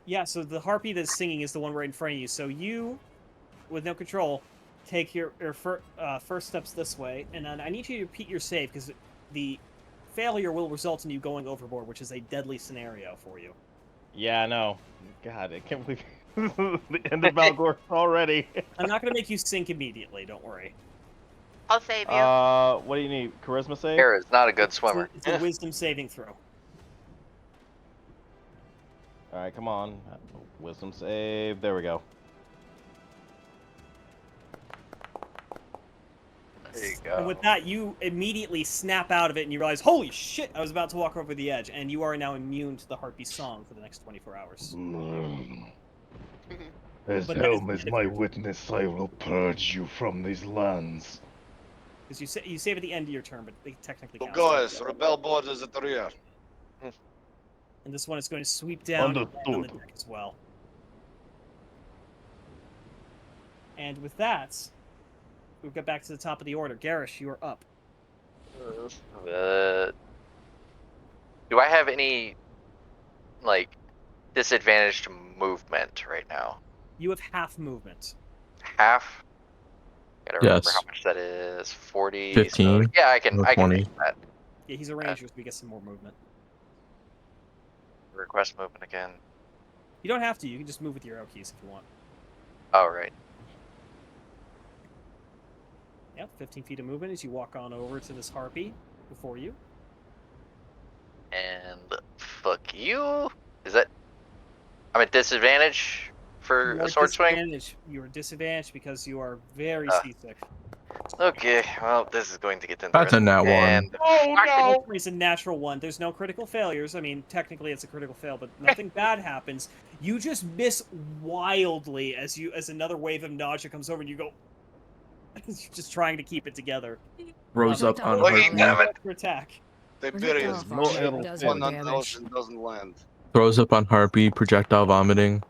Yeah, so the harpy that's singing is the one right in front of you. So you, with no control, take your first steps this way, and then I need you to repeat your save, because the failure will result in you going overboard, which is a deadly scenario for you. Yeah, I know. God, I can't believe the end of Balgor already. I'm not going to make you sink immediately, don't worry. I'll save you. What do you need? Charisma save? Bear is not a good swimmer. It's a wisdom saving throw. Alright, come on. Wisdom save. There we go. There you go. And with that, you immediately snap out of it and you realize, holy shit, I was about to walk over the edge, and you are now immune to the harpy song for the next 24 hours. As But Helm is my witness, I will purge you from these lands. Because you save at the end of your turn, but they technically So count. guys, rebel board is at the rear. And this one is going to sweep down and land on the deck as well. And with that, we'll get back to the top of the order. Garish, you are up. Do I have any, like, disadvantaged movement right now? You have half movement. Half? Gotta remember Yes. how much that is. 40. 15 So, yeah, I can or make 20. that. Yeah, he's a ranger, so we get some more movement. Request movement again. You don't have to. You can just move with your arrow keys if you want. Oh, right. Yep, 15 feet of movement as you walk on over to this harpy before you. And fuck you. Is that? I'm at disadvantage for You are a sword swing? disadvantaged. You are disadvantaged because you are very seasick. Okay, well, this is going to get That's a interesting. nat one. And Oh no! It's a natural one. There's no critical failures. I mean, technically it's a critical fail, but nothing bad happens. You just miss wildly as another wave of nausea comes over and you go... You're just trying to keep it together. Rose up on Lucky harpy. damn it. For attack. Tiberius, No no does one no on the damage. ocean doesn't land. Throws up on harpy. Projectile vomiting.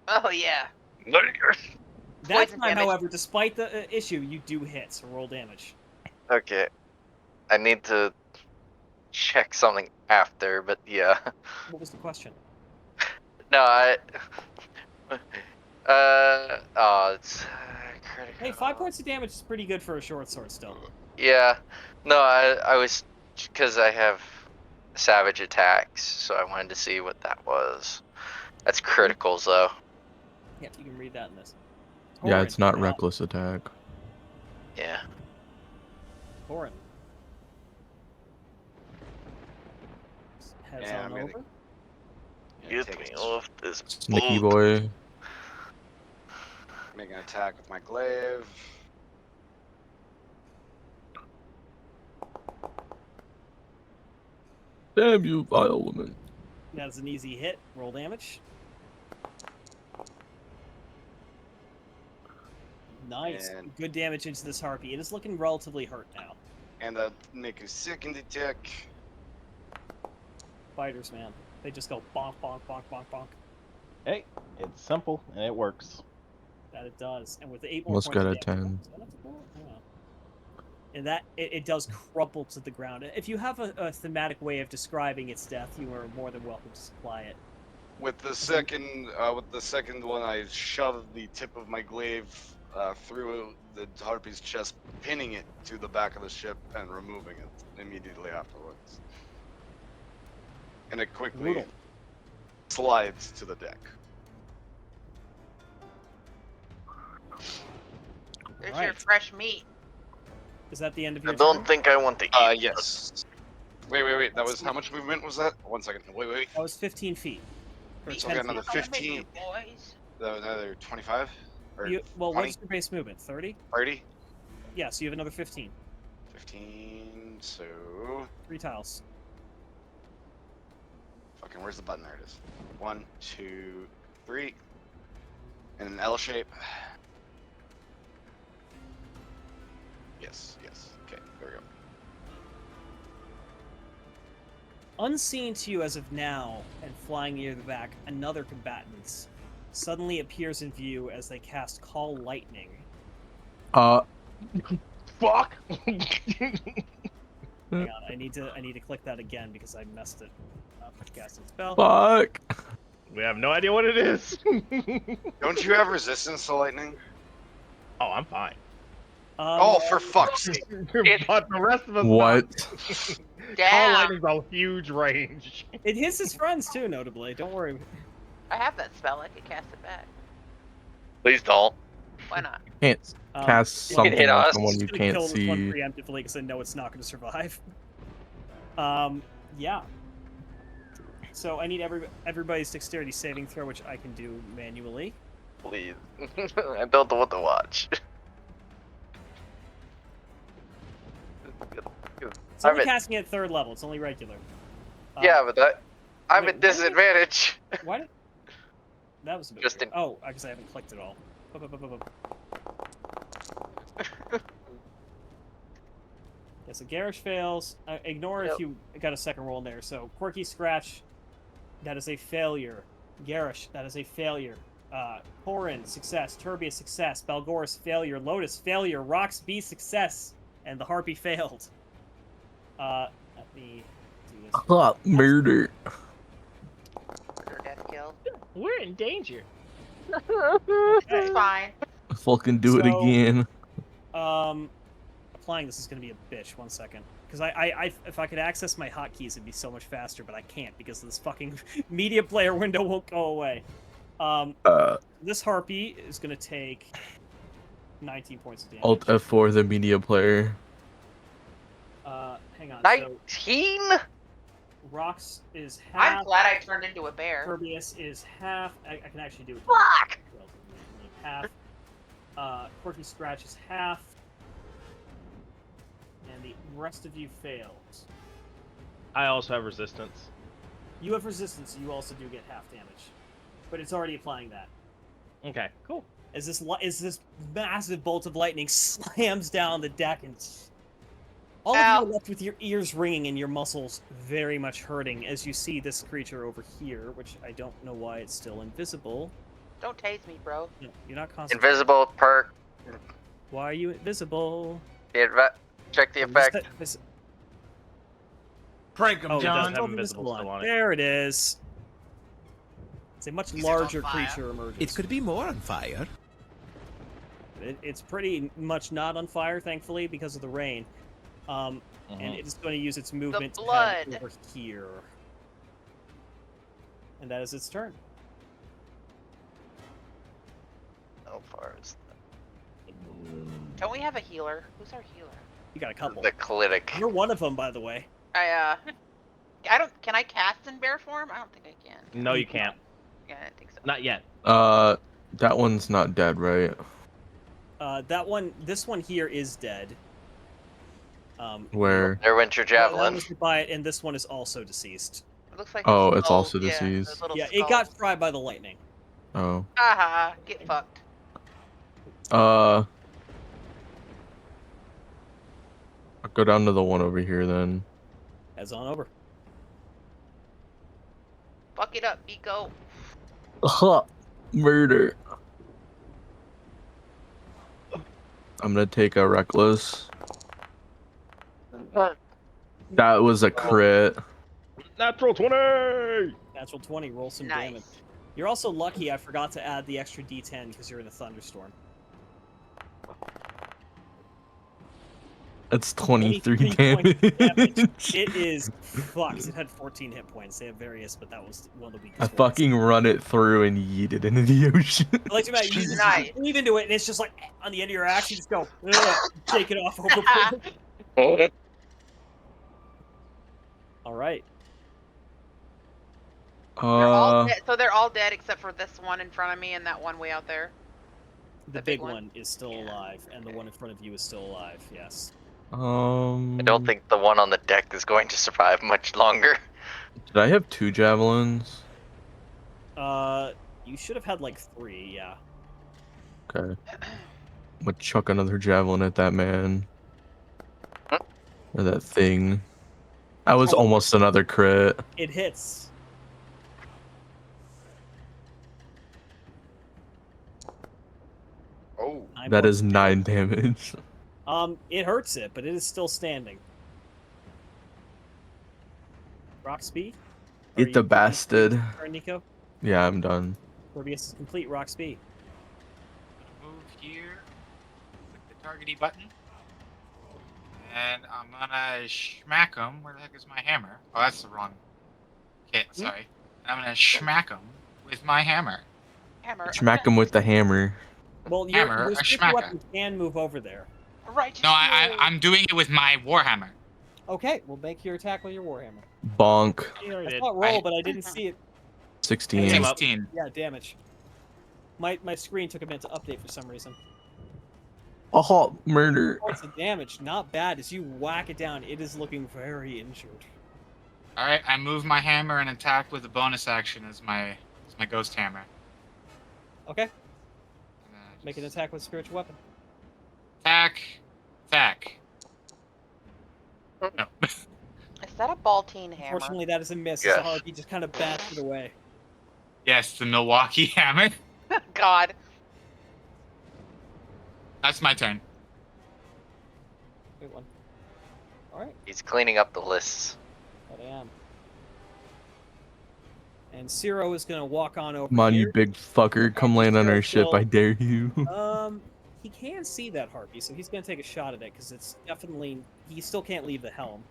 Oh yeah. That Poison time, damage. however, despite the issue, you do hit, so roll damage. okay, I need to check something after, but yeah. What was the question? No, it's critical. Hey, 5 points of damage is pretty good for a short sword still. Yeah, no, I was, because I have savage attacks, so I wanted to see what that was. That's criticals, though. Yeah, you can read that in this. Yeah, Torin, it's not you're up. reckless attack. Yeah. Torin. Heads Yeah, on I'm gonna- over. Get take me it. off this Sneaky boat. boy. Make an attack with my glaive. Damn you, vile woman. That's an easy hit. Roll damage. Nice. And- Good damage into this harpy. It is looking relatively hurt now. And make a second attack. Fighters, man. They just go bonk, bonk, bonk, bonk, bonk. Hey, it's simple and it works. That it does. And with the 8 more Almost points got of a damage, 10. is that enough for it? I don't know. And that it does crumple to the ground. If you have a thematic way of describing its death, you are more than welcome to supply it. With the second one, I shoved the tip of my glaive through the harpy's chest, pinning it to the back of the ship and removing it immediately afterwards. And it quickly Brutal. slides to the deck. There's Alright. your fresh meat. Is that the end of I your don't turn? think I want to eat. Yes. Wait. That was how much movement was that? 1 second. Wait. That was 15 feet. Or So 10 we got feet. another 15. Boys. Another 25? Or Well, 20? what's your base movement? 30? 30? Yeah, so you have another 15. 15, so... 3 tiles. Fucking, where's the button? There it is. 1, 2, 3. In an L shape. Yes. Okay, there we go. Unseen to you as of now, and flying near the back, another combatant suddenly appears in view as they cast Call Lightning. Fuck. Hang on, I need to click that again because I messed it up. Casting spell. Fuck. We have no idea what it is. Don't you have resistance to lightning? Oh, I'm fine. Oh, for fuck's sake. But the rest of us What? not. Call Damn. lightning's a huge range. It hits his friends too, notably. Don't worry. I have that spell. I could cast it back. Please don't. Why not? Can't cast You can something hit on us. someone I'm you just gonna can't kill this one see. preemptively because I know it's not going to survive. Yeah. So I need everybody's dexterity saving throw, which I can do manually. Please. I don't want to watch. It's only casting at 3rd level. It's only regular. Yeah, but I'm wait, at disadvantage. Why did... That was a bit Just weird. Oh, I guess I haven't clicked it all. Yeah, so Garish fails. Ignore if you got a second roll in there. So Quirky Scratch, that is a failure. Garish, that is a failure. Corin, success. Turbia, success. Balgoris, failure. Lotus, failure. Roxby, success. And the Harpy failed. Let me do this. Murder. Murder, death, kill. We're in danger. It's fine. Fucking do it So- again. Applying this is going to be a bitch. 1 second. Because I if I could access my hotkeys, it'd be so much faster, but I can't because this fucking media player window won't go away. This Harpy is going to take 19 points of damage. Alt F4 the media player. Hang on. 19? So Rox is half. I'm glad I turned into a bear. Turbius is half. I can actually do it. Fuck! Half. Quirky Scratch is half. And the rest of you failed. I also have resistance. You have resistance, so you also do get half damage. But it's already applying that. Okay, cool. As this massive bolt of lightning slams down the deck and all of you are left with your ears ringing and your muscles very much hurting as you see this creature over here, which I don't know why it's still invisible. Don't tase me, bro. No, you're not concentrating. Invisible perk. Why are you invisible? Check the effect. Prank him, Oh, it does John. have invisible on it. There it is. It's a much larger creature emerges. It could be more on fire. It's pretty much not on fire, thankfully, because of the rain. And it's going to use its movement to head blood. over here. And that is its turn. How far is Don't we have a healer? Who's our healer? You got a couple. the clinic? You're one of them, by the way. I don't. Can I cast in bear form? I don't think I can. No, you can't. Yeah, I didn't think so. Not yet. That one's not dead, right? This one here is dead. Where? Their winter That javelin. was hit by it, and this one is also deceased. It looks like. Oh, the it's skulls, also yeah, deceased. those little Yeah, it skulls. got fried by the lightning. Oh. Haha, get fucked. I'll go down to the one over here then. Heads on over. Fuck it up, Nico. Murder. I'm gonna take a reckless. That was a crit. Natural 20! Natural 20, roll some Nice. damage. You're also lucky I forgot to add the extra d10 because you're in a thunderstorm. That's 23 points damage. of damage. It is fucked. It had 14 hit points. They have various, but that was one of the weakest I ones. fucking run it through and yeet it into the ocean. I like to imagine you just Nice. leave into it, and it's just like on the end of your axe, you just go, ugh, shake it off overboard. All right. They're all dead. So they're all dead except for this one in front of me and that one way out there. The big one is still alive, and the one in front of you is still alive. Yes. I don't think the one on the deck is going to survive much longer. Did I have 2 javelins? You should have had like 3. Yeah. Okay. I'm gonna chuck another javelin at that man. Or that thing. That was almost another crit. It hits. Oh. That is 9 damage. It hurts it, but it is still standing. Roxby? Eat the bastard. Or Nico? Yeah, I'm done. Corbius is complete. Roxby. Move here. Click the targety button. And I'm gonna smack him. Where the heck is my hammer? Oh, that's the wrong kit. Sorry. And I'm gonna smack him with my hammer. Hammer. Smack him with the hammer. Well, Hammer, your a special schmacker. weapon can move over there. Right. No, I'm doing it with my warhammer. Okay, we'll make your attack with your warhammer. Bonk. I saw it roll, but I didn't see it. 16. 16. Yeah, damage. My screen took a minute to update for some reason. Oh, murder. Points of damage, not bad. As you whack it down, it is looking very injured. All right, I move my hammer and attack with a bonus action as my ghost hammer. Okay. Make an attack with spiritual weapon. Attack. No. Is that a Baltine hammer? Unfortunately, that is a miss. Yes. As the harpy just kind of bats it away. Yes, the Milwaukee hammer. God. That's my turn. Good one. All right, He's cleaning up the lists. that I am. And Ciro is gonna walk on over Come on, here. you big fucker. Come land on our ship. I dare you. He can see that harpy, so he's gonna take a shot at it because it's definitely he still can't leave the helm.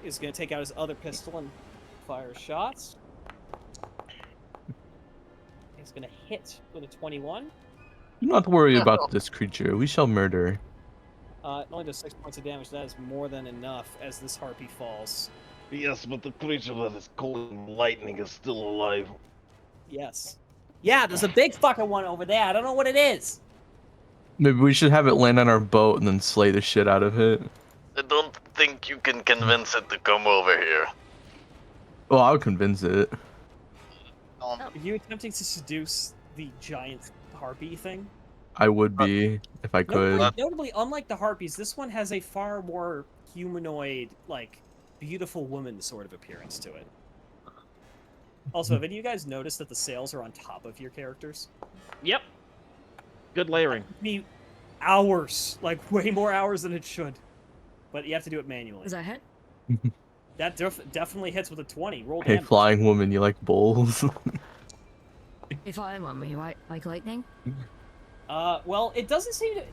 He's gonna take out his other pistol and fire shots. He's gonna hit with a 21. Do not worry about this creature. We shall murder. It only does 6 points of damage. That is more than enough as this harpy falls. Yes, but the creature that is calling lightning is still alive. Yes. Yeah, there's a big fucking one over there. I don't know what it is. Maybe we should have it land on our boat and then slay the shit out of it. I don't think you can convince it to come over here. Well, I would convince it. Are you attempting to seduce the giant harpy thing? I would be if I could. Notably, unlike the harpies, this one has a far more humanoid, like, beautiful woman sort of appearance to it. Also, have any of you guys noticed that the sails are on top of your characters? Yep. Good layering. Me hours, like way more hours than it should. But you have to do it manually. Is that hit? That definitely hits with a 20. Roll Hey, damage. flying woman, you like bulls? If I want me, right? Like lightning? Well, it doesn't seem to...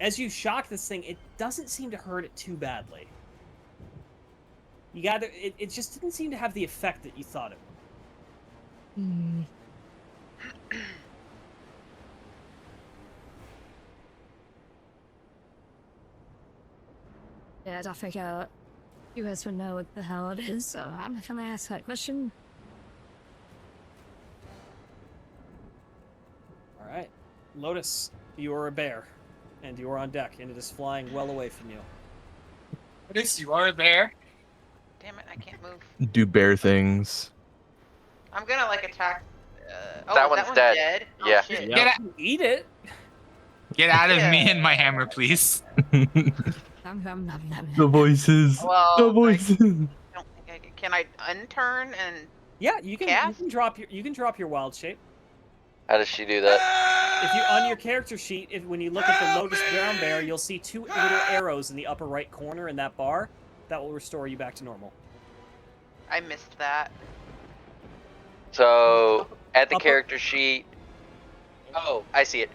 As you shock this thing, it doesn't seem to hurt it too badly. You gotta... It just didn't seem to have the effect that you thought it would. Hmm. Yeah, I figure you guys would know what the hell it is, so I'm not gonna ask that question. Alright. Lotus, you are a bear. And you are on deck, and it is flying well away from you. Lotus, you are a bear. Damn it, I can't move. Do bear things. I'm gonna like attack. Oh, That one's dead. dead. Oh, Yeah. shit. Get out, Eat it! get out of me and my hammer, please. The voices. Well, The I voices. don't think can I unturn and Yeah, you can cast? you can drop your wild shape. How does she do that? If you on your character sheet, when you look at the Lotus Brown Bear, you'll see 2 little arrows in the upper right corner in that bar. That will restore you back to normal. I missed that. So at the character sheet. Oh, I see it.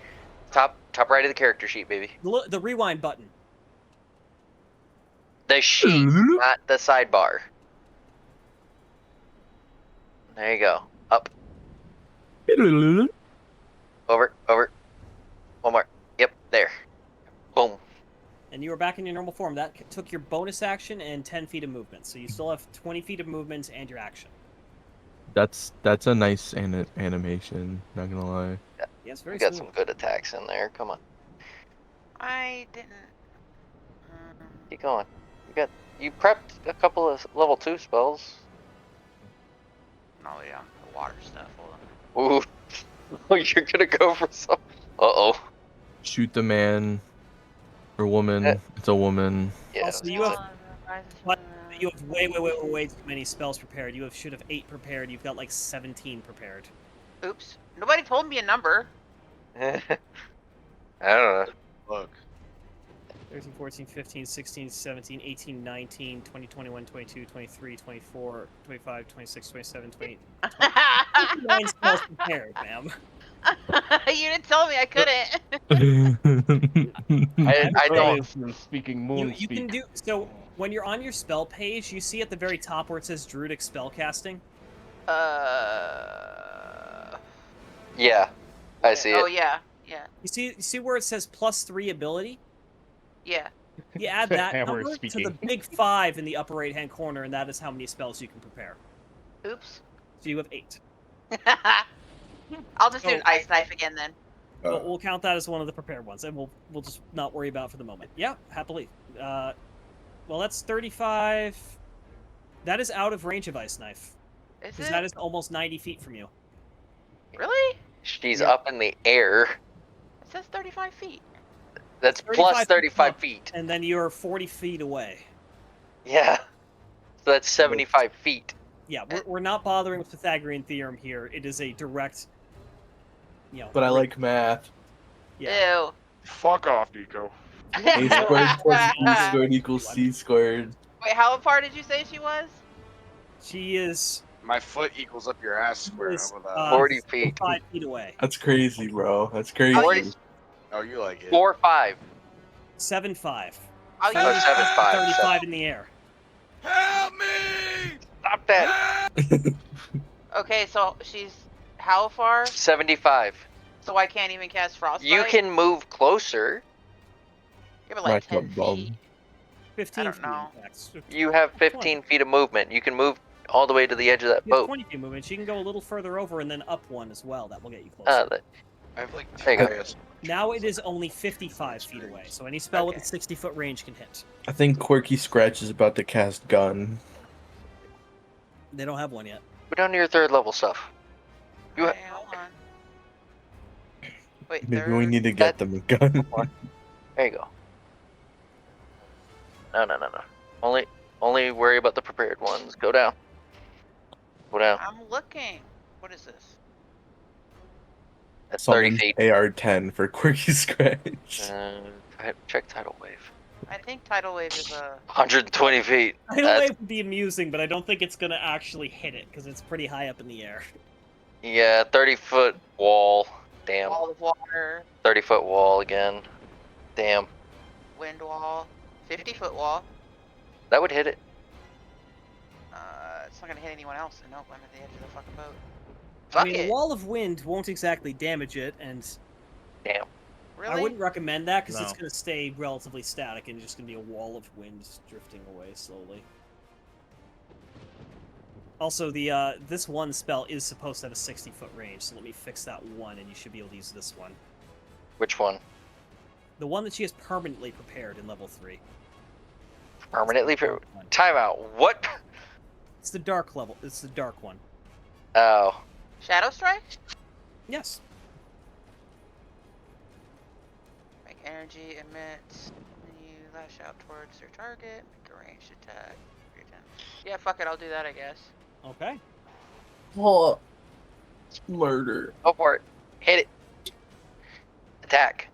Top right of the character sheet, baby. The rewind button. The sheet, not the sidebar. There you go. Up. Over. One more. Yep, there. Boom. And you are back in your normal form. That took your bonus action and 10 feet of movement. So you still have 20 feet of movement and your action. That's a nice animation. Not gonna lie. Yeah, it's very You got smooth. some good attacks in there. Come on. I didn't. Keep going. You prepped a couple of level 2 spells. Oh yeah, the water stuff. Hold on. Ooh. Oh, you're gonna go for some. Uh-oh. Shoot the man or woman. It's a woman. Yeah. Also, you have way too many spells prepared. You should have 8 prepared. You've got like 17 prepared. Oops. Nobody told me a number. I don't know. Look. 13, 14, 15, 16, 17, 18, 19, 20, 21, 22, 23, 24, 25, 26, 27, 28. 29 spells prepared, ma'am. You didn't tell me I couldn't. I don't. Speaking moon You can do so when you're on your spell page. You see at the very top where it says Druidic spellcasting. Yeah, I see it. Oh yeah. You see where it says +3 ability. Yeah. You add that Hammer number to speaking. the big 5 in the upper right-hand corner, and that is how many spells you can prepare. Oops. So you have 8. I'll just do an ice knife again then. We'll count that as one of the prepared ones, and we'll just not worry about it for the moment. Yeah, happily. Well, that's 35. That is out of range of ice knife. Is Because it? that is almost 90 feet from you. Really? She's up in the air. It says 35 feet. That's plus 35 up, feet. And then you're 40 feet away. Yeah. So that's 75 feet. Yeah, we're not bothering with Pythagorean theorem here. It is a direct, But I like math. Yeah. Ew. Fuck off, Nico. A squared plus B squared equals C squared. Wait, how far did you say she was? She is My foot equals up your ass square. is, How about that? 40 feet. 5 feet away. That's crazy, bro. That's crazy. Oh, you like it. 4-5. 7-5. Oh, Oh, 7-5. 35 in the air. Help me! Stop that. Okay, so she's how far? 75. So I can't even cast frostbite. You can move closer. Yeah, but like 10 feet. 15 I don't feet, know. in fact. You have 15 feet of movement. You can move all the way to the edge of that You have boat. 20 feet movement. She can go a little further over and then up one as well. That will get you closer. I have like There you go. TIS. Now it is only 55 feet away, so any spell with a 60-foot range can hit. I think Quirky Scratch is about to cast gun. They don't have one yet. Go down to your 3rd level stuff. You Okay, hold on. Wait, Maybe we need to get them a gun. There you go. No. Only worry about the prepared ones. Go down. Go down. I'm looking. What is this? That's 30 Summons feet. AR-10 for Quirky Scratch. Check tidal wave. I think tidal wave is a. 120 feet. Tidal That's, wave would be amusing, but I don't think it's going to actually hit it, because it's pretty high up in the air. yeah, 30-foot wall. Damn. Wall of water, 30-foot wall again. Damn. wind wall, 50-foot wall. That would hit it. It's not gonna hit anyone else. Nope, I'm at the edge of the fucking boat. I Fuck mean, it. a wall of wind won't exactly damage it, and Damn. Really? I wouldn't recommend that, because it's No. going to stay relatively static and just going to be a wall of wind drifting away slowly. Also, the this one spell is supposed to have a 60-foot range, so let me fix that one, and you should be able to use this one. Which one? The one that she has permanently prepared in level 3. Permanently? Time out. What? It's the dark level. It's the dark one. Oh. Shadow strike? Yes. Make energy emit. You lash out towards your target. Make a ranged attack. Yeah, fuck it. I'll do that, I guess. Okay. Oh, it's murder. Go for it. Hit it. Attack.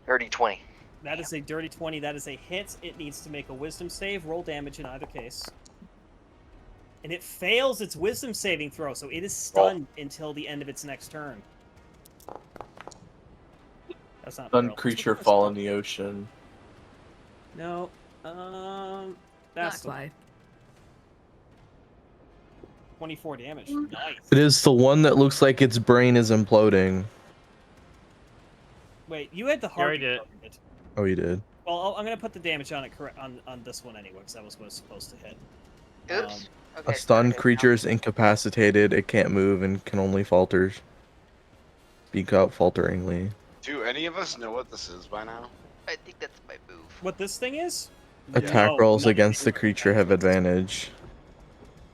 Dirty 20. That is a dirty 20. That is a hit. It needs to make a wisdom save. Roll damage in either case. And it fails its wisdom saving throw, so it is stunned until the end of its next turn. That's not Stunned barrel. creature fall in the ocean. No. That's That's why. 24 damage. Nice. It is the one that looks like its brain is imploding. Wait, you had the You already harpy. did it. Oh, you did. Well, I'm gonna put the damage on it on this one anyway, because that was what it's supposed to hit. Oops. Okay, A so stunned it is now. creature is incapacitated. It can't move and can only falter. Speak out falteringly. Do any of us know what this is by now? I think that's my move. What this thing is? Attack No, rolls none of against you the are creature have advantage.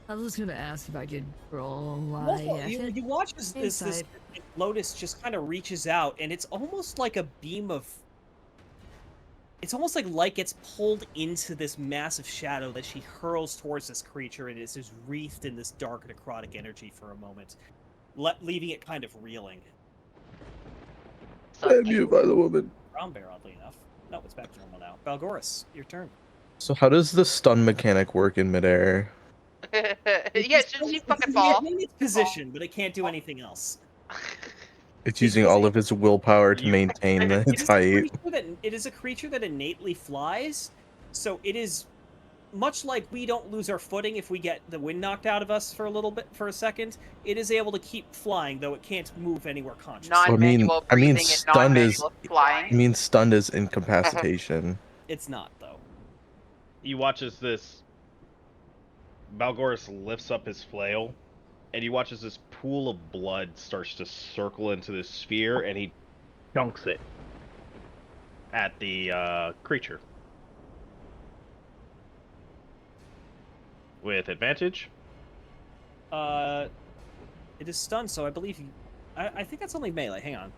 I was gonna ask if I could roll Also, why you watch as this Inside. Lotus just kind of reaches out, and it's almost like a beam of. It's almost like it's pulled into this massive shadow that she hurls towards this creature, and it's just wreathed in this dark necrotic energy for a moment, leaving it kind of reeling. Muted by the woman. Brown bear, oddly enough. No, it's back to normal now. Balgoris, your turn. So how does the stun mechanic work in midair? Yeah, should she fucking fall? It's in its position, but it can't do anything else. It's using all of its willpower to maintain its height. It is a creature that innately flies, so it is much like we don't lose our footing if we get the wind knocked out of us for a second. It is able to keep flying, though it can't move anywhere consciously. Non-manual breathing and stunned is. non-manual flying. I mean, stunned is incapacitation. It's not, though. You watch as this Balgoris lifts up his flail, and you watch as this pool of blood starts to circle into this sphere, and he dunks it at the creature. With advantage. It is stunned, so I believe you. I think that's only melee. Hang on.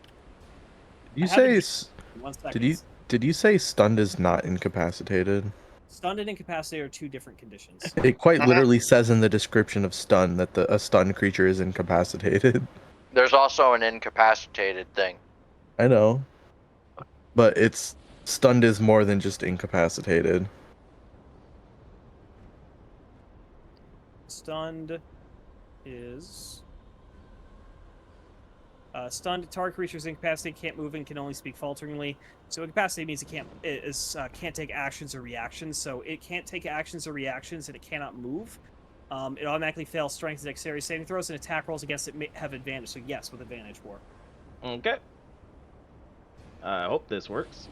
Did you I have it say? in 1 second. Did you say stunned is not incapacitated? Stunned and incapacitated are two different conditions. It quite literally says in the description of stun that a stunned creature is incapacitated. There's also an incapacitated thing. I know, but it's stunned is more than just incapacitated. Stunned is stunned. Target creature is incapacitated, can't move, and can only speak falteringly. So incapacitated means it can't take actions or reactions. So it can't take actions or reactions, and it cannot move. It automatically fails strength and dexterity saving throws, and attack rolls against it may have advantage. So yes, with advantage, war. Okay. I hope this works.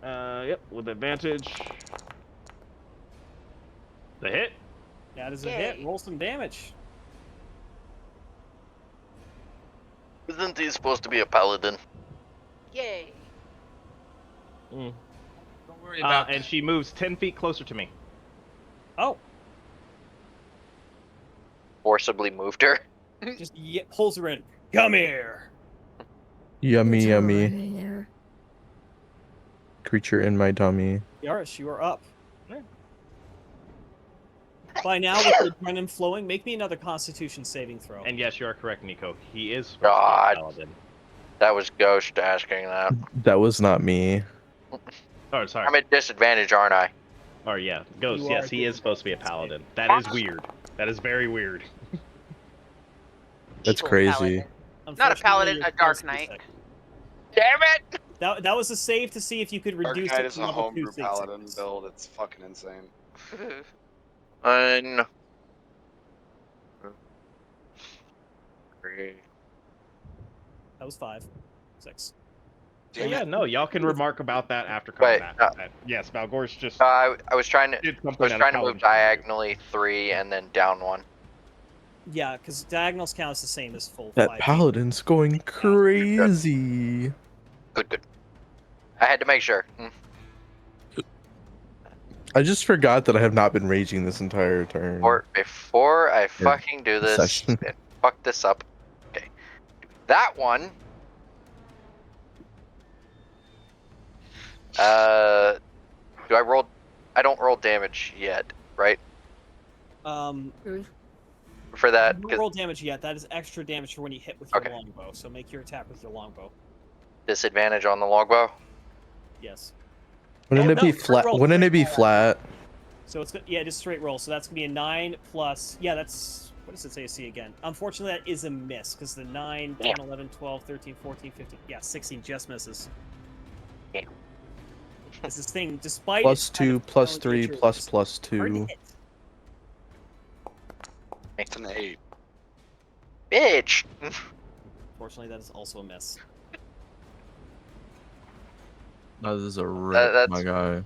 Yep, with advantage. The hit. That is a hit. Roll some damage. Isn't he supposed to be a paladin? Yay. Mm. Don't worry about and she moves 10 feet closer to me. Oh. Forcibly moved her. Just pulls her in. Come here. Yummy, yummy. There. Creature in my tummy. Yaris, you are up. By now, with the adrenaline flowing, make me another Constitution saving throw. And yes, you are correct, Nico. He is God. paladin. That was Ghost asking that. That was not me. Oh, sorry. I'm at disadvantage, aren't I? Oh, yeah. Ghost, You yes, are he is supposed to be a paladin. That is weird. That is very weird. That's Evil crazy. paladin. Not a paladin, a dark knight. Damn it! That was a save to see if you could Dark reduce Knight it is to a level 2 homebrew save paladin saves. build. It's fucking insane. No. That was 5. 6. Well, yeah, no, y'all can remark about that after Wait, combat. Yes, Balgor's just I was trying to. did I something was that a trying to paladin move should do. diagonally 3 and then down 1. Yeah, because diagonals counts the same as full That 5. paladin's going crazy. Good. I had to make sure. I just forgot that I have not been raging this entire turn. Before I fucking do this session. and fuck this up. Okay. That one. Do I roll? I don't roll damage yet, right? For that, You don't 'cause roll damage yet. That is extra damage for when you hit with your Okay. longbow. So make your attack with your longbow. disadvantage on the longbow. Yes. Wouldn't it no, be straight flat? roll, Wouldn't it straight be roll. flat? So it's yeah, just straight roll. So that's gonna be a 9 plus. Yeah, that's What is its AC again? Unfortunately, that is a miss, because the 9, 10, 11, 12, 13, 14, 15... Yeah, 16 just misses. Damn. This thing, despite Plus its kind 2, of plus prone 3, nature, plus is plus hard to 2. hit. It's an 8. Bitch! Unfortunately, that is also a miss. That is a rip, that's- my guy.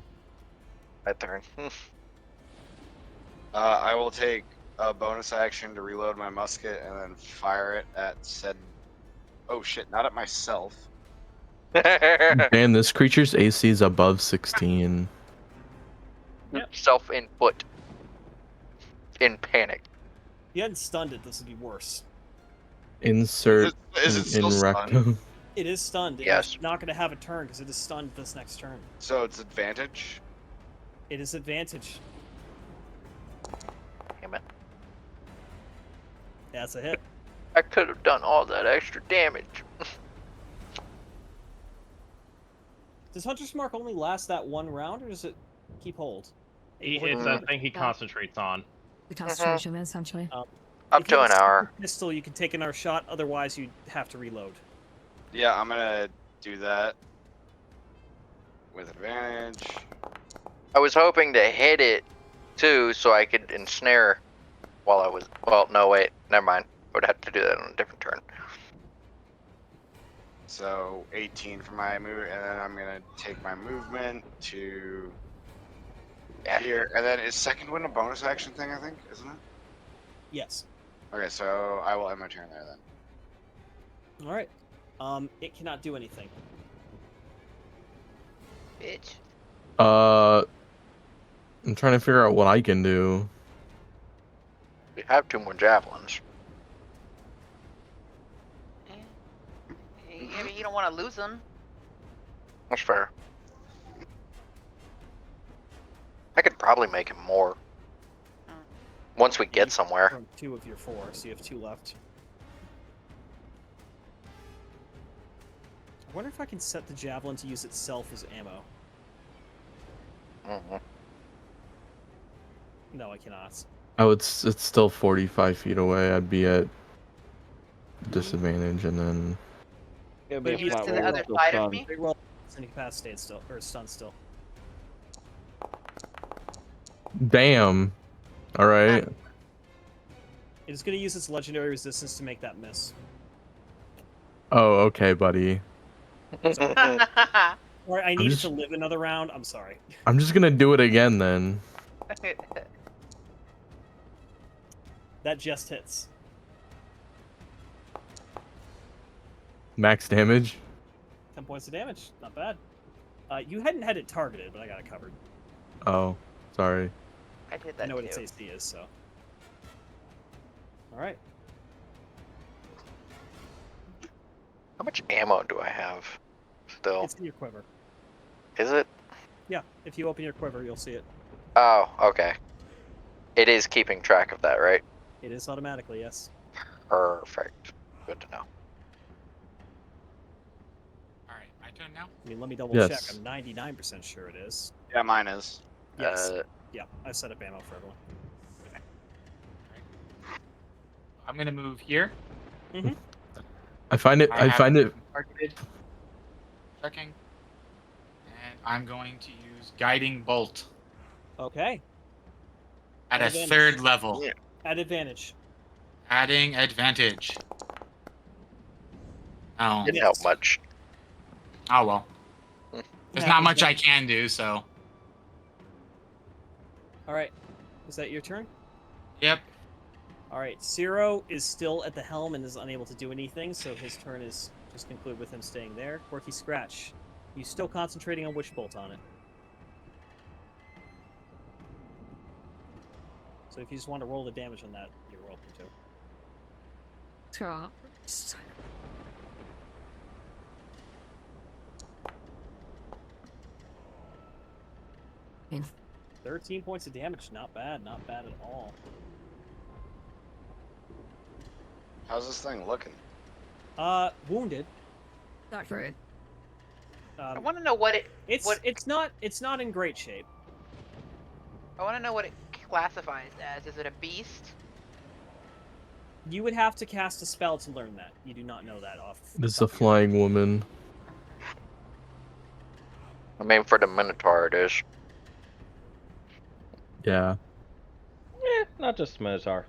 My turn. I will take a bonus action to reload my musket and then fire it at said. Oh shit! Not at myself. Man, this creature's AC is above 16. Yep. Self in foot. In panic. If you hadn't stunned it, this would be worse. Insert Is it still stunned? rectum. It is stunned. Yes. It's not going to have a turn, because it is stunned this next turn. So it's advantage. It is advantage. Damn it. That's a hit. I could have done all that extra damage. Does Hunter's Mark only last that one round, or does it keep hold? It's a thing he concentrates on. The concentration, essentially. Up If you to have an a hour. pistol, you can take another shot. Otherwise, you have to reload. Yeah, I'm gonna do that with advantage. I was hoping to hit it too, so I could ensnare while I was. Well, no, wait, never mind. I would have to do that on a different turn. So 18 for my move, and then I'm gonna take my movement to here, and then is second wind a bonus action thing? I think, isn't it? Yes. Okay, so I will end my turn there then. All right. It cannot do anything. Bitch. I'm trying to figure out what I can do. We have 2 more javelins. I mean, you don't want to lose them. That's fair. I could probably make him more. Once we get somewhere. From 2 of your 4, so you have 2 left. I wonder if I can set the javelin to use itself as ammo. Mm-hmm. No, I cannot. It's still 45 feet away. I'd be at disadvantage, and then It'll But be if a you Use flat to roll, the other still side of stunned. me. Big roll. It's incapacitated still, or stunned still. damn. All right. It is going to use its legendary resistance to make that miss. Oh, okay, buddy. Or I need just- to live another round. I'm sorry. I'm just gonna do it again then. That just hits. Max damage. 10 points of damage. Not bad. You hadn't had it targeted, but I got it covered. Oh, sorry. I did I that know what too. its AC is, so. Alright. How much ammo do I have still? It's in your quiver. Is it? Yeah, if you open your quiver, you'll see it. Oh, okay. It is keeping track of that, right? It is automatically, yes. Perfect. Good to know. Alright, my turn now? I mean, let me double Yes. check. I'm 99% sure it is. Yeah, mine is. Yes. Yeah, I set up ammo for everyone. I'm gonna move here. I find it. I have find it. targeted. Checking. And I'm going to use Guiding Bolt Okay. at a Advantage. 3rd level. Yeah. At advantage. Adding advantage. Oh. Didn't help much. Oh well. Hmm. There's Yeah, not much I advantage. can do, so. Alright. Is that your turn? Yep. Alright, Ciro is still at the helm and is unable to do anything, so his turn is just concluded with him staying there. Quirky Scratch. You still concentrating on Witch Bolt on it. So if you just want to roll the damage on that, you're welcome to. Scroll. 13 points of damage, not bad, not bad at all. How's this thing looking? Wounded. Not great. I want to know what it. It's not in great shape. I want to know what it classifies as. Is it a beast? You would have to cast a spell to learn that. You do not know that off. the This is top a of your head. flying woman. I mean, for the Minotaur, it is. Yeah. Not just Minotaur.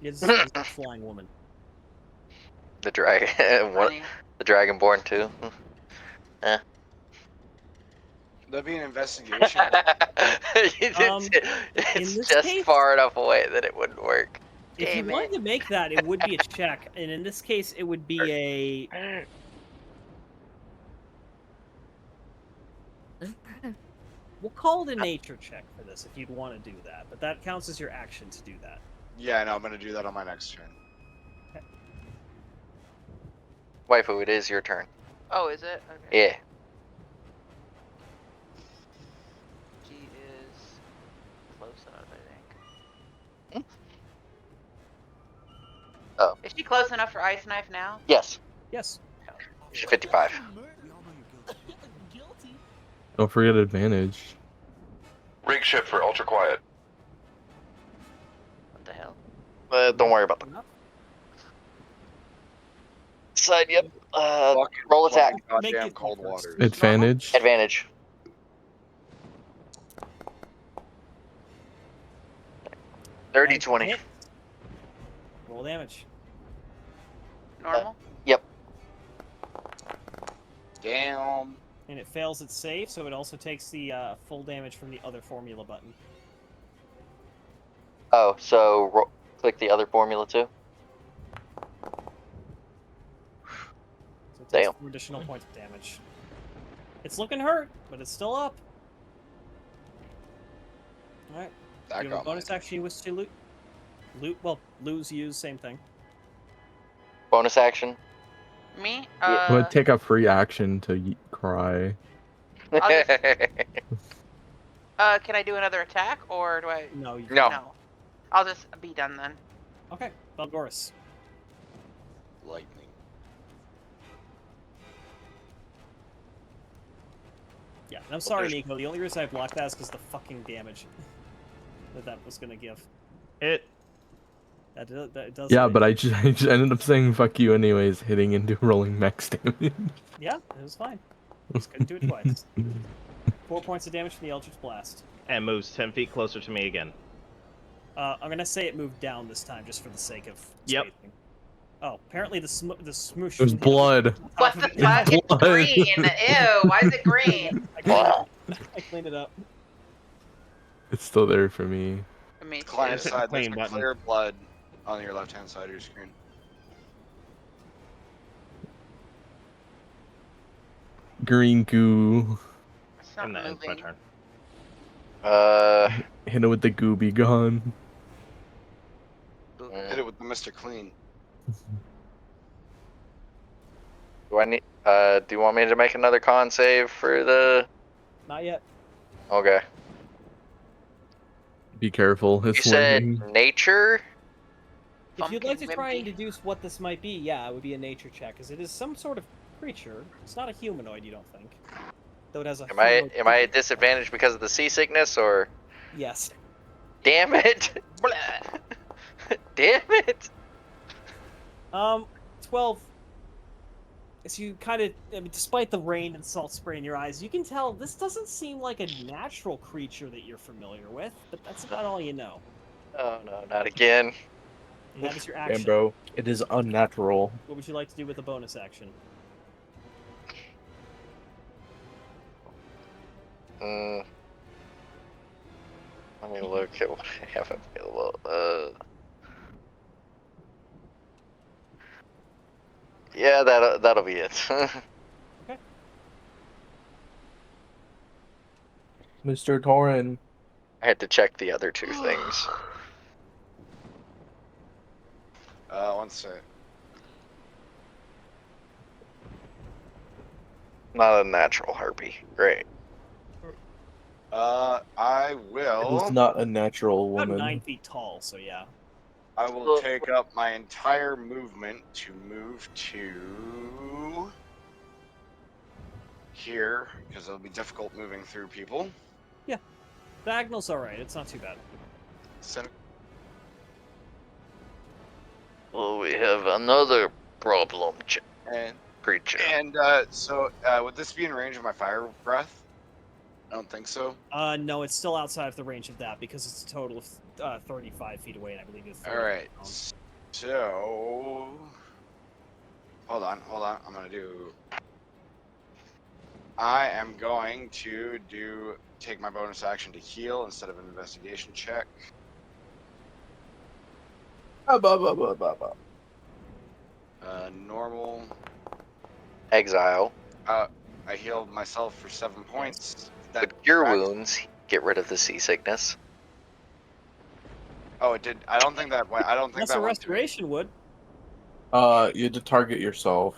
It's a flying woman. The dragon. What? Funny. The Dragonborn too. Eh. That'd be an investigation. It's this just case- far enough away that it wouldn't work. If you Damn wanted it. to make that, it would be a check, and in this case, it would be a. We'll call it a nature check for this if you'd want to do that, but that counts as your action to do that. Yeah, no, I'm gonna do that on my next turn. Waifu, it is your turn. Oh, is it? Okay. Yeah. She is close enough, I think. Oh. Is she close enough for ice knife now? Yes. Yes. She's 55. Don't forget advantage. Rig ship for ultra quiet. What the hell? Don't worry about that. Side, yep. Roll attack. Goddamn cold water. Advantage. Advantage. Dirty 20. Hit. Roll damage. Normal? Yep. Damn. And it fails its save, so it also takes the full damage from the other formula button. Oh, so click the other formula too? So it takes Damn. 4 additional points of damage. It's looking hurt, but it's still up. Alright. That Do you have a got bonus action you wish to loot? Lose, use, same thing. Bonus action? Me? Would take a free action to cry. Can I do another attack, or do I? No, you No. No. I'll just be done then. Okay, Belgoris. Lightning. Yeah, and I'm sorry, Nico. The only reason I blocked that is because the fucking damage that was gonna give. It. That does. Yeah, but I just ended up saying fuck you anyways, hitting into rolling max damage. Yeah, it was fine. Just couldn't do it twice. 4 points of damage from the Eldritch Blast. And moves 10 feet closer to me again. I'm gonna say it moved down this time, just for the sake of. Yep. Spacing. Oh, apparently the smoosh. It was blood. What the fuck? It's blood. green. Ew. Why is it green? I cleaned it up. It's still there for me. Me Client Hit the side, there's clean a button. clear blood on your left-hand side of your screen. Green goo. It's not And that ends my moving. turn. Hit it with the goo be gone. Hit it with the Mr. Clean. Do I need? Do you want me to make another con save for the? Not yet. Okay. Be careful. You It's said lightning. nature. If you'd like to Pumpkin try and wimpy. deduce what this might be, yeah, it would be a nature check, because it is some sort of creature. It's not a humanoid, you don't think? Though it has a. Am I humanoid at disadvantage because of the seasickness or? Yes. Damn it! Damn it! 12. As you kind of, I mean, despite the rain and salt spray in your eyes, you can tell this doesn't seem like a natural creature that you're familiar with, but that's about all you know. Oh no, not again. And that is your Damn, action. bro. It is unnatural. What would you like to do with a bonus action? Let me look at what I have available. Yeah, that'll be it. Mr. Torin. I had to check the other two things. One sec. Not a natural harpy. Great. I It will. is not a natural About woman. 9 feet tall, so yeah. I will take up my entire movement to move to here because it'll be difficult moving through people. Diagonal's alright, it's not too bad. Well, we have another problem And creature. would this be in range of my fire breath? I don't think so. No, it's still outside of the range of that because it's a total of 35 feet away, and I believe it's 30 All right. feet So, hold on. I'm gonna do. I am going to take my bonus action to heal instead of an investigation check. Normal. Exile. I healed myself for 7 points. That With cure correct? wounds, get rid of the seasickness. Oh, it did. I don't think that went. I don't think That's that a went to me. restoration would. You had to target yourself.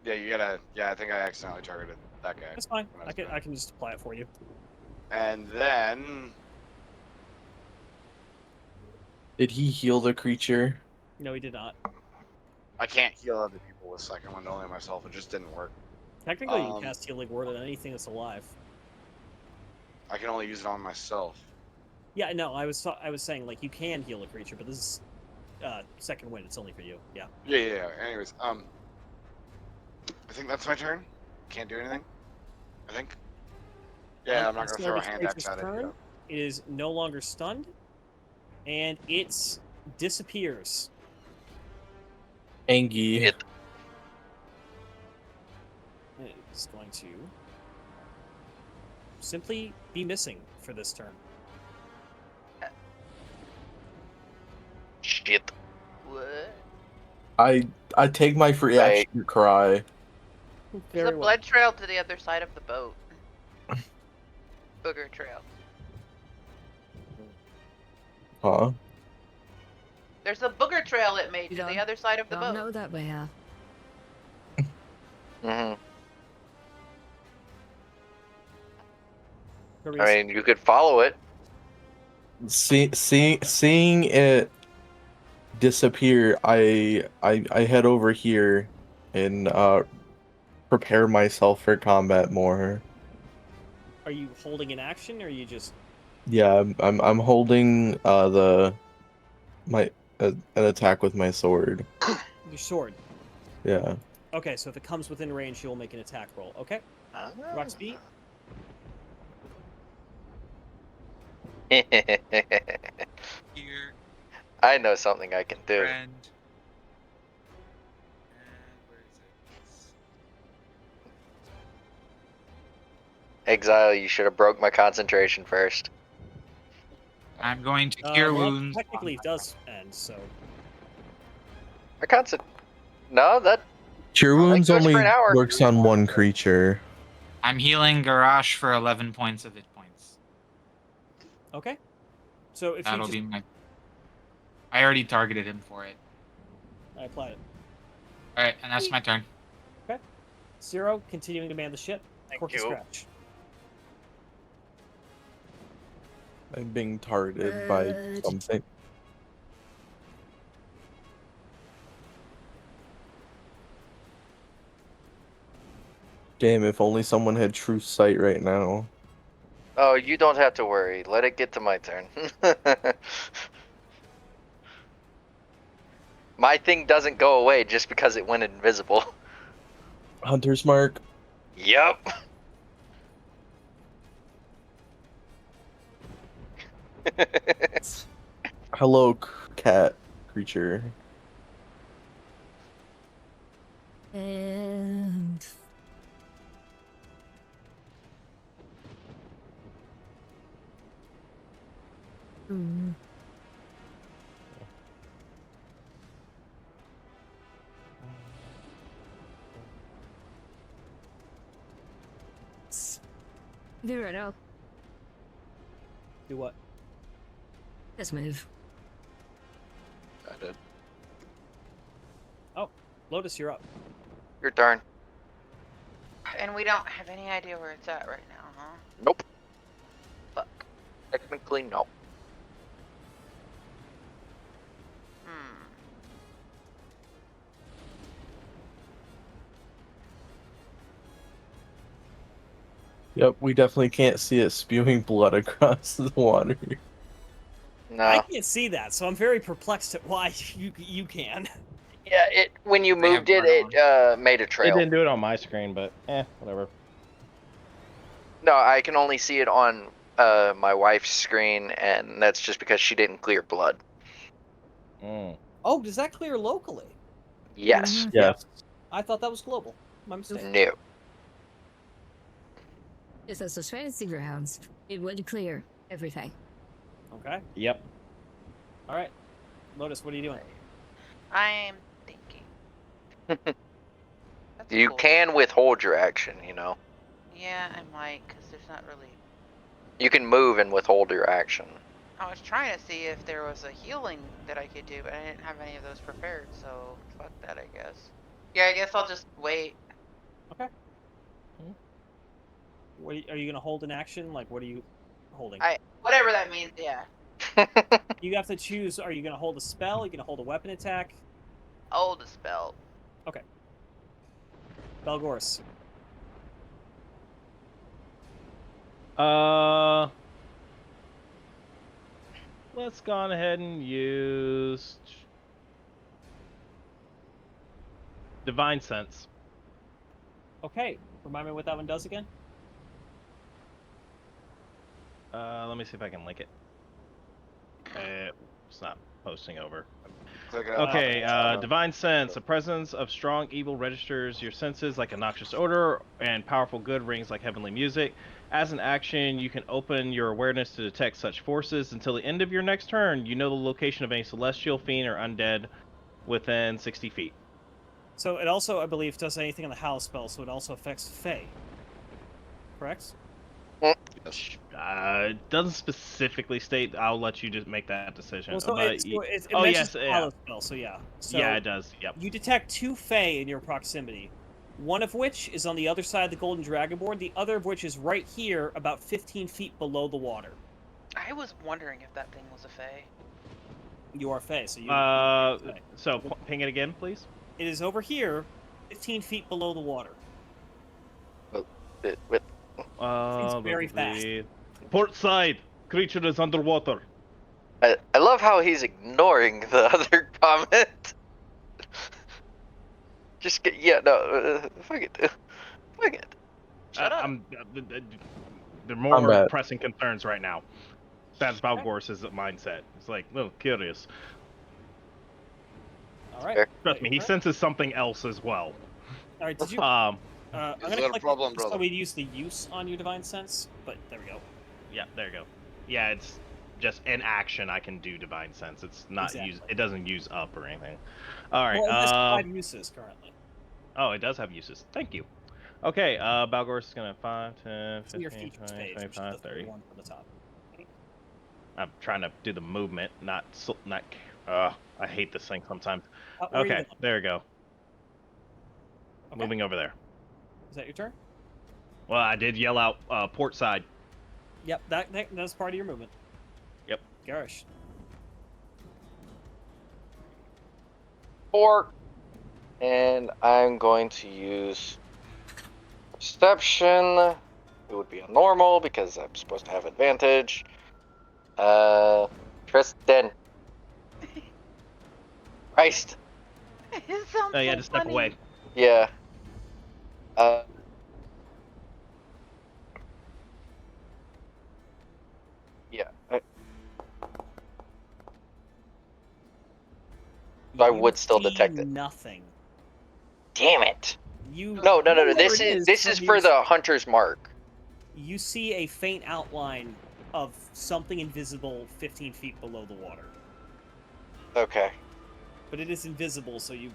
Yeah, you gotta. Yeah, I think I accidentally targeted that guy. That's fine. when I was I can just apply it for you. And then Did he heal the creature? No, he did not. I can't heal other people with second one, only myself. It just didn't work. Technically, you can cast Healing Word on anything that's alive. I can only use it on myself. Yeah, no, I was saying like you can heal a creature, but this is second wind. It's only for you. Yeah. Yeah. Anyways, I think that's my turn. Can't do anything. I think. Yeah, I'm not gonna throw a hand axe at it. Turn is no longer stunned, and it disappears. Angie. It's going to simply be missing for this turn. Shit. What? I take my free action to cry. There's a blood trail to the other side of the boat. Booger trail. Huh? There's a booger trail it made You to the don't- other side of the Don't boat. know that way, huh? I Carice. mean, you could follow it. Seeing it disappear, I head over here and prepare myself for combat more. Are you holding an action, or are you just? Yeah, I'm holding an attack with my sword. Your sword. Yeah. Okay, so if it comes within range, you'll make an attack roll. Okay. Roxby. Here, I know something I can do. friend. Where is it? Exile, you should have broke my concentration first. I'm going to cure Well, wounds. technically, it does end. So. My No, that. Cure wounds goes for only an hour. works on one creature. I'm healing Garrosh for 11 points of hit points. Okay. So if That'll you be just, my. I already targeted him for it. I applied it. All right, and that's my turn. Okay. Zero, continuing to man the ship. Corky you. Scratch. I'm being targeted by something. Damn, if only someone had true sight right now. Oh, you don't have to worry. Let it get to my turn. My thing doesn't go away just because it went invisible. Hunter's mark. Yep. Hello, cat creature. And do right now. Do what? Let's move. I did. Oh, Lotus, you're up. Your turn. And we don't have any idea where it's at right now, huh? Nope. Fuck. Technically, no. Yep, we definitely can't see it spewing blood across the water. I No. can't see that, so I'm very perplexed at why you can. Yeah, when you They have moved it, grown. it made a It trail. didn't do it on my screen, but whatever. No, I can only see it on my wife's screen, and that's just because she didn't clear blood. Mm. Oh, does that clear locally? Yes. Yes. I thought that was global. My mistake. No. It's a fancy grounds. It would clear everything. Okay. Yep. All right. Lotus, what are you doing? I'm thinking. That's You cool. can withhold your action, you know. Yeah, I might, because there's not really. You can move and withhold your action. I was trying to see if there was a healing that I could do, but I didn't have any of those prepared, so fuck that, I guess. Yeah, I guess I'll just wait. Okay. What are you gonna hold in action? Like, what are you holding? Whatever that means, yeah. You have to choose. Are you gonna hold a spell? Are you gonna hold a weapon attack? Hold a spell. Okay. Belgorus. Let's go on ahead and use Divine Sense. Okay. Remind me what that one does again. Let me see if I can link it. It's not posting over. Click it Okay, up. Divine Sense. The presence of strong evil registers your senses like a noxious odor, and powerful good rings like heavenly music. As an action, you can open your awareness to detect such forces. Until the end of your next turn, you know the location of any celestial, fiend, or undead within 60 feet. So it also, I believe, does anything on the house spell, so it also affects Fae. Correct? It doesn't specifically state. I'll let you just make that decision. Well, so but it oh mentions yes, the yeah, Hollow spell, so yeah. So yeah, it does. Yep. you detect 2 Fae in your proximity, one of which is on the other side of the Golden Dragonborn, the other of which is right here, about 15 feet below the water. I was wondering if that thing was a Fae. You are Fae, so you. So ping it again, please. It is over here, 15 feet below the water. It's very fast. Port side, creature is underwater. I love how he's ignoring the other comment. Just get fuck it, fuck it. Shut up. There are more Combat. pressing concerns right now. That's Balgor's mindset. It's like, well, curious. All right. Trust me, he senses something else as well. All right. Did you? Is I'm gonna that a click problem, it, so brother? we use the use on your divine sense, but there we go. Yeah, there you go. Yeah, it's just in action. I can do divine sense. It's not use. It doesn't use up or anything. All right. Well, it has 5 uses currently. Oh, it does have uses. Thank you. Okay, Balgor's gonna 5, 10, So your 15, features 20, page, which is 25, the 30. one from the top. I'm trying to do the movement, not. I hate this thing sometimes. Where are you Okay, going? there we go. Okay. Moving over there. Is that your turn? Well, I did yell out port side. Yep, that's part of your movement. Yep. Garish. Port. And I'm going to use Perception. It would be a normal because I'm supposed to have advantage. Tristan. Christ. It sounds Oh, yeah, so just step funny. away. Yeah. Yeah. I would still detect it. Nothing. Damn it. You. No. whatever This it is from for your- the hunter's mark. You see a faint outline of something invisible 15 feet below the water. Okay. But it is invisible, so you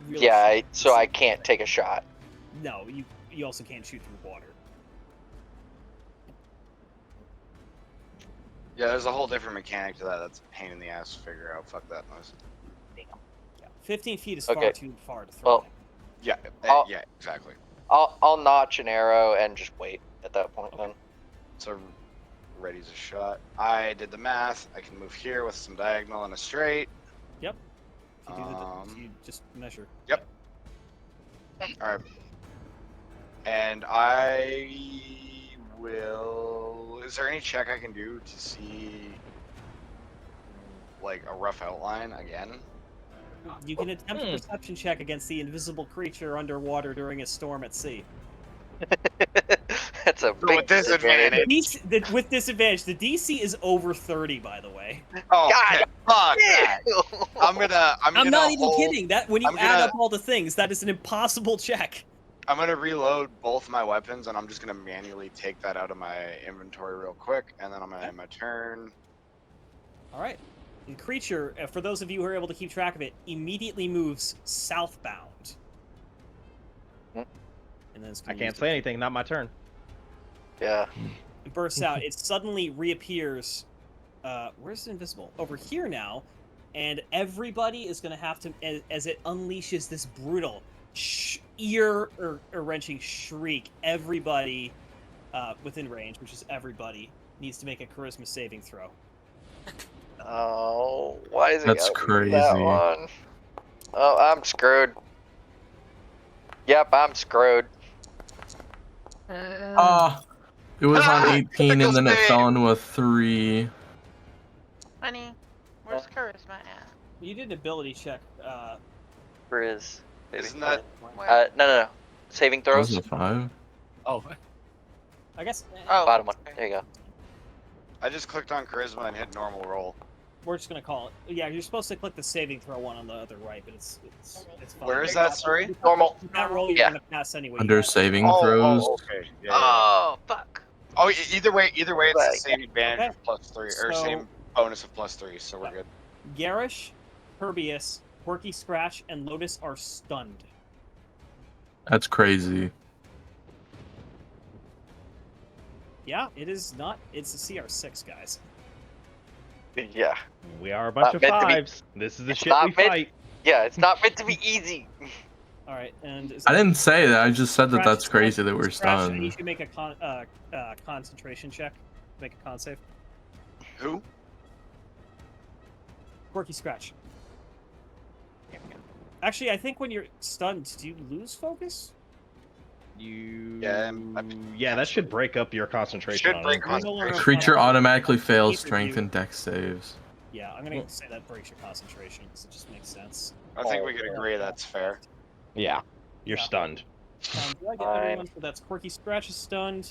really Yeah, shouldn't so I see can't anything. take a shot. No, you also can't shoot through water. Yeah, there's a whole different mechanic to that. That's a pain in the ass to figure out. Fuck that noise. Yeah, 15 feet is Okay. far too far to throw. Well, Yeah, I'll- yeah, exactly. I'll notch an arrow and just wait at that point then. So, ready's a shot. I did the math. I can move here with some diagonal and a straight. Yep. If you, if you just measure. Yep. All right. And I will. Is there any check I can do to see like a rough outline again? You can attempt a perception check against the invisible creature underwater during a storm at sea. That's a big with disadvantage. With disadvantage, the DC is over 30, by the way. Oh, God fuck that. I'm not even hold- kidding. That when you I'm add gonna- up all the things, that is an impossible check. I'm gonna reload both my weapons, and I'm just gonna manually take that out of my inventory real quick, and then I'm gonna end my turn. All right. And creature, for those of you who are able to keep track of it, immediately moves southbound. And then it's I gonna can't use say anything. Not my turn. Yeah. It bursts out. It suddenly reappears. Where's it invisible? Over here now. And everybody is going to have to, as it unleashes this brutal, ear-wrenching shriek, everybody within range, which is everybody, needs to make a charisma saving throw. Oh, why is it That's gotta be crazy. that one? Oh, I'm screwed. Yep, I'm screwed. It was on 18 and then it fell into a 3. Honey, where's charisma at? You did an ability check. Riz. Isn't that? No. Saving That was throws? a 5. Oh. I guess. Oh. Bottom one. There you go. I just clicked on charisma and hit normal roll. We're just gonna call it. Yeah, you're supposed to click the saving throw one on the other right, but it's fine. Where is that, sorry? Normal. That roll you're Yeah. gonna pass anyway. Under saving throws. Okay. Yeah, Oh, fuck. Oh, either way, it's Right. the same advantage Okay. of +3, or So- same bonus of +3, so we're good. Garish, Herbius, Quirky Scratch, and Lotus are stunned. That's crazy. Yeah, it is not. It's a CR6, guys. Yeah. We are a bunch Not of meant to be- fives. This is the It's shit not we meant- fight. Yeah, it's not meant to be easy. All right, and I didn't say that. I just said that Scratch- that's crazy that we're Scratch, I stunned. need you to make a concentration check. Make a con save. Who? Quirky Scratch. Actually, I think when you're stunned, do you lose focus? Yeah, Yeah, that should break up your concentration. Should break honestly. concentration. Creature automatically fails Either strength you- and dex saves. Yeah, I'm gonna say that breaks your concentration because it just makes sense. I think we could agree that's fair. Yeah, you're Yeah. stunned. Do I get Fine. everyone? So that's Quirky Scratch is stunned.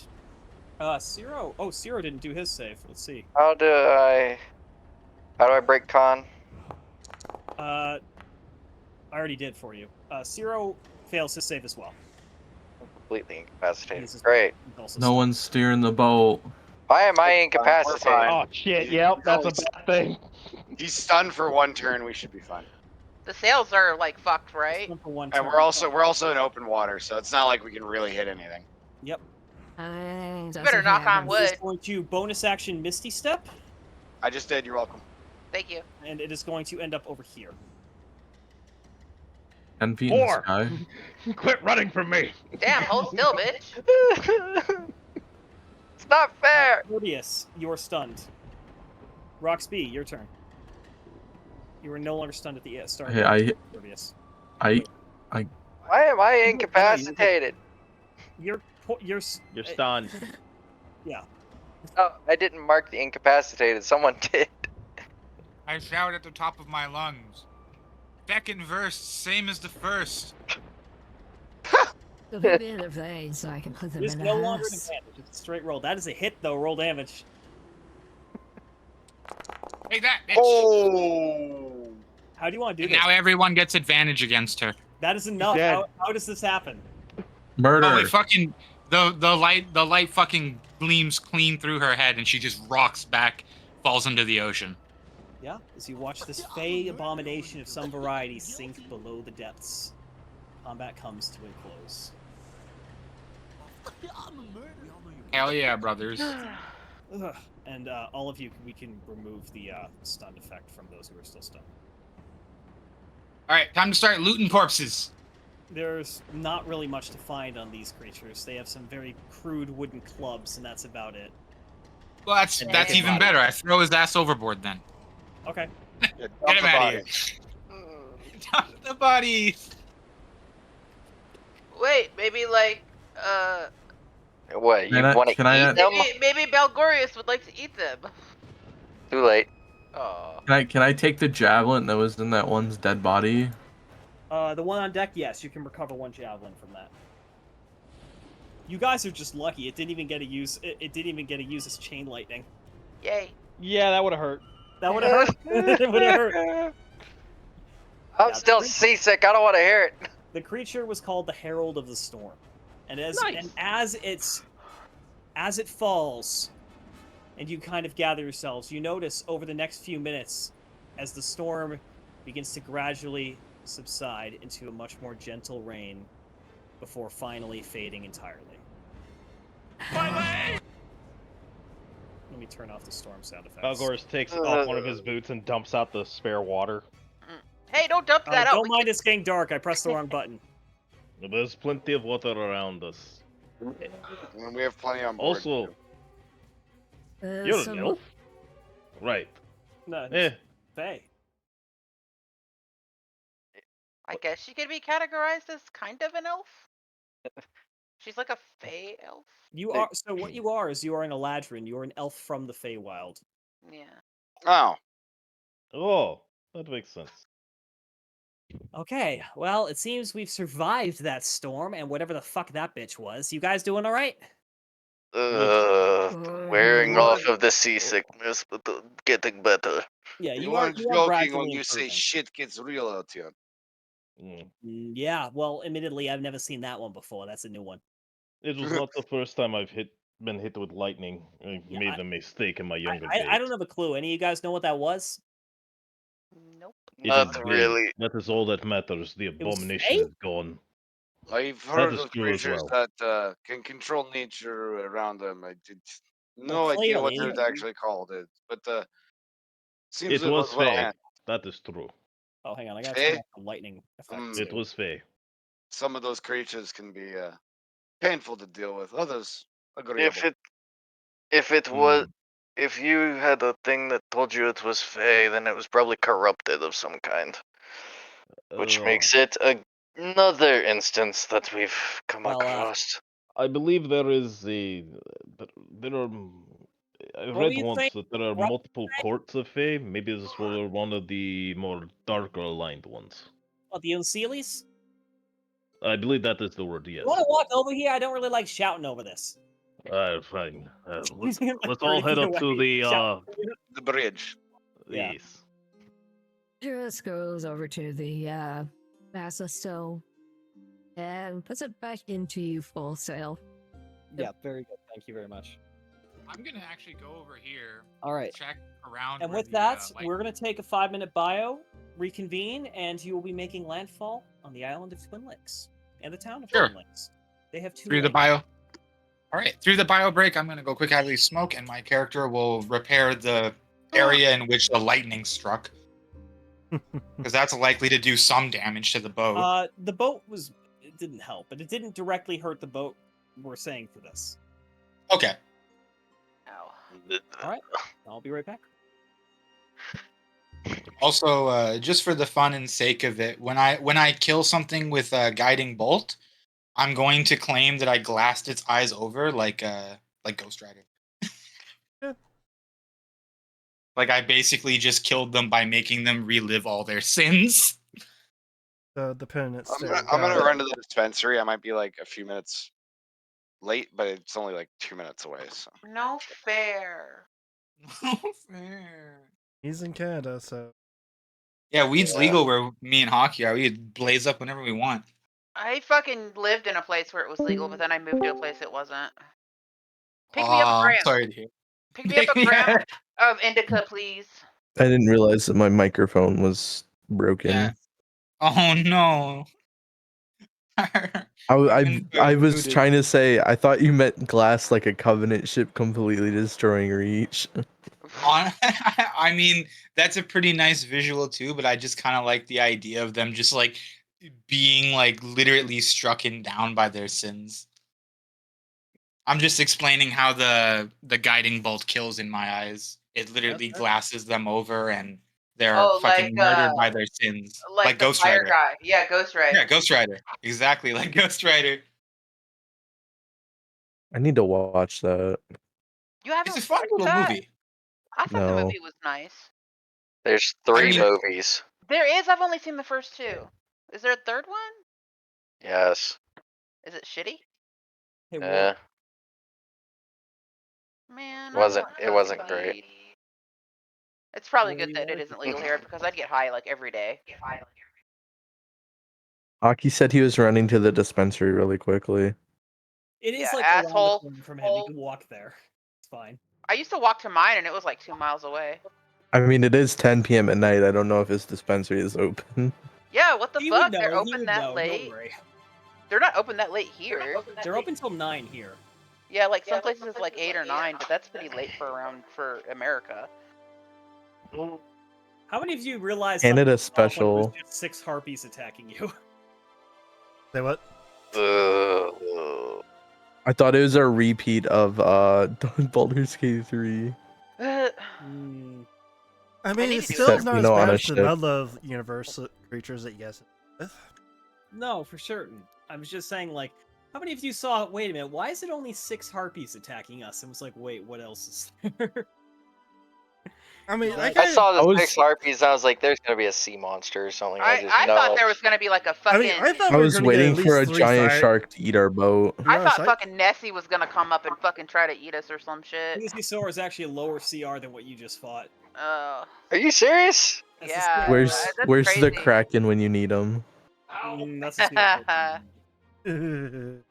Ciro. Oh, Ciro didn't do his save. Let's see. How do I break con? I already did for you. Ciro fails his save as well. Completely incapacitated. He's just- Great. he's also No stunned. one's steering the boat. Why am I We're incapacitated? fine. Oh shit! Yep, that's a bad thing. He's stunned for one turn. We should be fine. The sails are like fucked, right? Stunned for one And turn. we're also in open water, so it's not like we can really hit anything. Yep. Better knock on wood. It is going to bonus action Misty Step, I just did. You're welcome. Thank you. and it is going to end up over here. 10 feet in the 4. sky. Quit running from me. Damn, hold still, bitch. It's not fair. Morbius, you're stunned. Roxby, your turn. You are no longer stunned at the start. Hey, I Morbius. Why am I incapacitated? You're You're stunned. Yeah. Oh, I didn't mark the incapacitated. Someone did. I shout at the top of my lungs. Second verse, same as the first. So be a bit of aid so I can put them It is in no the longer an house. advantage. It's a straight roll. That is a hit, though. Roll damage. Hey, that bitch. Oh. How do you want to do And this? now everyone gets advantage against her. That is enough. dead. How does this happen? murder. Oh, it fucking the light fucking gleams clean through her head, and she just rocks back, falls into the ocean. Yeah, as you watch this fey abomination of some variety sink below the depths. Combat comes to a close. Hell yeah, brothers. Ugh. And all of you, we can remove the stunned effect from those who are still stunned. All right, time to start looting corpses. There's not really much to find on these creatures. They have some very crude wooden clubs, and that's about it. Well, that's And that's naked even body. better. I throw his ass overboard then. Okay. Yeah, Get dump him the out body. of here. Dump the body. Wait, maybe like, What? You Can I- want to can I eat add- them? maybe Belgorius would like to eat them. Too late. Oh. Can I take the javelin that was in that one's dead body? The one on deck, yes, you can recover 1 javelin from that. You guys are just lucky. It didn't even get to use. It didn't even get to use its chain lightning. Yay. Yeah, that would have hurt. That would have hurt. It would have hurt. I'm Yeah, still seasick. I don't want to hear it. The creature was called the Herald of the Storm, and as it falls, and you kind of gather yourselves, you notice over the next few minutes, as the storm begins to gradually subside into a much more gentle rain, before finally fading entirely. Let me turn off the storm sound effects. Balgorus takes off one of his boots and dumps out the spare water. Hey, don't dump that out. Don't mind it's getting dark. I pressed the wrong button. There's plenty of water around us. And we have plenty on board. Also, you're an elf? Right. No, Faye. I guess she could be categorized as kind of an elf. She's like a Fey elf. You are so. What you are is you are an Eladrin. You are an elf from the Feywild. Yeah. Oh. Oh, that makes sense. Okay, well, it seems we've survived that storm and whatever the fuck that bitch was. You guys doing all right? Wearing off of the seasickness, but getting better. Yeah, You you are aren't you are joking gradually when you say improving. shit gets real out here. Yeah, well, admittedly, I've never seen that one before. That's a new one. It was not the first time I've been hit with lightning. I Yeah, made a mistake in my younger days. I don't have a clue. Any of you guys know what that was? Nope. It Not is really. vague. That is all that matters. The was abomination Faye? is gone. I've That heard is of true as creatures well. that can control nature around them. I did no Well, idea what clearly. they're actually called it, but seems It it was well Faye. handled. That is true. Oh, hang on. I gotta Faye? turn off the lightning effect. It too. was Faye. Some of those creatures can be painful to deal with. Others agreeable. If it was, if you had a thing that told you it was Fey, then it was probably corrupted of some kind, which makes it another instance that we've come across. I believe there is there are. I What were read you once saying? that there are What? multiple courts of Fae. Maybe this was one of the more darker aligned ones. What, the Unseelies? I believe that is the word. Yes. You want to walk over here? I don't really like shouting over this. Fine. Like Let's all 30 head feet up to away, the shout. The bridge. Yeah. Yes. Just goes over to the Basisto and puts it back into you full sail. Yeah, very good. Thank you very much. I'm gonna actually go over here. All right. Check around. And where with the, that, like- we're going to take a 5-minute bio, reconvene, and you will be making landfall on the island of Twin Lakes and the town of Sure. Twin Lakes. They have 2 through the lakes. bio. All right, through the bio break, I'm gonna go quick out of the smoke, and my character will repair the area in which the lightning struck, because that's likely to do some damage to the boat. The boat it didn't help, but it didn't directly hurt the boat we're saying for this. Okay. All right, I'll be right back. Also, just for the fun and sake of it, when I kill something with a guiding bolt, I'm going to claim that I glassed its eyes over like Ghost Rider. Like I basically just killed them by making them relive all their sins. The permanent I'm stare. gonna run to the dispensary. I might be like a few minutes late, but it's only like 2 minutes away. So No fair. No fair. He's in Canada, so Yeah, weed's legal where me and Hockey are. We blaze up whenever we want. I fucking lived in a place where it was legal, but then I moved to a place it wasn't. Pick me up a gram. Sorry to hear. Pick me up a gram of indica, please. I didn't realize that my microphone was broken. Yeah. Oh no. I was trying to say I thought you meant glass like a Covenant ship completely destroying Reach. I mean, that's a pretty nice visual too, but I just kind of like the idea of them just like being like literally strucken down by their sins. I'm just explaining how the guiding bolt kills in my eyes. It literally glasses them over and they're fucking murdered by their sins. Like the Ghost fire Rider. guy. Yeah, Ghost Rider. Yeah, Ghost Rider. Exactly, like Ghost Rider. I need to watch that. You haven't It's a fun watched little that? movie. I thought the No. movie was nice. There's 3 mean- movies. There is. I've only seen the first 2. Is there a third one? Yes. Is it shitty? Hey, Yeah. Ward, Man, It wasn't great. It's probably Where good you that it are? isn't legal here because I'd get high like every day. Aki said he was running to the dispensary really quickly. it is Yeah, like around the asshole. corner from him. You can walk there. It's fine. I used to walk to mine and it was like 2 miles away. I mean, it is 10 p.m. at night. I don't know if his dispensary is open. Yeah, what the He fuck? would know. They're He open would that know. late? Don't worry. They're not open that late here. They're open till 9 here. Yeah, like some places it's like 8 or 9, but that's pretty late for America. How many of you realize Canada something was off when it was special. just 6 harpies attacking you? Say what? I thought it was a repeat of Baldur's Gate 3. Hmm. I mean, need it's to do still Except, not you as know, on bad a as the ship. Ludlove universe creatures that you guys with. No, for certain. I was just saying, like, how many of you saw? Wait a minute. Why is it only 6 harpies attacking us? And was like, wait, what else is there? I mean, I I saw the I was- 6 harpies. I was like, "There's gonna be a sea monster or something." I just I know. thought there was gonna be like a I fucking. mean, I thought I we were was gonna get waiting at for a least 3 giant sire- shark to eat our boat. To be I honest, thought fucking Nessie was gonna come up and fucking try to eat us or some shit. Plesiosaur is actually a lower CR than what you just fought. Oh. Are you serious? That's Yeah. a Where's that's where's the crazy. Kraken when you need him? That's a CR. 14.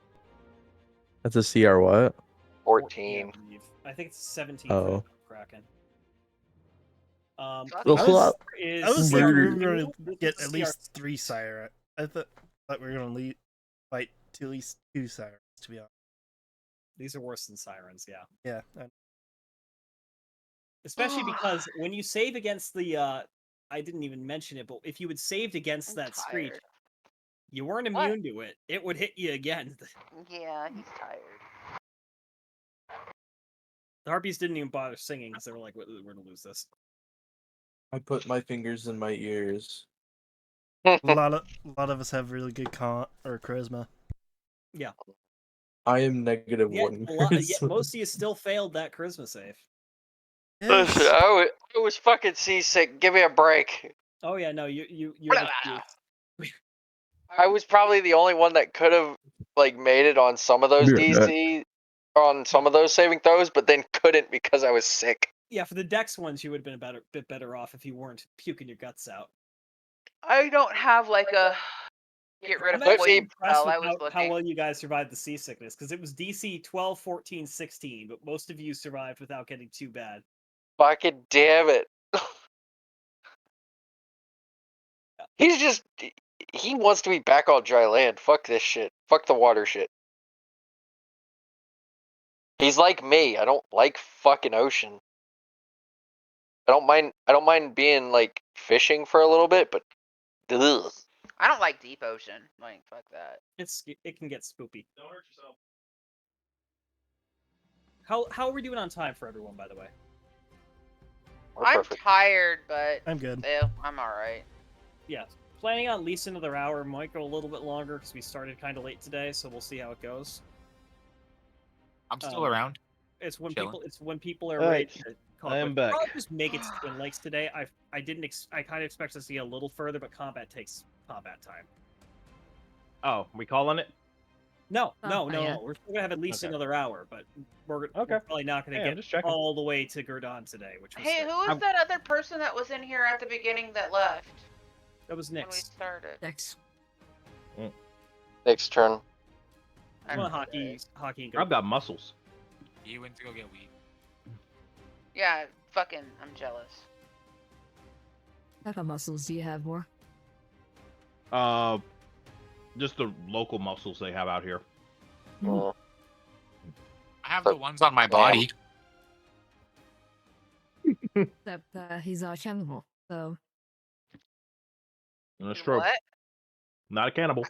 That's a CR what? 14. I believe. I think it's 17 Oh. for Kraken. Fuck. Well, Is I was thinking we were Murder. gonna get at least 3 sire. I thought we were gonna fight at least 2 sirens. To be honest. These are worse than sirens, yeah. Yeah. Especially because when you save against the I didn't even mention it, but if you had saved against that screech, tired. you weren't immune to it. It would hit you again. Yeah, he's tired. The harpies didn't even bother singing because they were like, we're gonna lose this. I put my fingers in my ears. A lot of us have really good charisma. Yeah. I am negative Yet, one. yet most of you still failed that charisma save. Listen, I was fucking seasick. Give me a break. Oh yeah, no, you're the I was probably the only one that could have like made it on some of those Yeah. DC, on some of those saving throws, but then couldn't because I was sick. Yeah, for the Dex ones, you would have been a bit better off if you weren't puking your guts out. I don't have like a get rid of I'm actually poison impressed spell. with I was how looking. well you guys survived the seasickness, because it was DC 12, 14, 16, but most of you survived without getting too bad. Fucking damn it. He wants to be back on dry land. Fuck this shit. Fuck the water shit. He's like me. I don't like fucking ocean. I don't mind being like fishing for a little bit, but ugh. I don't like deep ocean. Like fuck that. It can get spoopy. Don't hurt yourself. How are we doing on time for everyone, by the way? I'm tired, but I'm good. Still, I'm alright. Yeah, planning on at least another hour. Might go a little bit longer because we started kind of late today, so we'll see how it goes. I'm still around. It's when Chilling. people are All ready right, to call I it am quits. back. Probably just make it to Twin Lakes today. I kind of expect us to get a little further, but combat takes combat time. Oh, we calling it? No, Oh, no, not no, yet. no. We're still gonna have at least Okay. another hour, but we're Okay. probably not gonna Hey, I'm get just checking. all the way to Gurdon today, which was Hey, who is that other person that was in here at the beginning that left that was when we Nick's. started? Next. Next turn. Come on, hockey and go. I've got muscles. You went to go get weed. Yeah, fucking, I'm jealous. What type of muscles do you have more? Just the local muscles they have out here. Mm. I have the ones on my body. Except he's a cannibal, so That's true. What? Not a cannibal.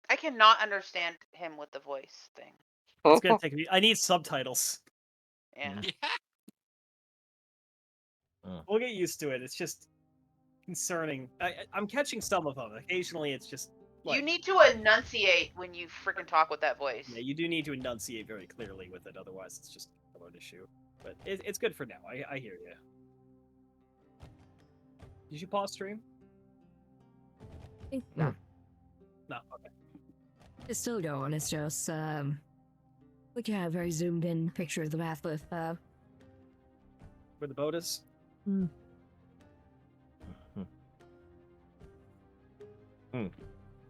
I cannot understand him with the voice thing. It's gonna take me. I need subtitles. Yeah. We'll get used to it. It's just concerning. I'm catching some of them. Occasionally, it's just like, You need to enunciate when you freaking talk with that voice. yeah, you do need to enunciate very clearly with it. Otherwise, it's just an issue. But it's good for now. I hear you. Did you pause stream? No, No. Okay. it's still going. It's just look at a very zoomed in picture of the map with Where the boat is.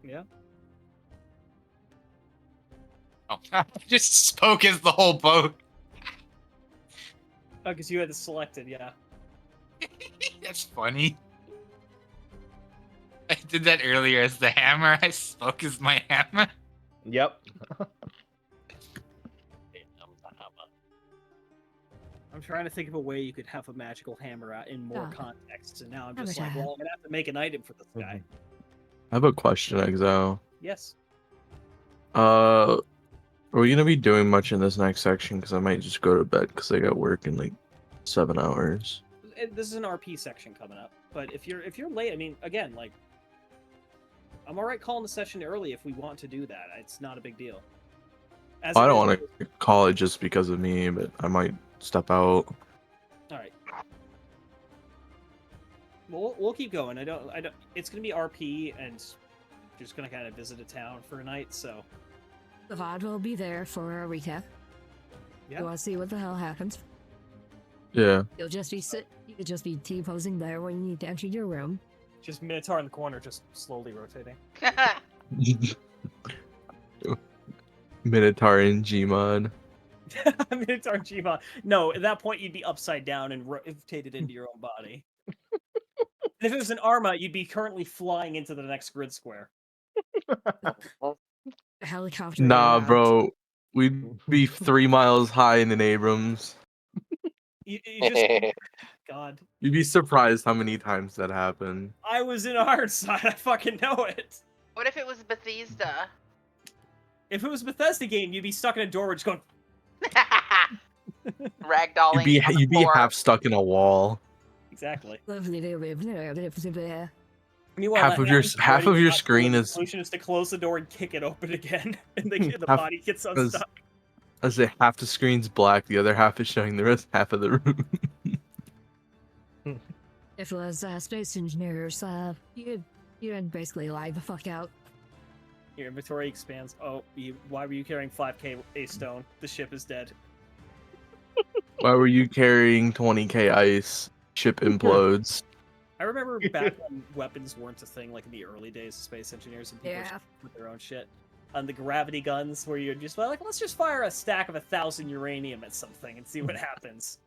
Yeah. Oh, I just spoke as the whole boat. Oh, because you had it selected. Yeah. That's funny. I did that earlier as the hammer. I spoke as my hammer. Yep. I'm trying to think of a way you could have a magical hammer out in more Yeah. context, and now I'm Hammer just like, time. well, I'm gonna have to make an item for this guy. I have a question, Exile. Yes. Are we gonna be doing much in this next section? Because I might just go to bed because I got work in like 7 hours. This is an RP section coming up, but if you're late, I mean, again, like, I'm alright calling the session early if we want to do that. It's not a big deal. As I it don't is- want to call it just because of me, but I might step out. All right. We'll keep going. I don't. It's gonna be RP, and just gonna kind of visit a town for a night. So the VOD will be there for a recap. Yeah. You want to see what the hell happens? Yeah. You'll just be You could just be T-posing there when you need to enter your room. just Minotaur in the corner, just slowly rotating. Minotaur in Gmod. Minotaur Gmod. No, at that point you'd be upside down and rotated into your own body. And if it was an Arma, you'd be currently flying into the next grid square. A helicopter. Nah, around. bro. We'd be 3 miles high in an Abrams. You just, God. You'd be surprised how many times that happened. I was in Ironside. I fucking know it. What if it was Bethesda? If it was a Bethesda game, you'd be stuck in a door just going. Ragdolling. You'd on the be floor. half stuck in a wall. Exactly. Meanwhile, Meanwhile, Half that of your happens half already of your not screen the is solution is to close the door and kick it open again, and the Half- body gets as- unstuck. As if half the screen's black, the other half is showing the rest half of the room. if it was space engineers, you'd basically lie the fuck out. Your inventory expands. Oh, why were you carrying 5k a stone? The ship is dead. Why were you carrying 20k ice? Ship implodes. I remember back when weapons weren't a thing, like in the early days of space engineers, and people Yeah. just with their own shit. On the gravity guns, where you're just like, let's just fire a stack of 1,000 uranium at something and see what happens.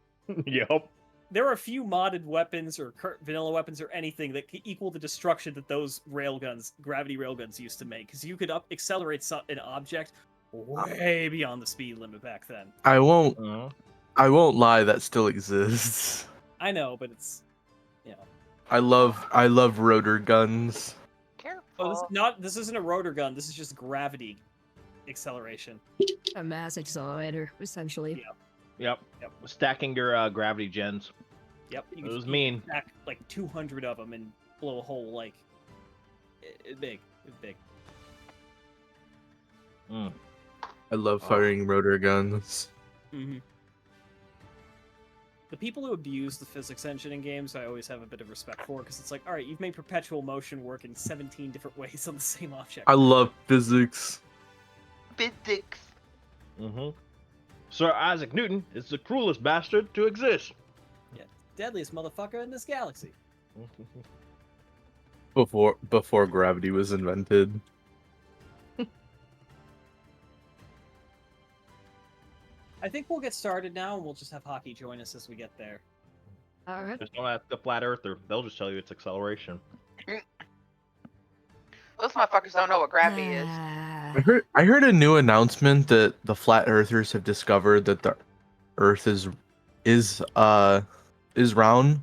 Yep. There are a few modded weapons or vanilla weapons or anything that can equal the destruction that those railguns, gravity railguns, used to make. Because you could accelerate an object way beyond the speed limit back then. I won't lie, that still exists. I know, but it's, you know. I love rotor guns. Careful. This isn't a rotor gun. This is just gravity acceleration. A mass accelerator, essentially. Yep. Stacking your gravity gens. Yep. You It was you mean. can stack like 200 of them and blow a hole like big. It's big. I love firing rotor guns. Mm-hmm. The people who abuse the physics engine in games, I always have a bit of respect for, because it's like, all right, you've made perpetual motion work in 17 different ways on the same object. I love physics. Physics. Mm-hmm. Sir Isaac Newton is the cruelest bastard to exist. Yeah, deadliest motherfucker in this galaxy. Before gravity was invented. I think we'll get started now, and we'll just have Hockey join us as we get there. All right. Just don't ask the flat earther. They'll just tell you it's acceleration. Those motherfuckers don't know what gravity is. I heard a new announcement that the flat earthers have discovered that the Earth is round,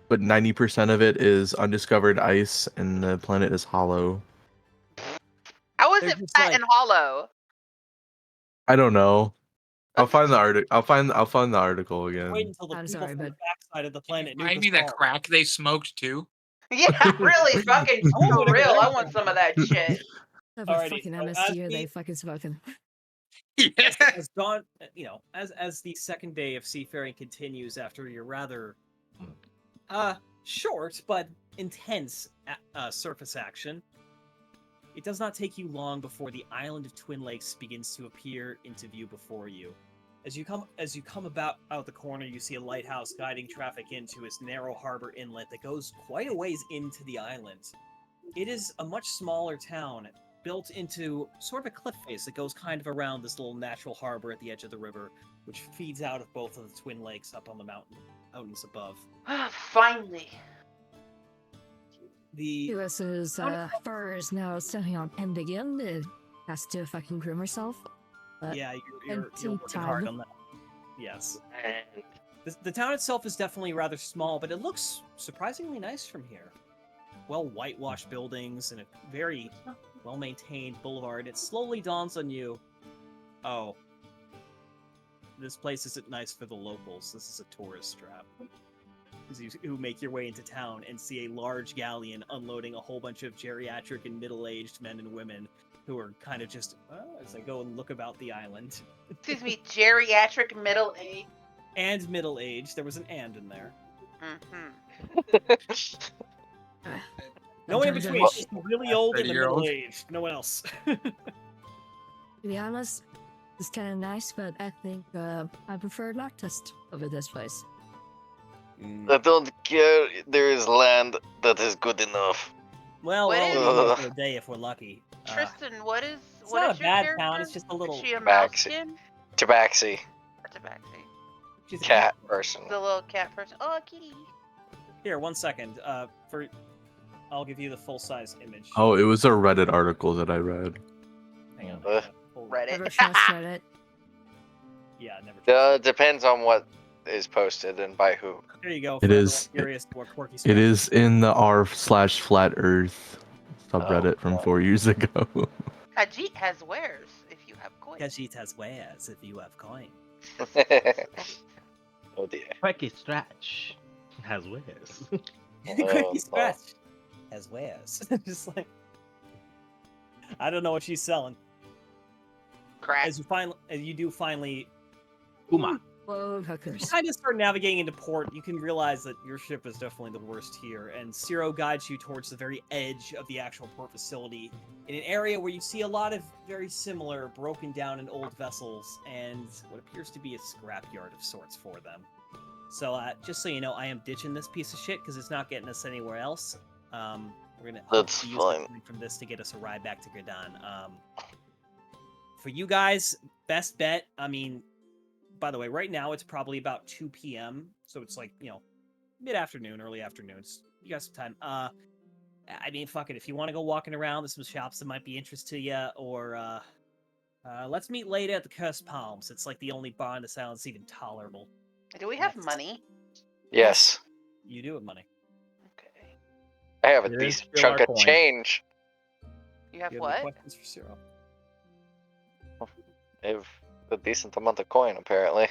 but 90% of it is undiscovered ice, and the planet is hollow. How is They're it just fat like- and hollow? I don't know. I'll find the article. I'll find the article again. Wait until the I'm people sorry, from the but- backside of the planet knew Remind this me that all. crack they smoked too. Yeah, really, fucking for would've real. I been- want some of that shit. Have Alrighty, a fucking so as MST or they we- fucking smoking. As dawn, as the second day of seafaring continues after your rather short but intense surface action, it does not take you long before the island of Twin Lakes begins to appear into view before you. As you come about out the corner, you see a lighthouse guiding traffic into its narrow harbor inlet that goes quite a ways into the island. It is a much smaller town, built into sort of a cliff face that goes kind of around this little natural harbor at the edge of the river, which feeds out of both of the Twin Lakes up on the mountains above. Finally. The US's fur is now standing on end again. It has to fucking groom herself. But yeah, you're working time. hard on that. Yes. The town itself is definitely rather small, but it looks surprisingly nice from here. Well whitewashed buildings and a very well-maintained boulevard. It slowly dawns on you, oh, this place isn't nice for the locals. This is a tourist trap. Who make your way into town and see a large galleon unloading a whole bunch of geriatric and middle-aged men and women who are kind of just, as they go and look about the island. Excuse me, geriatric middle-aged? And middle-aged. There was an and in there. No one in between. She's really old and middle-aged. No one else. To be honest, it's kind of nice, but I think I prefer Noctist over this place. I don't care. There is land that is good enough. Well, we'll be here for a day if we're lucky. Tristan, what is It's what not is a your bad character? town. It's just a little. Is she a mouse skin? Tabaxi. Tabaxi. She's a Cat person. The little cat person. Oh, kitty. Here, 1 second. I'll give you the full-size image. Oh, it was a Reddit article that I read. Hang on. Reddit. Never trust Reddit. Yeah, never. Depends on what is posted and by who. There you go. It is. Curious what quirky It is in the r/Flat Earth subreddit from 4 years ago. Khajiit has wares if you have coins. Khajiit has wares if you have coins. Oh dear. Quirky Scratch has wares. Quirky Scratch has wares. Just like, I don't know what she's selling. Crack. As you do finally, Uma. Whoa, hookers. you kind of start navigating into port. You can realize that your ship is definitely the worst here, and Ciro guides you towards the very edge of the actual port facility, in an area where you see a lot of very similar broken down and old vessels, and what appears to be a scrapyard of sorts for them. So, just so you know, I am ditching this piece of shit because it's not getting us anywhere else. We're gonna hope That's to use fine. something from this to get us a ride back to Gradan. For you guys, best bet. I mean, by the way, right now it's probably about 2 p.m. So it's like, mid-afternoon, early afternoon. You got some time. I mean, fuck it. If you want to go walking around, there's some shops that might be interest to you, or let's meet later at the Cursed Palms. It's like the only bar in the town that's even tolerable. Do we have money? Yes. You do have money. Okay. I have a It is decent still chunk our of coin. change. You have You what? any questions for Ciro? I have a decent amount of coin, apparently.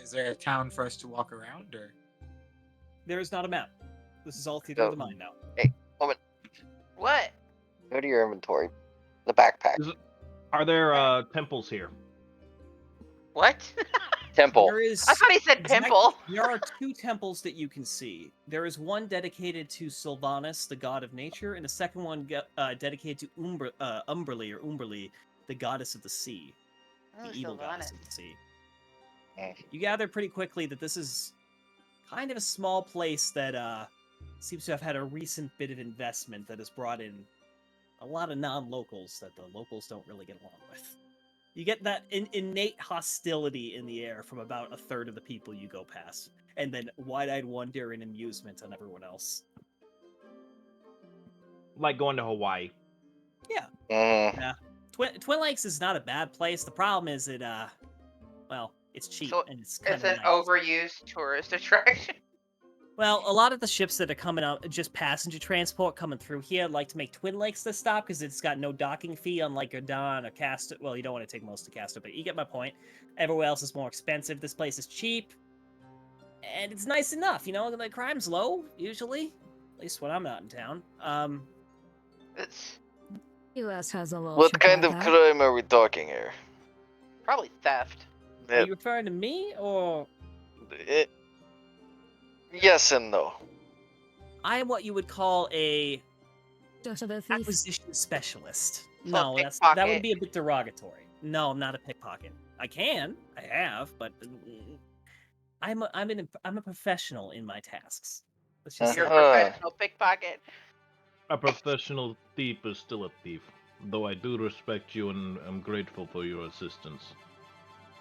Is there a town for us to walk around, or? There is not a map. This is all theater of the mind now. Hey, woman, What? go to your inventory. The backpack. Are there temples here? What? Temple. There is. I thought he said pimple. There are 2 temples that you can see. There is one dedicated to Sylvanus, the god of nature, and a second one dedicated to Umberly, the goddess of the sea. The evil goddess of the sea. You gather pretty quickly that this is kind of a small place that seems to have had a recent bit of investment that has brought in a lot of non-locals that the locals don't really get along with. You get that innate hostility in the air from about a third of the people you go past, and then wide-eyed wonder and amusement on everyone else. Like going to Hawaii. Yeah. Mm. Yeah. Twin Lakes is not a bad place. The problem is it, well, it's cheap So and it's kind It's of an nice. overused tourist attraction. Well, a lot of the ships that are coming out, just passenger transport coming through here, like to make Twin Lakes the stop because it's got no docking fee, unlike Gradan or Casta. Well, you don't want to take most of Casta, but you get my point. Everywhere else is more expensive. This place is cheap, and it's nice enough. The crime's low usually, at least when I'm not in town. It's US has a little. What trick kind like of that. crime are we talking here? probably theft. Are you referring to me or? Yes and no. I am what you would call a Just a thief. acquisition specialist. So No, that would pickpocket. be a bit derogatory. No, I'm not a pickpocket. I have, but I'm a professional in my tasks. Let's just You're say a Uh-huh. professional pickpocket. A professional thief is still a thief, though I do respect you and am grateful for your assistance.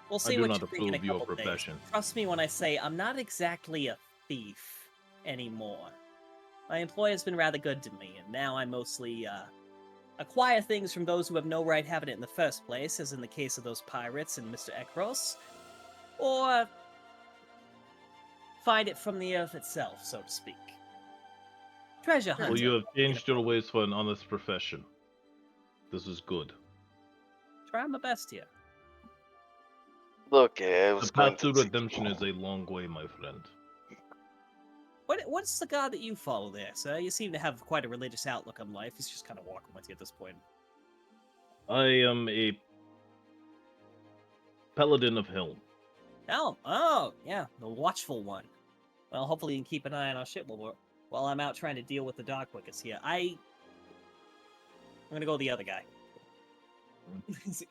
we'll I see do what not you think in a approve your couple days. profession. Trust me when I say I'm not exactly a thief anymore. My employer's been rather good to me, and now I mostly acquire things from those who have no right having it in the first place, as in the case of those pirates and Mr. Ekros, or find it from the earth itself, so to speak. Treasure hunting. Well, you have changed your ways for an honest profession. This is good. Try my best here. Look, I The was going path to to. redemption is a long way, my friend. What's the god that you follow there, sir? You seem to have quite a religious outlook on life. He's just kind of walking with you at this point. I am a paladin of Helm. Oh, yeah, the watchful one. Well, hopefully you can keep an eye on our ship while I'm out trying to deal with the Dark Wickets here. I'm gonna go with the other guy.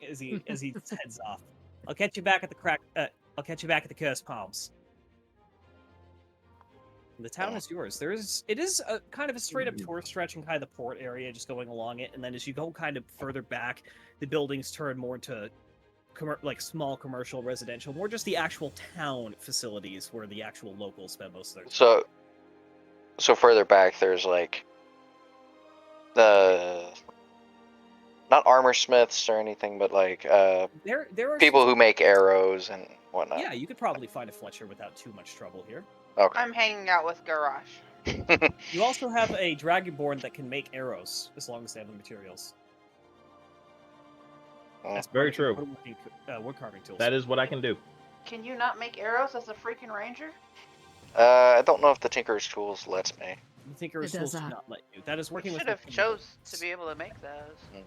as he heads off. I'll catch you back at the Cursed Palms. The town is yours. It is a kind of a straight up tourist stretch in kind of the port area, just going along it, and then as you go kind of further back, the buildings turn more into like small commercial, residential, more just the actual town facilities where the actual locals spend most of their time. So further back, there's like the not armor smiths or anything, but like There are people who make arrows and whatnot. Yeah, you could probably find a Fletcher without too much trouble here. Okay. I'm hanging out with Garage. You also have a Dragonborn that can make arrows as long as they have the materials. That's very true. Wood carving tools. That is what I can do. Can you not make arrows as a freaking ranger? I don't know if the Tinker's Tools lets me. The Tinker's It does Tools do not. not let you. That is working with. Should have chose to be able to make those.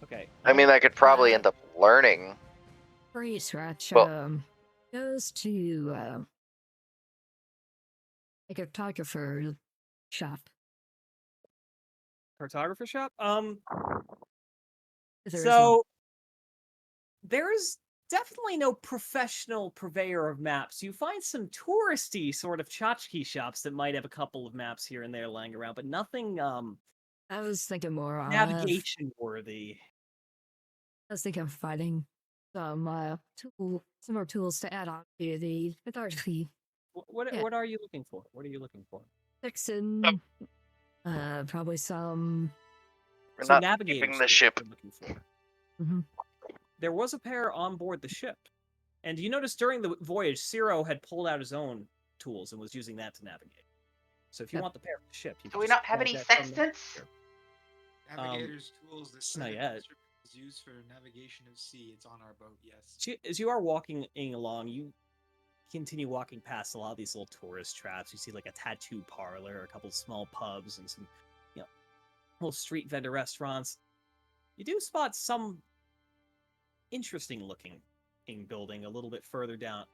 Okay. I mean, I could probably end up learning. Free Scratch Well- goes to a cartographer shop. Cartographer shop? If there is So there's definitely no professional purveyor of maps. You find some touristy sort of tchotchke shops that might have a couple of maps here and there lying around, but nothing I was thinking more of navigation worthy. I was thinking of finding some more tools to add on to the photography What Yeah. what are you looking for? What are you looking for? section. Probably some. We're So not navigators keeping the is ship. what you're looking for. Mhm. There was a pair on board the ship, and you notice during the voyage, Ciro had pulled out his own tools and was using that to navigate. So if you Yep. want the pair for the ship, you Do can we just not have grab any that from the sextants? ship. Navigator's tools. The not set yet. is used for navigation of sea. It's on our boat. Yes. As you are walking along, you continue walking past a lot of these little tourist traps. You see like a tattoo parlor, a couple of small pubs, and some, little street vendor restaurants. You do spot some interesting looking building a little bit further down.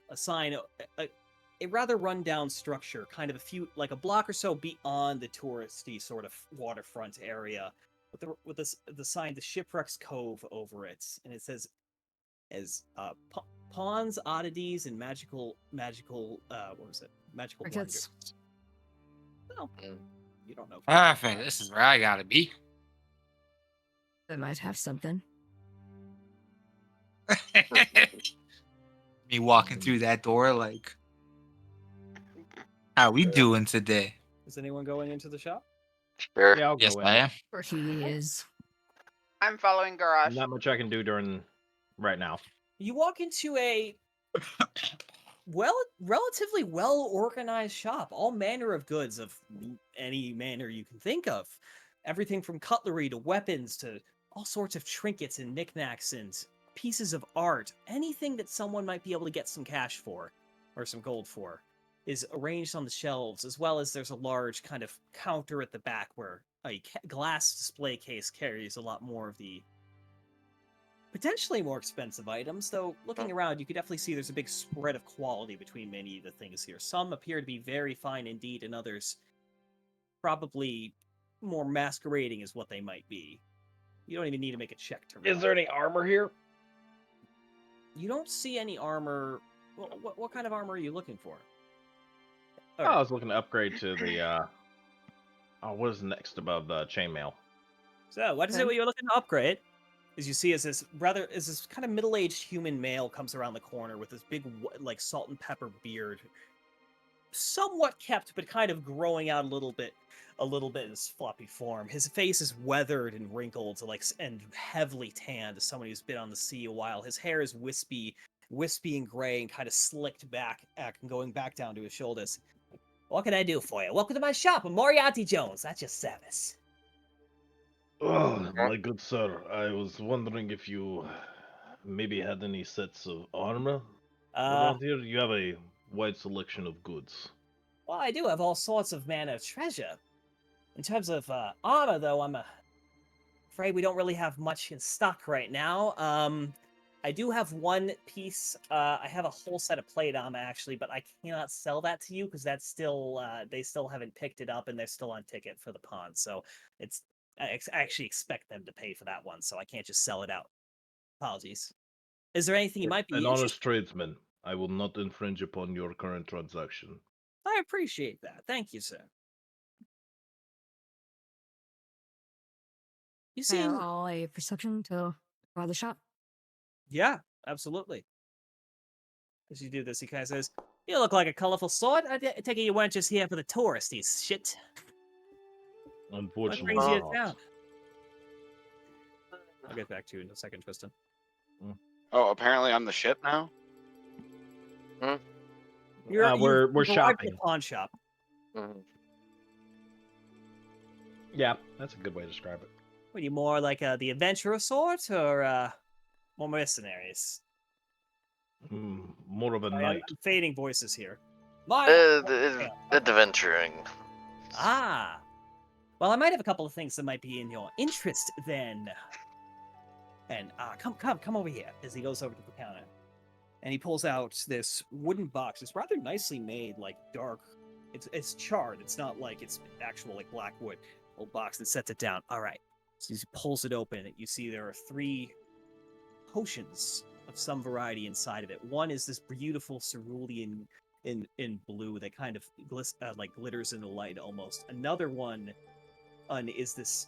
A sign, a rather rundown structure, kind of like a block or so beyond the touristy sort of waterfront area, with the sign "The Shipwreck's Cove" over it, and it says pawns, oddities, and magical what was it? Magical Trinkets. wonders. No, you don't know. Perfect. This is where I gotta be. They might have something. Me walking through that door like, how we doing today? Is anyone going into the shop? Sure. Yeah, I'll Yes, go I in. am. Or he is. I'm following Garage. Not much I can do right now. You walk into a relatively well organized shop, all manner of goods of any manner you can think of. Everything from cutlery to weapons to all sorts of trinkets and knickknacks and pieces of art. Anything that someone might be able to get some cash for or some gold for is arranged on the shelves, as well as there's a large kind of counter at the back where a glass display case carries a lot more of the potentially more expensive items, though looking around, you could definitely see there's a big spread of quality between many of the things here. Some appear to be very fine indeed, and others probably more masquerading as what they might be. You don't even need to make a check to realize. Is there any armor here? You don't see any armor. What kind of armor are you looking for? Oh, I was looking to upgrade to the what is next above the chainmail? So, what is it you're looking to upgrade? As you see, as this kind of middle-aged human male comes around the corner with this big, like, salt and pepper beard, somewhat kept, but kind of growing out a little bit in his floppy form. His face is weathered and wrinkled, and heavily tanned as somebody who's been on the sea a while. His hair is wispy and gray and kind of slicked back, and going back down to his shoulders. What can I do for you? Welcome to my shop. I'm Moriarty Jones. That's your service. Oh, my good sir, I was wondering if you maybe had any sets of armor around here. You have a wide selection of goods. Well, I do have all sorts of manner of treasure. In terms of armor, though, I'm afraid we don't really have much in stock right now. I do have one piece. I have a whole set of plate armor, actually, but I cannot sell that to you because that's still they still haven't picked it up and they're still on ticket for the pawn. So I actually expect them to pay for that one, so I can't just sell it out. Apologies. Is there anything you might be An interested? honest tradesman. I will not infringe upon your current transaction. I appreciate that. Thank you, sir. You seem... all a perception to go the shop. Yeah, absolutely. As you do this, he kind of says, "You look like a colorful sword. I take it you weren't just here for the touristies shit. What Unfortunately brings you to not. town?" I'll get back to you in a second, Tristan. Oh, apparently I'm the ship now? We're arrived at shopping. the pawn shop. Yeah, that's a good way to describe it. What are you, more like the adventurer sort, or more mercenaries? More of a knight. I'm fading voices here. The adventuring. Ah. Well, I might have a couple of things that might be in your interest then. And come over here. As he goes over to the counter, and he pulls out this wooden box. It's rather nicely made, like dark. It's charred. It's not like it's actual like black wood. Old box and sets it down. All right. So he pulls it open. You see there are 3 potions of some variety inside of it. One is this beautiful cerulean in blue that kind of like glitters in the light almost. Another one is this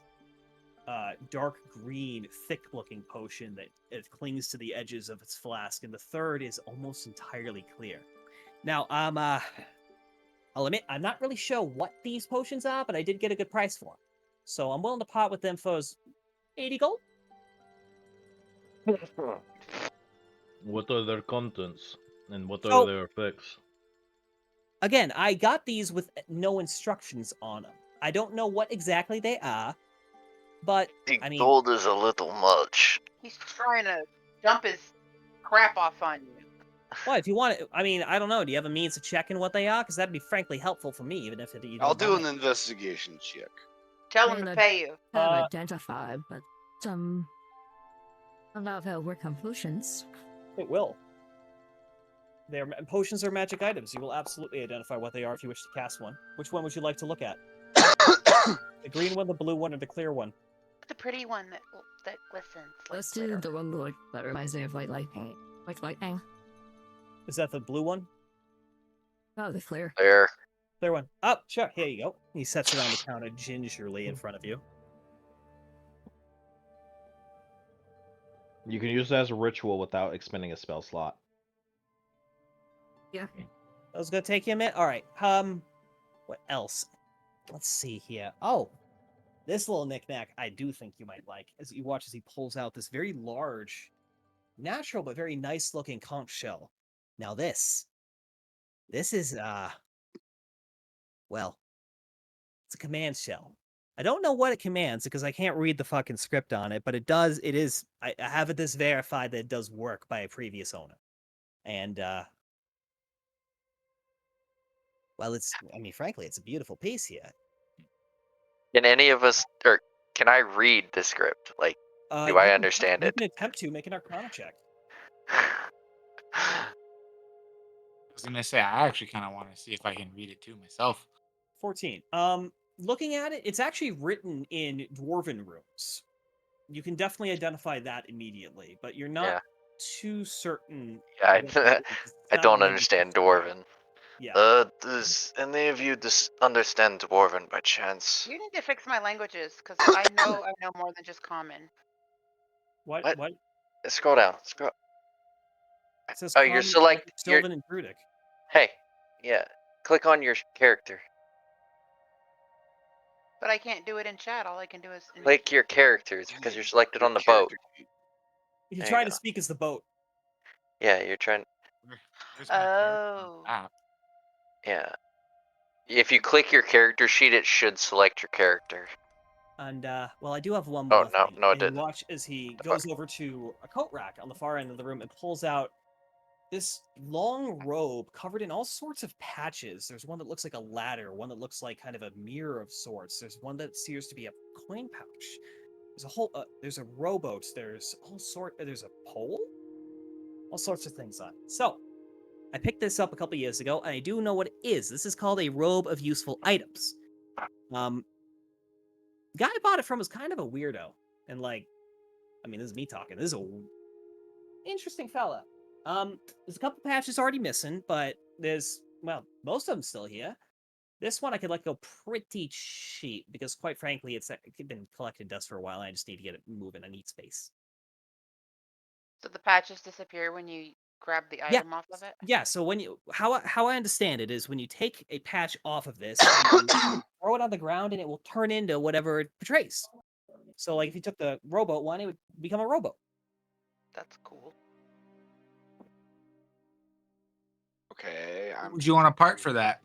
dark green, thick-looking potion that it clings to the edges of its flask, and the third is almost entirely clear. Now, I'll admit I'm not really sure what these potions are, but I did get a good price for them, so I'm willing to part with them for 80 gold. What are their contents, and what are their effects? Again, I got these with no instructions on them. I don't know what exactly they are, but I mean, gold is a little much. He's trying to dump his crap off on you. well, if you want it, I mean, I don't know. Do you have a means of checking what they are? Because that'd be frankly helpful for me, even if you don't I'll do buy an it. investigation check. Tell him to pay you. Identified, but I don't know if it'll work on potions. It will. Potions are magic items. You will absolutely identify what they are if you wish to cast one. Which one would you like to look at? The green one, the blue one, or the clear one? The pretty one that glistens. Let's do the one that reminds me of lightning. Like lightning. Is that the blue one? Oh, the clear. There. Clear one. Oh, sure. Here you go. He sets it on the counter gingerly in front of you. You can use it as a ritual without expending a spell slot. Yeah. That was gonna take you a minute. All right. What else? Let's see here. Oh, this little knickknack I do think you might like. As you watch as he pulls out this very large, natural but very nice looking conch shell. Now this is well, it's a command shell. I don't know what it commands because I can't read the fucking script on it, but it does. It is. I have this verified that it does work by a previous owner, and well, I mean, frankly, it's a beautiful piece here. Can any of us, or can I read the script? Like, Do I understand you it? can attempt to make an Arcana check. I was gonna say I actually kind of want to see if I can read it too myself. 14. Looking at it, it's actually written in Dwarven runes. You can definitely identify that immediately, but you're not Yeah. too certain. Yeah, what it is. It's I not don't really understand clear. Dwarven. Yeah. Does any of you understand Dwarven by chance? You need to fix my languages because I know more than just common. What? What? What? Scroll down. Scroll. It says Oh, you're Common, select. You're. Sylvan, and Druidic. Hey. Yeah. Click on your character. But I can't do it in chat. All I can do is. Click your characters because you're selected on the boat. You're There you trying to go. speak as the boat. Yeah, you're trying. Where's my character on Oh. the app? Yeah. If you click your character sheet, it should select your character. And well, I do have one Oh, more. no, thing. no, it And you didn't. watch as he goes over to a coat rack on the far end of the room and pulls out this long robe covered in all sorts of patches. There's one that looks like a ladder, one that looks like kind of a mirror of sorts. There's one that appears to be a coin pouch. There's a whole. There's a rowboat. There's There's a pole. All sorts of things on it. So, I picked this up a couple years ago, and I do know what it is. This is called a robe of useful items. Guy I bought it from was kind of a weirdo, and like, I mean, this is me talking. This is a interesting fella. There's a couple patches already missing, but well, most of them still here. This one I could let go pretty cheap because, quite frankly, it's been collecting dust for a while. And I just need to get it moving. I need space. So the patches disappear when you grab the Yeah. item off of it? Yeah, so when you how I understand it is when you take a patch off of this, you throw it on the ground and it will turn into whatever it portrays. So like if you took the rowboat one, it would become a rowboat. That's cool. Okay, Would you want a part for that?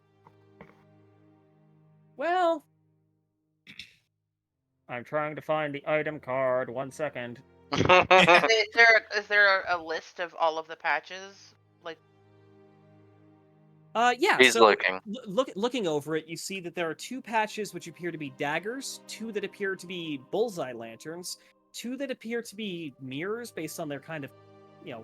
Well, I'm trying to find the item card. 1 second. Is there a list of all of the patches? Like, Yeah. He's so looking. Looking over it, you see that there are 2 patches which appear to be daggers, 2 that appear to be bullseye lanterns, 2 that appear to be mirrors based on their kind of,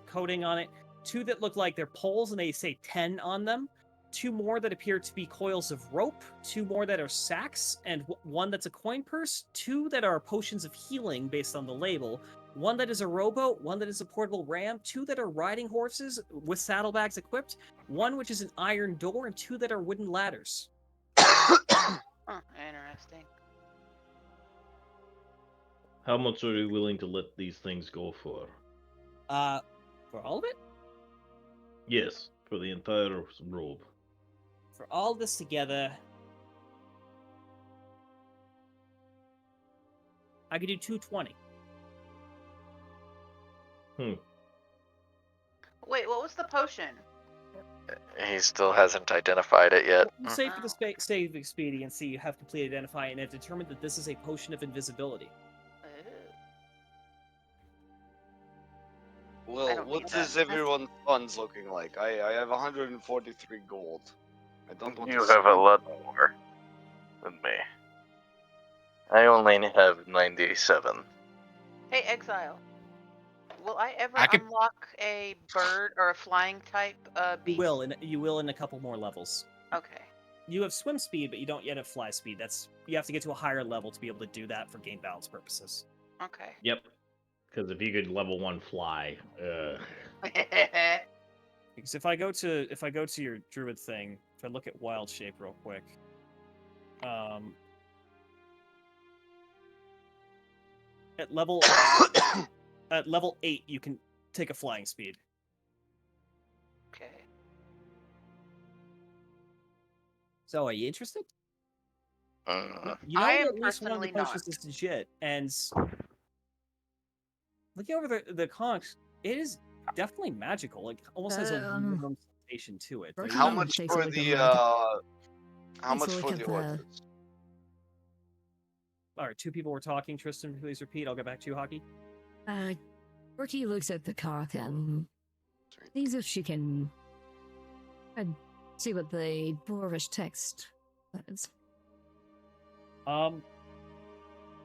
coating on it, 2 that look like they're poles and they say 10 on them, 2 more that appear to be coils of rope, 2 more that are sacks, and 1 that's a coin purse, 2 that are potions of healing based on the label, 1 that is a rowboat, 1 that is a portable ram, 2 that are riding horses with saddlebags equipped, 1 which is an iron door, and 2 that are wooden ladders. Interesting. How much are you willing to let these things go for? For all of it? Yes, for the entire robe. For all this together, I could do 220. Wait, what was the potion? He still hasn't identified it yet. Save for the save expediency, you have completed identify and have determined that this is a potion of invisibility. Well, what is everyone's funds looking like? I have 143 gold. I don't want You to have a spend- lot more than me. I only have 97. Hey, Exile. Will I ever I could- unlock a bird or a flying type You beast? will, and you will in a couple more levels. Okay. You have swim speed, but you don't yet have fly speed. You have to get to a higher level to be able to do that for game balance purposes. Okay. Yep. Because if you could level 1 fly, Because if I go to your druid thing, if I look at wild shape real quick, at level 8 you can take a flying speed. Okay. So are you interested? You I am at least one of the personally not. potions is legit, and looking over the comics, it is definitely magical. Like almost has a warm sensation to it. Like, How much for the how much for the orders? All right, 2 people were talking. Tristan, please repeat. I'll get back to you, Hockey. Berkey looks at the clock and sees if she can see what the dwarvish text says.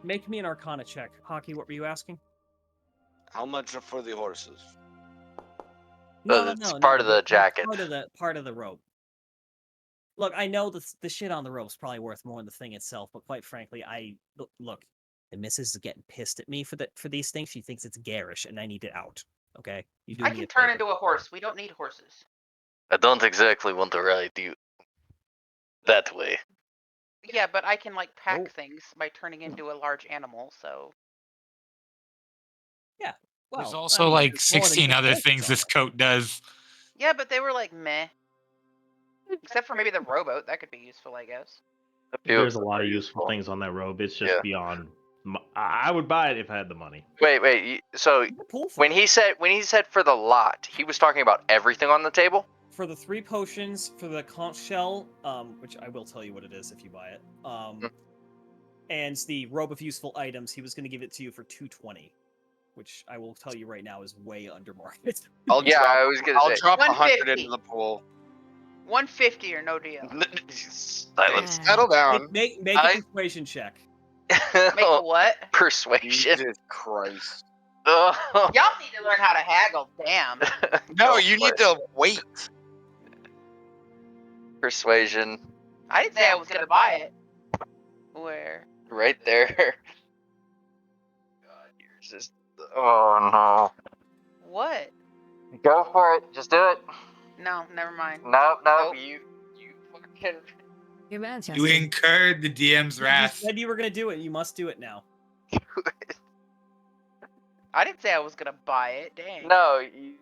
Make me an Arcana check. Hockey, what were you asking? How much are for the horses? It's part of the jacket. Part of the robe. Look, I know the shit on the robe is probably worth more than the thing itself, but quite frankly, look. The missus is getting pissed at me for these things. She thinks it's garish, and I need it out. Okay, you do I me can a turn favor. into a horse. We don't need horses. I don't exactly want to ride you that way. Yeah, but I can like pack things by turning into a large animal. So. Yeah. Well, There's also like it's more than 16 just other horses things on this it. coat does. Yeah, but they were like meh. Except for maybe the rowboat, that could be useful, I guess. There's a lot of useful things on that robe. It's just Yeah. beyond. I would buy it if I had the money. Wait. So when he said for the lot, he was talking about everything on the table. For the 3 potions, for the conch shell, which I will tell you what it is if you buy it, and the robe of useful items, he was going to give it to you for 220, which I will tell you right now is way under market. I'll drop 100 150. into the pool. 150 or no deal. Silence. Settle down. Make a persuasion check. Make a what? Persuasion. Jesus Christ. Oh. Y'all need to learn how to haggle. Damn. No, you need to wait. Persuasion. I didn't say I was gonna buy it. Where? Right there. God, yours is. Oh no. What? Go for it. Just do it. No, never mind. No. Nope. You fucking. You're bad, You incurred the DM's wrath. You said you were going to do it. You must do it now. I didn't say I was gonna buy it. Dang. No, you.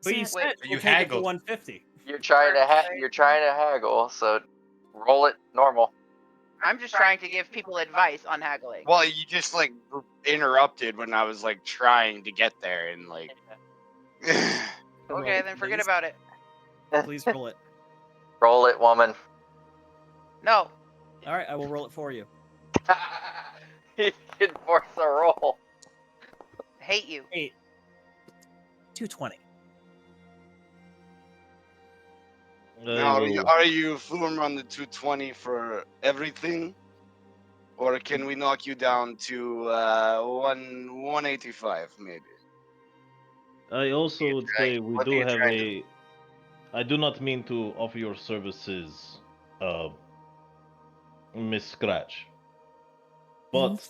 But you said you we'll take it for haggled. 150. You're trying to haggle, so roll it normal. I'm just trying to give people advice on haggling. Well, you just like interrupted when I was like trying to get there and like. Okay, then forget about it. Please roll it. Roll it, woman. No. All right, I will roll it for you. He can force a roll. Hate you. 220. Now, are you firm on the 220 for everything? Or can we knock you down to 185 maybe? I also would say we what are do you have trying a. I do not mean to offer your services, Miss Scratch. But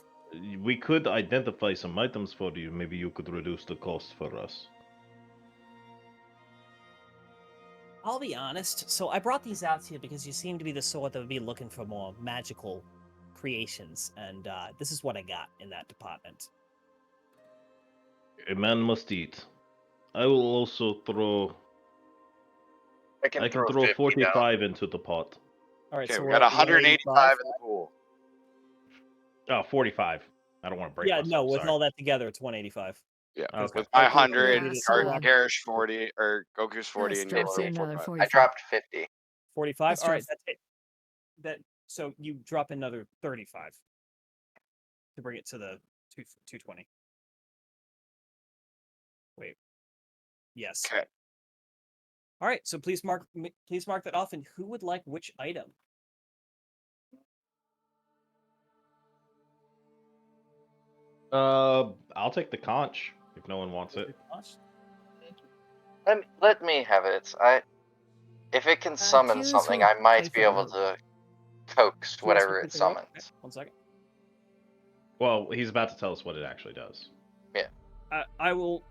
we could identify some items for you. Maybe you could reduce the cost for us. I'll be honest. So I brought these out to you because you seem to be the sort that would be looking for more magical creations, and this is what I got in that department. A man must eat. I will also throw. I can throw 50 45 into the pot. All right, Okay, so we we're got at 185 in the pool. Oh, 45. I don't want to break Yeah, myself, no, with sorry. all that together, it's 185. Yeah, Okay. with my 100, Yeah, so, Garish 40, or Goku's 40, and drops your you another 45. 45. I dropped 50. 45. Let's All right, drop- that's it. So you drop another 35 to bring it to the 220. Wait. Yes. Okay. All right, so please mark that off. And who would like which item? I'll take the conch if no one wants it. Let me have it. If it can summon Q's something, will I might pay be for able it. to coax whatever it summons. Okay, 1 second. Well, he's about to tell us what it actually does. Yeah. I will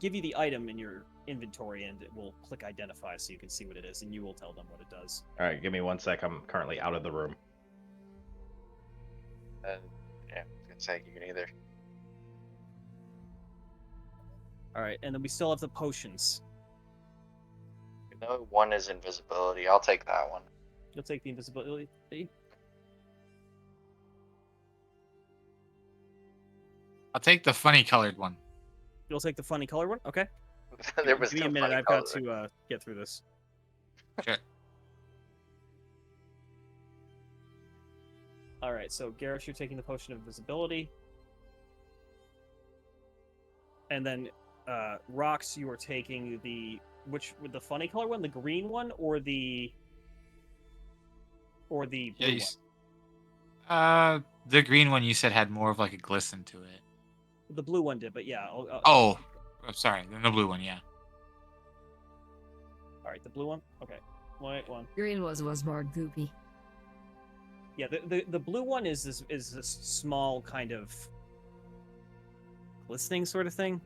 give you the item in your inventory, and it will click identify so you can see what it is, and you will tell them what it does. All right, give me 1 sec. I'm currently out of the room. Yeah, I was gonna say you can either. All right, and then we still have the potions. No, one is invisibility. I'll take that one. You'll take the invisibility. I'll take the funny colored one. You'll take the funny colored one? Okay. There was Give me no a minute. funny I've got color. to get through this. Sure. All right, so Garrus, you're taking the potion of invisibility. And then Rox, you are taking the the funny color one, the green one, or the blue one? The green one you said had more of like a glisten to it. The blue one did, but yeah. Oh, sorry. Then the blue one, yeah. All right, the blue one. Okay, wait one. Green was more goopy. Yeah, the blue one is this small kind of glistening sort of thing.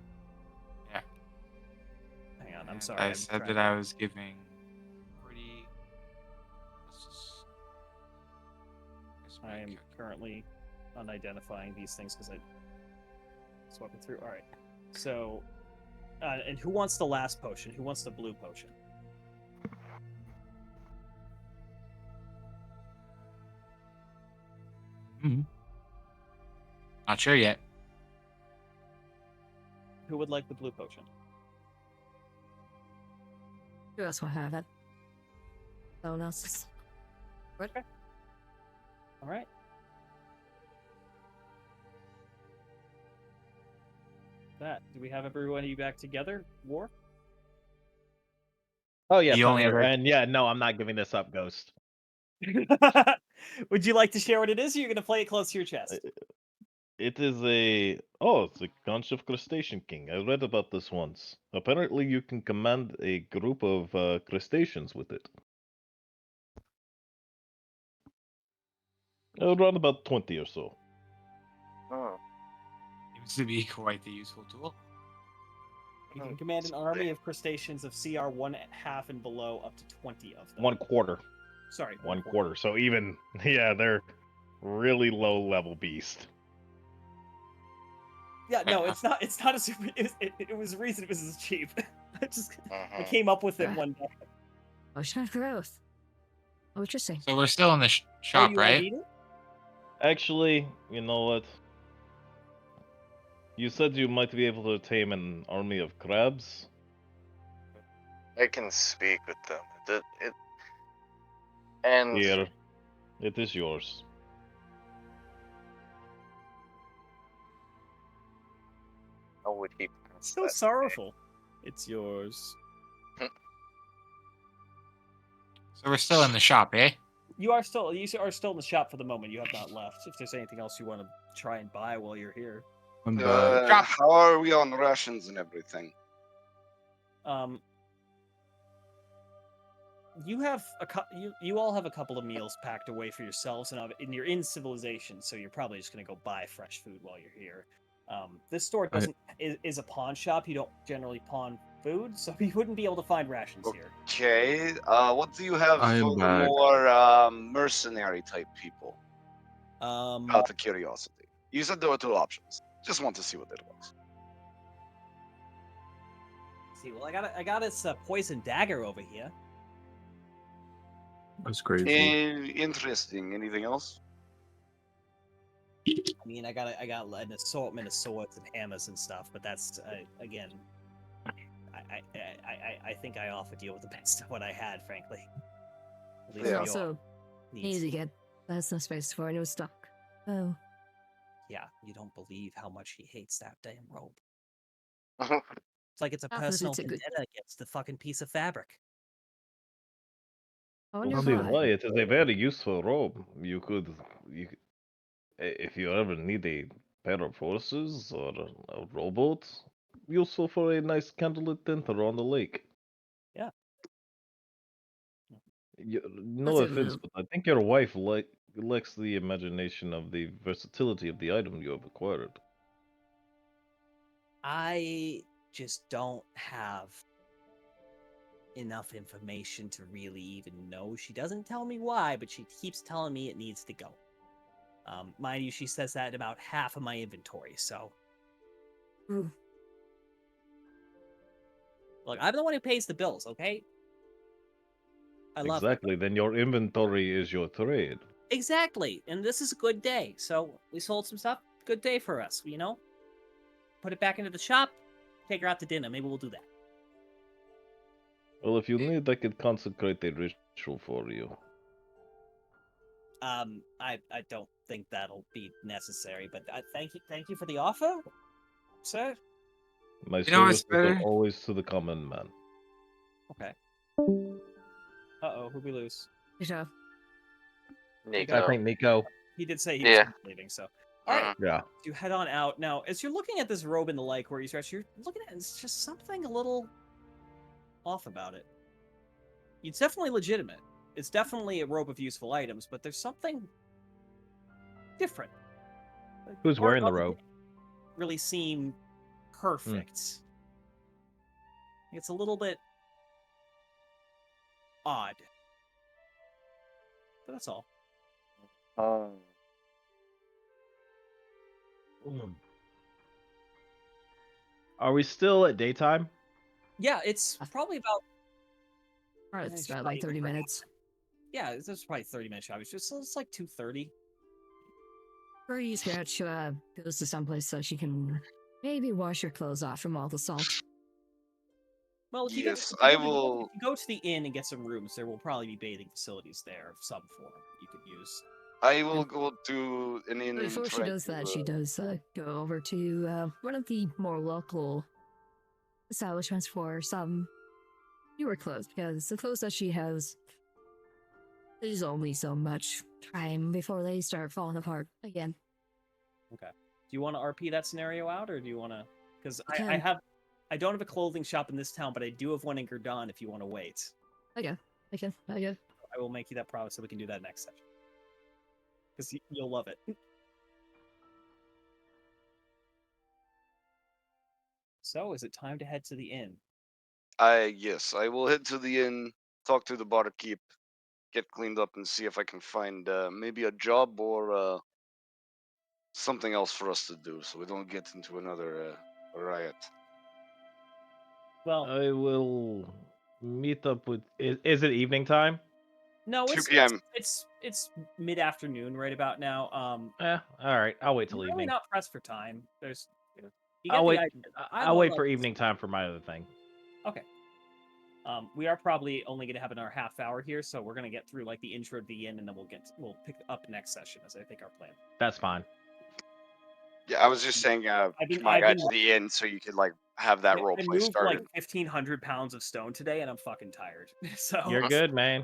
Yeah. Hang on, I'm sorry. I said that I was giving pretty. I am currently unidentifying these things because I swapped it through. All right. So, and who wants the last potion? Who wants the blue potion? Not sure yet. Who would like the blue potion? Who else will have it? No one else is. Okay. All right. Do we have everybody back together? War? Oh yeah, The only Thunder. other- And yeah, no, I'm not giving this up, Ghost. Would you like to share what it is, or you're going to play it close to your chest? It is it's a conch of crustacean king. I read about this once. Apparently, you can command a group of crustaceans with it. Around about 20 or so. Oh. Seems to be quite the useful tool. You can command an army of crustaceans of CR 1/2 and below, up to 20 of them. 1/4. Sorry. 1/4. So even, yeah, they're really low level beast. Yeah, no, it's not. It's not a super. It was a reason it was as cheap. I came up with it one day. Potion of growth. Oh, interesting. So we're still in the shop, right? Actually, you know what? You said you might be able to tame an army of crabs. I can speak with them. And Here, it is yours. how would he? So sorrowful. It's yours. So we're still in the shop, eh? You are still in the shop for the moment. You have not left. If there's anything else you want to try and buy while you're here. How are we on rations and everything? You have you all have a couple of meals packed away for yourselves, and you're in civilization, so you're probably just gonna go buy fresh food while you're here. This store is a pawn shop. You don't generally pawn food, so you wouldn't be able to find rations here. Okay. What do you have I am for the back. more mercenary type people? Out of curiosity. You said there were 2 options. Just want to see what it was. See, well, I got this poison dagger over here. That's crazy. Interesting. Anything else? I mean, I got an assortment of swords and hammers and stuff, but that's again, I think I offered you the best of what I had, frankly. At least We for also your need needs. to get personal space for a new stock. Oh, Yeah, you don't believe how much he hates that damn robe. It's like it's a but personal it's a good- vendetta against the fucking piece of fabric. I wonder Tell me why. why, it is a very useful robe. If you ever need a pair of horses or a rowboat, useful for a nice candlelit dinner on the lake. Yeah. No That's a offense, robe. but I think your wife lacks the imagination of the versatility of the item you have acquired. I just don't have enough information to really even know. She doesn't tell me why, but she keeps telling me it needs to go. Mind you, she says that in about half of my inventory, so... Ooh. Look, I'm the one who pays the bills, okay? I love her. Exactly, then your inventory is your trade. Exactly, and this is a good day. So we sold some stuff. Good day for us, you know? Put it back into the shop, take her out to dinner. Maybe we'll do that. Well, if you need, I could consecrate a ritual for you. I don't think that'll be necessary, but thank you for the offer, sir. My You know what's services are better? always to the common man. Okay. Uh-oh, who'd we lose? Good job. Nico. I think Nico. He did say he Yeah. was leaving, so... All right. Yeah. You head on out. Now, as you're looking at this robe and the like where you stretch, you're looking at it, it's just something a little off about it. It's definitely legitimate. It's definitely a robe of useful items, but there's something different. Who's Part wearing the of it robe? really seem perfect. It's a little bit odd. But that's all. Are we still at daytime? Yeah, it's probably about. Alright, it's about like 30 minutes. Yeah, it's probably 30-minute shop. It's like 2:30. Birdie Scratch goes to someplace so she can maybe wash her clothes off from all the salt. Well, if you, Yes, go, I if you will. If you go to the inn and get some rooms, there will probably be bathing facilities there of some form you could use. I will go to an inn. But before she try does to, that, she does go over to one of the more local establishments for some newer clothes, because the clothes that she has, there's only so much time before they start falling apart again. Okay. Do you want to RP that scenario out, or do you want to? Because I I don't have a clothing shop in this town, but I do have one in Gerdon if you want to wait. Okay. I will make you that promise so we can do that next session. Because you'll love it. So, is it time to head to the inn? Yes, I will head to the inn, talk to the barkeep, get cleaned up, and see if I can find maybe a job or something else for us to do, so we don't get into another riot. Well, I will meet up with. Is it evening time? No, 2 it's p.m. it's mid-afternoon right about now. All right. I'll wait till Really evening. not pressed for time. There's, you I'll get wait. the idea. I'll wait for evening time for my other thing. Okay. We are probably only going to have another half hour here, so we're going to get through like the intro to the inn, and then we'll pick up next session, as I think our plan. That's fine. Yeah, I was just saying, I've my guy been- to the inn so you could like have that role I play moved started. like 1,500 pounds of stone today, and I'm fucking tired. So You're good, man.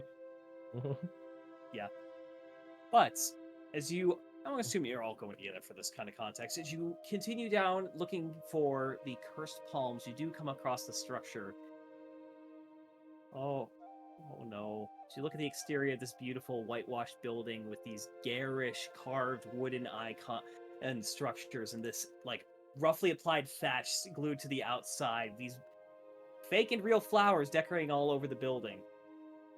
Yeah. But as you, I'm assuming you're all going together for this kind of context. As you continue down looking for the cursed palms, you do come across the structure. Oh no. So you look at the exterior of this beautiful whitewashed building with these garish carved wooden icon and structures and this like roughly applied thatch glued to the outside. These fake and real flowers decorating all over the building.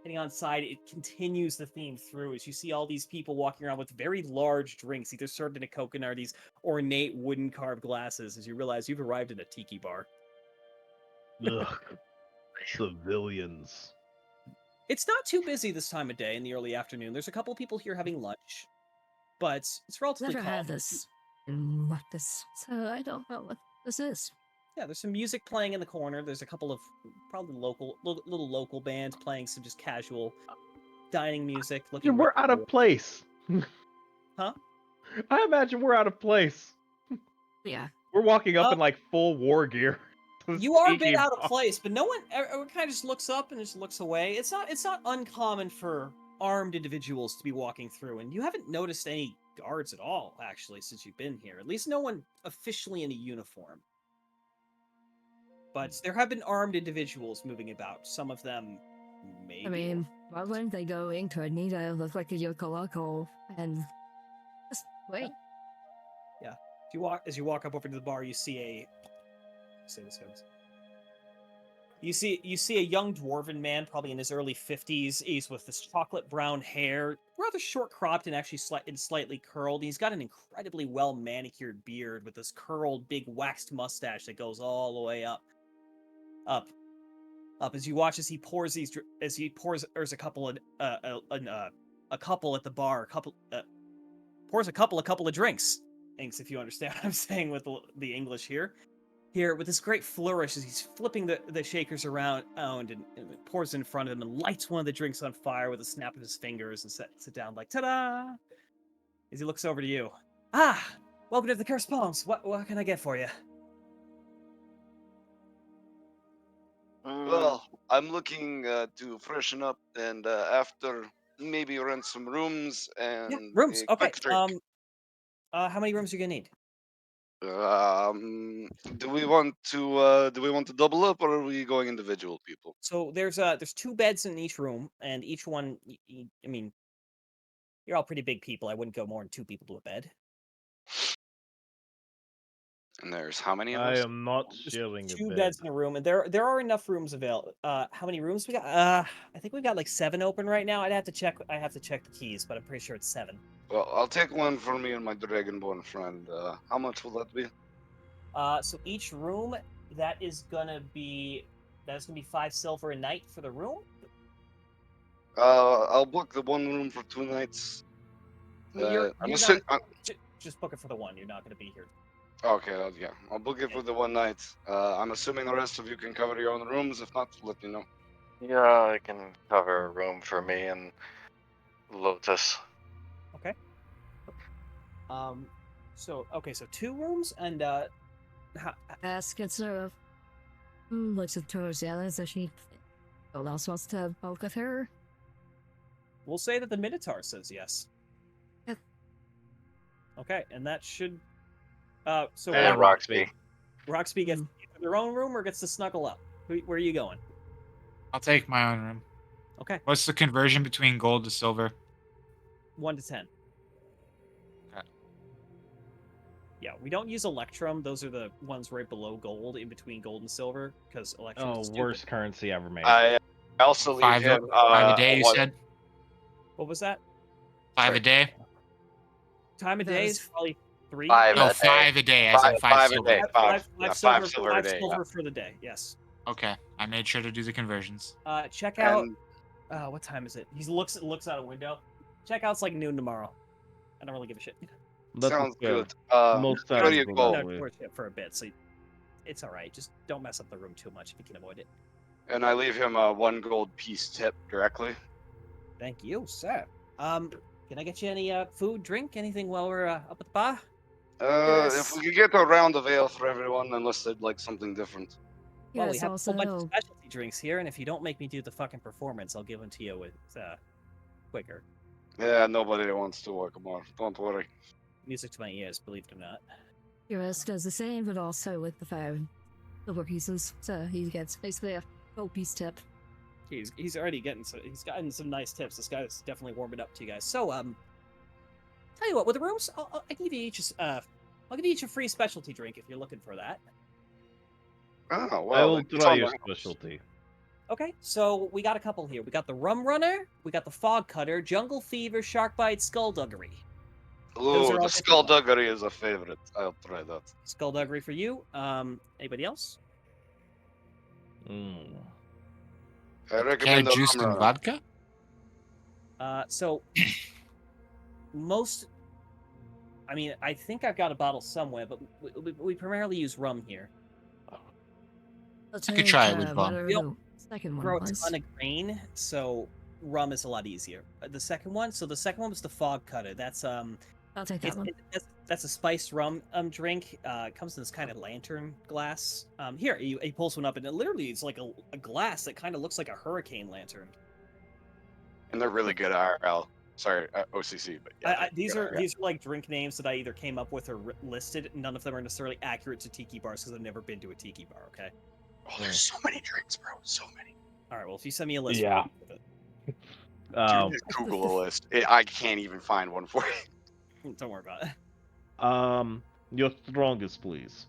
Heading on side, it continues the theme through as you see all these people walking around with very large drinks, either served in a coconut or these ornate wooden carved glasses, as you realize you've arrived at a tiki bar. Ugh. Civilians. It's not too busy this time of day in the early afternoon. There's a couple people here having lunch, but it's relatively Never calm. had this in this, so I don't know what this is. Yeah, there's some music playing in the corner. There's a couple of probably little local bands playing some just casual dining music. Looking We're out of place. Huh? I imagine we're out of place. Yeah. We're walking up in like full war gear. You are a bit Tiki out of bar. place, but no one everyone kind of just looks up and just looks away. It's not uncommon for armed individuals to be walking through, and you haven't noticed any guards at all actually since you've been here. At least no one officially in a uniform. But there have been armed individuals moving about. Some of them maybe. I mean, why wouldn't they go incognito, look like a Yoko and just wait? Yeah. As you walk up over to the bar, you see say this goes. You see a young dwarven man, probably in his early 50s. He's with this chocolate brown hair, rather short cropped and actually slightly curled. He's got an incredibly well manicured beard with this curled big waxed mustache that goes all the way up. As you watch there's a couple of a couple at the bar, pours a couple of drinks. Thanks, if you understand what I'm saying with the English here. Here, with this great flourish, as he's flipping the shakers around and pours in front of him and lights one of the drinks on fire with a snap of his fingers and sets it down like, ta-da! As he looks over to you. Ah! Welcome to the Cursed Palms. What can I get for you? Well, I'm looking to freshen up and after maybe rent some rooms and Yeah, rooms. a Okay. quick drink. How many rooms are you gonna need? Do we want to double up, or are we going individual, people? So there's 2 beds in each room, and each one. I mean, you're all pretty big people. I wouldn't go more than 2 people to a bed. And there's how many of I us? am not There's sharing a 2 bed. beds in a room, and there are enough rooms available. How many rooms we got? I think we've got like 7 open right now. I'd have to check. I have to check the keys, but I'm pretty sure it's 7. Well, I'll take one for me and my Dragonborn friend. How much will that be? So each room that's gonna be 5 silver a night for the room. I'll book the one room for 2 nights. You're I'm not, assuming. just book it for the one. You're not gonna be here. Okay, yeah, I'll book it for the one night. I'm assuming the rest of you can cover your own rooms. If not, let me know. Yeah, I can cover a room for me and Lotus. Okay. So 2 rooms and Ask it sort of looks at Torosiana as if she also wants to bulk with her. we'll say that the Minotaur says yes. Yep. Okay, and that should. So And Roxby. Roxby gets their own room or gets to snuggle up. Where are you going? I'll take my own room. Okay. What's the conversion between gold to silver? 1 to 10. Okay. Yeah, we don't use Electrum. Those are the ones right below gold, in between gold and silver, because Electrum is stupid. Worst currency ever made. I also leave 5 him. 5 a day, you one- said? What was that? 5 a day? Time of That day is- is probably 3. Five No, a day. 5 a day, as in 5 5 a silver. day. Five silver, silver a 5 day. silver for the day. Yes. Okay, I made sure to do the conversions. Check out. And What time is it? He looks out a window. Checkout's like noon tomorrow. I don't really give a shit. That's Sounds fair. good. Most where times do you we'll go? go No, with- towards it for a bit, so it's all right. Just don't mess up the room too much if you can avoid it. And I leave him a 1 gold piece tip directly. Thank you, sir. Can I get you any food, drink, anything while we're up at the bar? If we could get a round of ale for everyone, unless they'd like something different. Well, we Yes, have a also whole bunch of specialty drinks here, and if you don't make me do the fucking performance, I'll give them to you with quicker. Yeah, nobody wants to work more. Don't worry. Music to my ears, believe it or not. Eurus does the same, but also with the 5 silver pieces. So he gets basically a gold piece tip. He's already getting he's gotten some nice tips. This guy's definitely warming up to you guys. So tell you what, with the rooms, I'll give you each I'll give you each a free specialty drink if you're looking for that. Oh I well. will it's try on your my- specialty. Okay, so we got a couple here. We got the Rum Runner, we got the Fog Cutter, Jungle Fever, Sharkbite, Skullduggery. Those Ooh, are all the different skullduggery is a favorite. I'll try that. Skullduggery for you. Anybody else? I recommend Canned the juice rum and runner. vodka? So most. I mean, I think I've got a bottle somewhere, but we primarily use rum here. Let's I could try it with take, rum. whatever We the don't second one grow a was. ton of grain, so rum is a lot easier. The second one was the Fog Cutter. That's I'll take that one. that's a spiced rum drink. It comes in this kind of lantern glass. Here he pulls one up, and it literally is like a glass that kind of looks like a hurricane lantern. And they're really good IRL. Sorry, OCC, but yeah, These they're are good these are like drink names that I either came up with or listed. None of them are necessarily accurate to tiki bars because I've never been to a tiki bar. Okay. Oh, there's so many drinks, bro. So many. All right. Well, if you send me a list, Yeah. Dude, just Google a list. I can't even find one for you. Don't worry about it. Your strongest, please.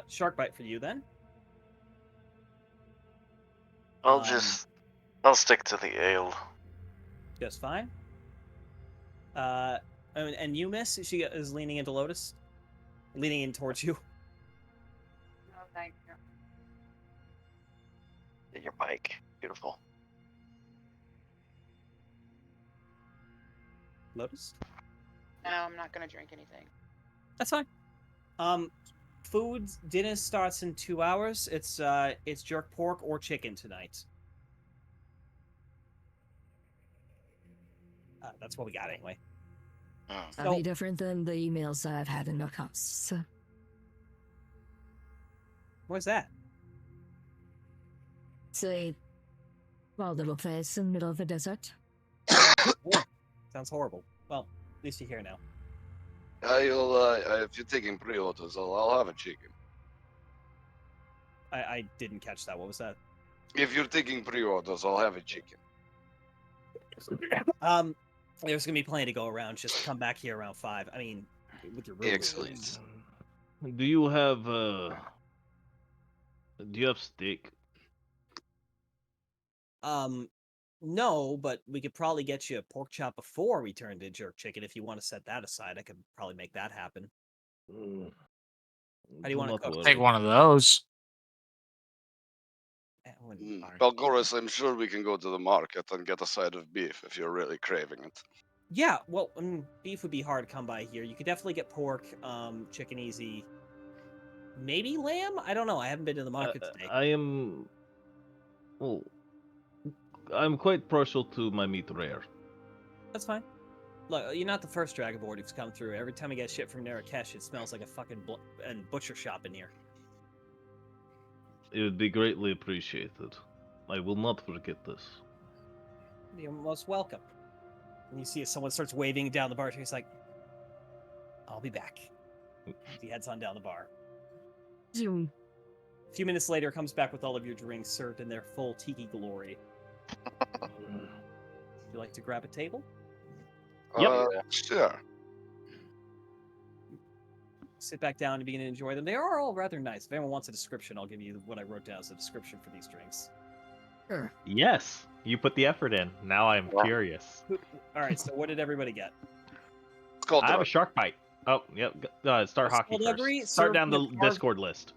Shark bite for you then. I'll stick to the ale. Just fine. And you, miss? She is leaning into Lotus, leaning in towards you. No, thank you. Your mic, beautiful. Lotus. No, I'm not gonna drink anything. That's fine. Food dinner starts in 2 hours. It's jerk pork or chicken tonight. That's what we got anyway. That'll be different than the emails I've had in the accounts. So. What's that? It's a small little place in the middle of the desert. Sounds horrible. Well, at least you're here now. If you're taking pre-orders, I'll have a chicken. I didn't catch that. What was that? If you're taking pre-orders, I'll have a chicken. There's gonna be plenty to go around. Just come back here around 5. I mean, with your room. Excellent. Do you have steak? No, but we could probably get you a pork chop before we turn to jerk chicken. If you want to set that aside, I could probably make that happen. How do you want to cook? Take one of those. Belgoris, I'm sure we can go to the market and get a side of beef if you're really craving it. Yeah, well, beef would be hard to come by here. You could definitely get pork, chicken easy. Maybe lamb? I don't know. I haven't been to the market today. I'm quite partial to my meat rare. That's fine. Look, you're not the first Dragonborn who's come through. Every time I get shit from Narakesh, it smells like a fucking butcher shop in here. It would be greatly appreciated. I will not forget this. You're most welcome. And you see as someone starts waving down the bar, he's like, I'll be back. He heads on down the bar. Zoom. A few minutes later, comes back with all of your drinks served in their full tiki glory. Would you like to grab a table? Sure. Sit back down and begin to enjoy them. They are all rather nice. If anyone wants a description, I'll give you what I wrote down as a description for these drinks. Sure. Yes, you put the effort in. Now I'm curious. All right, so what did everybody get? I have a shark bite. Oh, yep. Start hockey Skullduggery first. Start down the served with Discord list.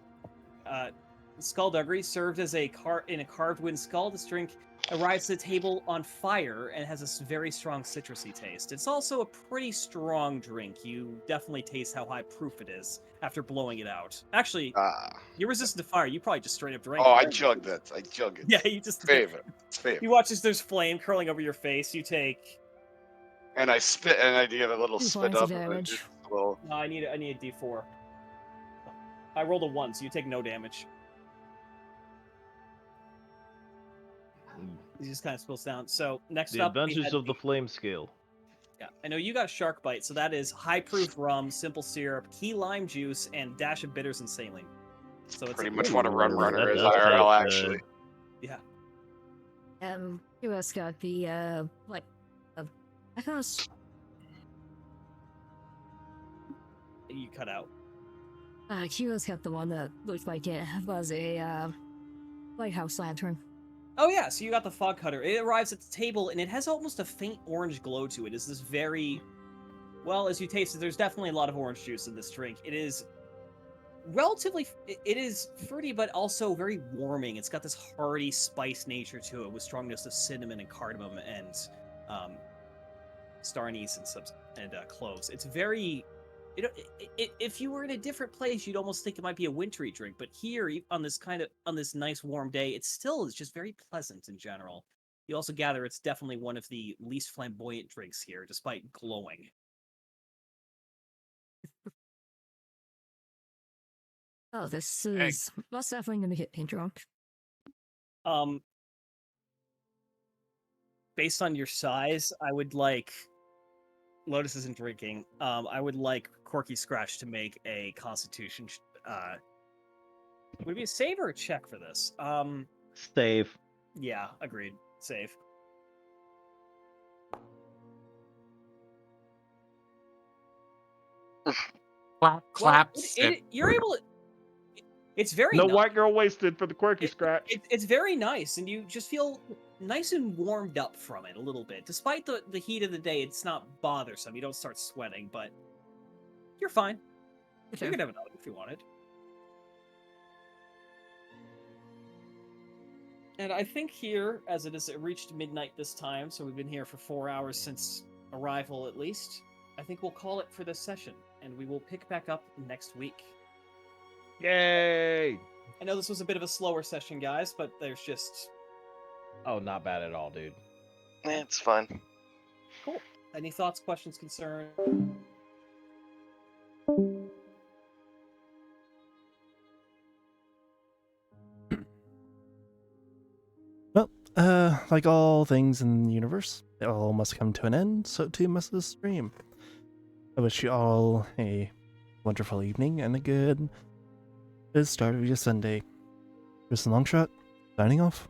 Skullduggery served as in a carved wind skull. This drink arrives at the table on fire and has a very strong citrusy taste. It's also a pretty strong drink. You definitely taste how high proof it is after blowing it out. Actually, you're resistant to fire. You probably just straight up drank it. I chugged it. I chugged it. Yeah, you just... Favorite. It's favorite. You watch as there's flame curling over your face. You take... And I spit, and I give a little 2 spit points of up. damage. No, I need a D4. I rolled a 1, so you take no damage. He just kind of spills down. So next The up, we adventures had of the flame scale. Yeah, I know you got shark bite, so that is high proof rum, simple syrup, key lime juice, and dash of bitters and saline. So it's Pretty much what a run runner is IRL, actually. Yeah. US got the I thought you cut out. QS got the one that looked like it was a lighthouse lantern. Oh yeah, so you got the fog cutter. It arrives at the table, and it has almost a faint orange glow to it. It's this very... Well, as you taste it, there's definitely a lot of orange juice in this drink. It is relatively... It is fruity, but also very warming. It's got this hearty spice nature to it with strongness of cinnamon and cardamom and star anise and cloves. It's very... if you were in a different place, you'd almost think it might be a wintry drink, but here on this nice warm day, it still is just very pleasant in general. You also gather it's definitely one of the least flamboyant drinks here, despite glowing. Oh, this is most definitely gonna get me drunk. Based on your size, I would like... Lotus isn't drinking. I would like Corky Scratch to make a Constitution. Would it be a save or a check for this? Save. Yeah, agreed. Save. Clap. You're able to. It's very no nice. white girl wasted for the quirky scratch. It's very nice, and you just feel nice and warmed up from it a little bit. Despite the heat of the day, it's not bothersome. You don't start sweating, but you're fine. You could have another if you wanted. And I think here, as it has reached midnight this time, so we've been here for 4 hours since arrival at least, I think we'll call it for this session, and we will pick back up next week. Yay! I know this was a bit of a slower session, guys, but there's just... Oh, not bad at all, dude. It's fine. Cool. Any thoughts, questions, concerns? Well, like all things in the universe, it all must come to an end, so too must this stream. I wish you all a wonderful evening and a good start of your Sunday. Chris and Longshot, signing off.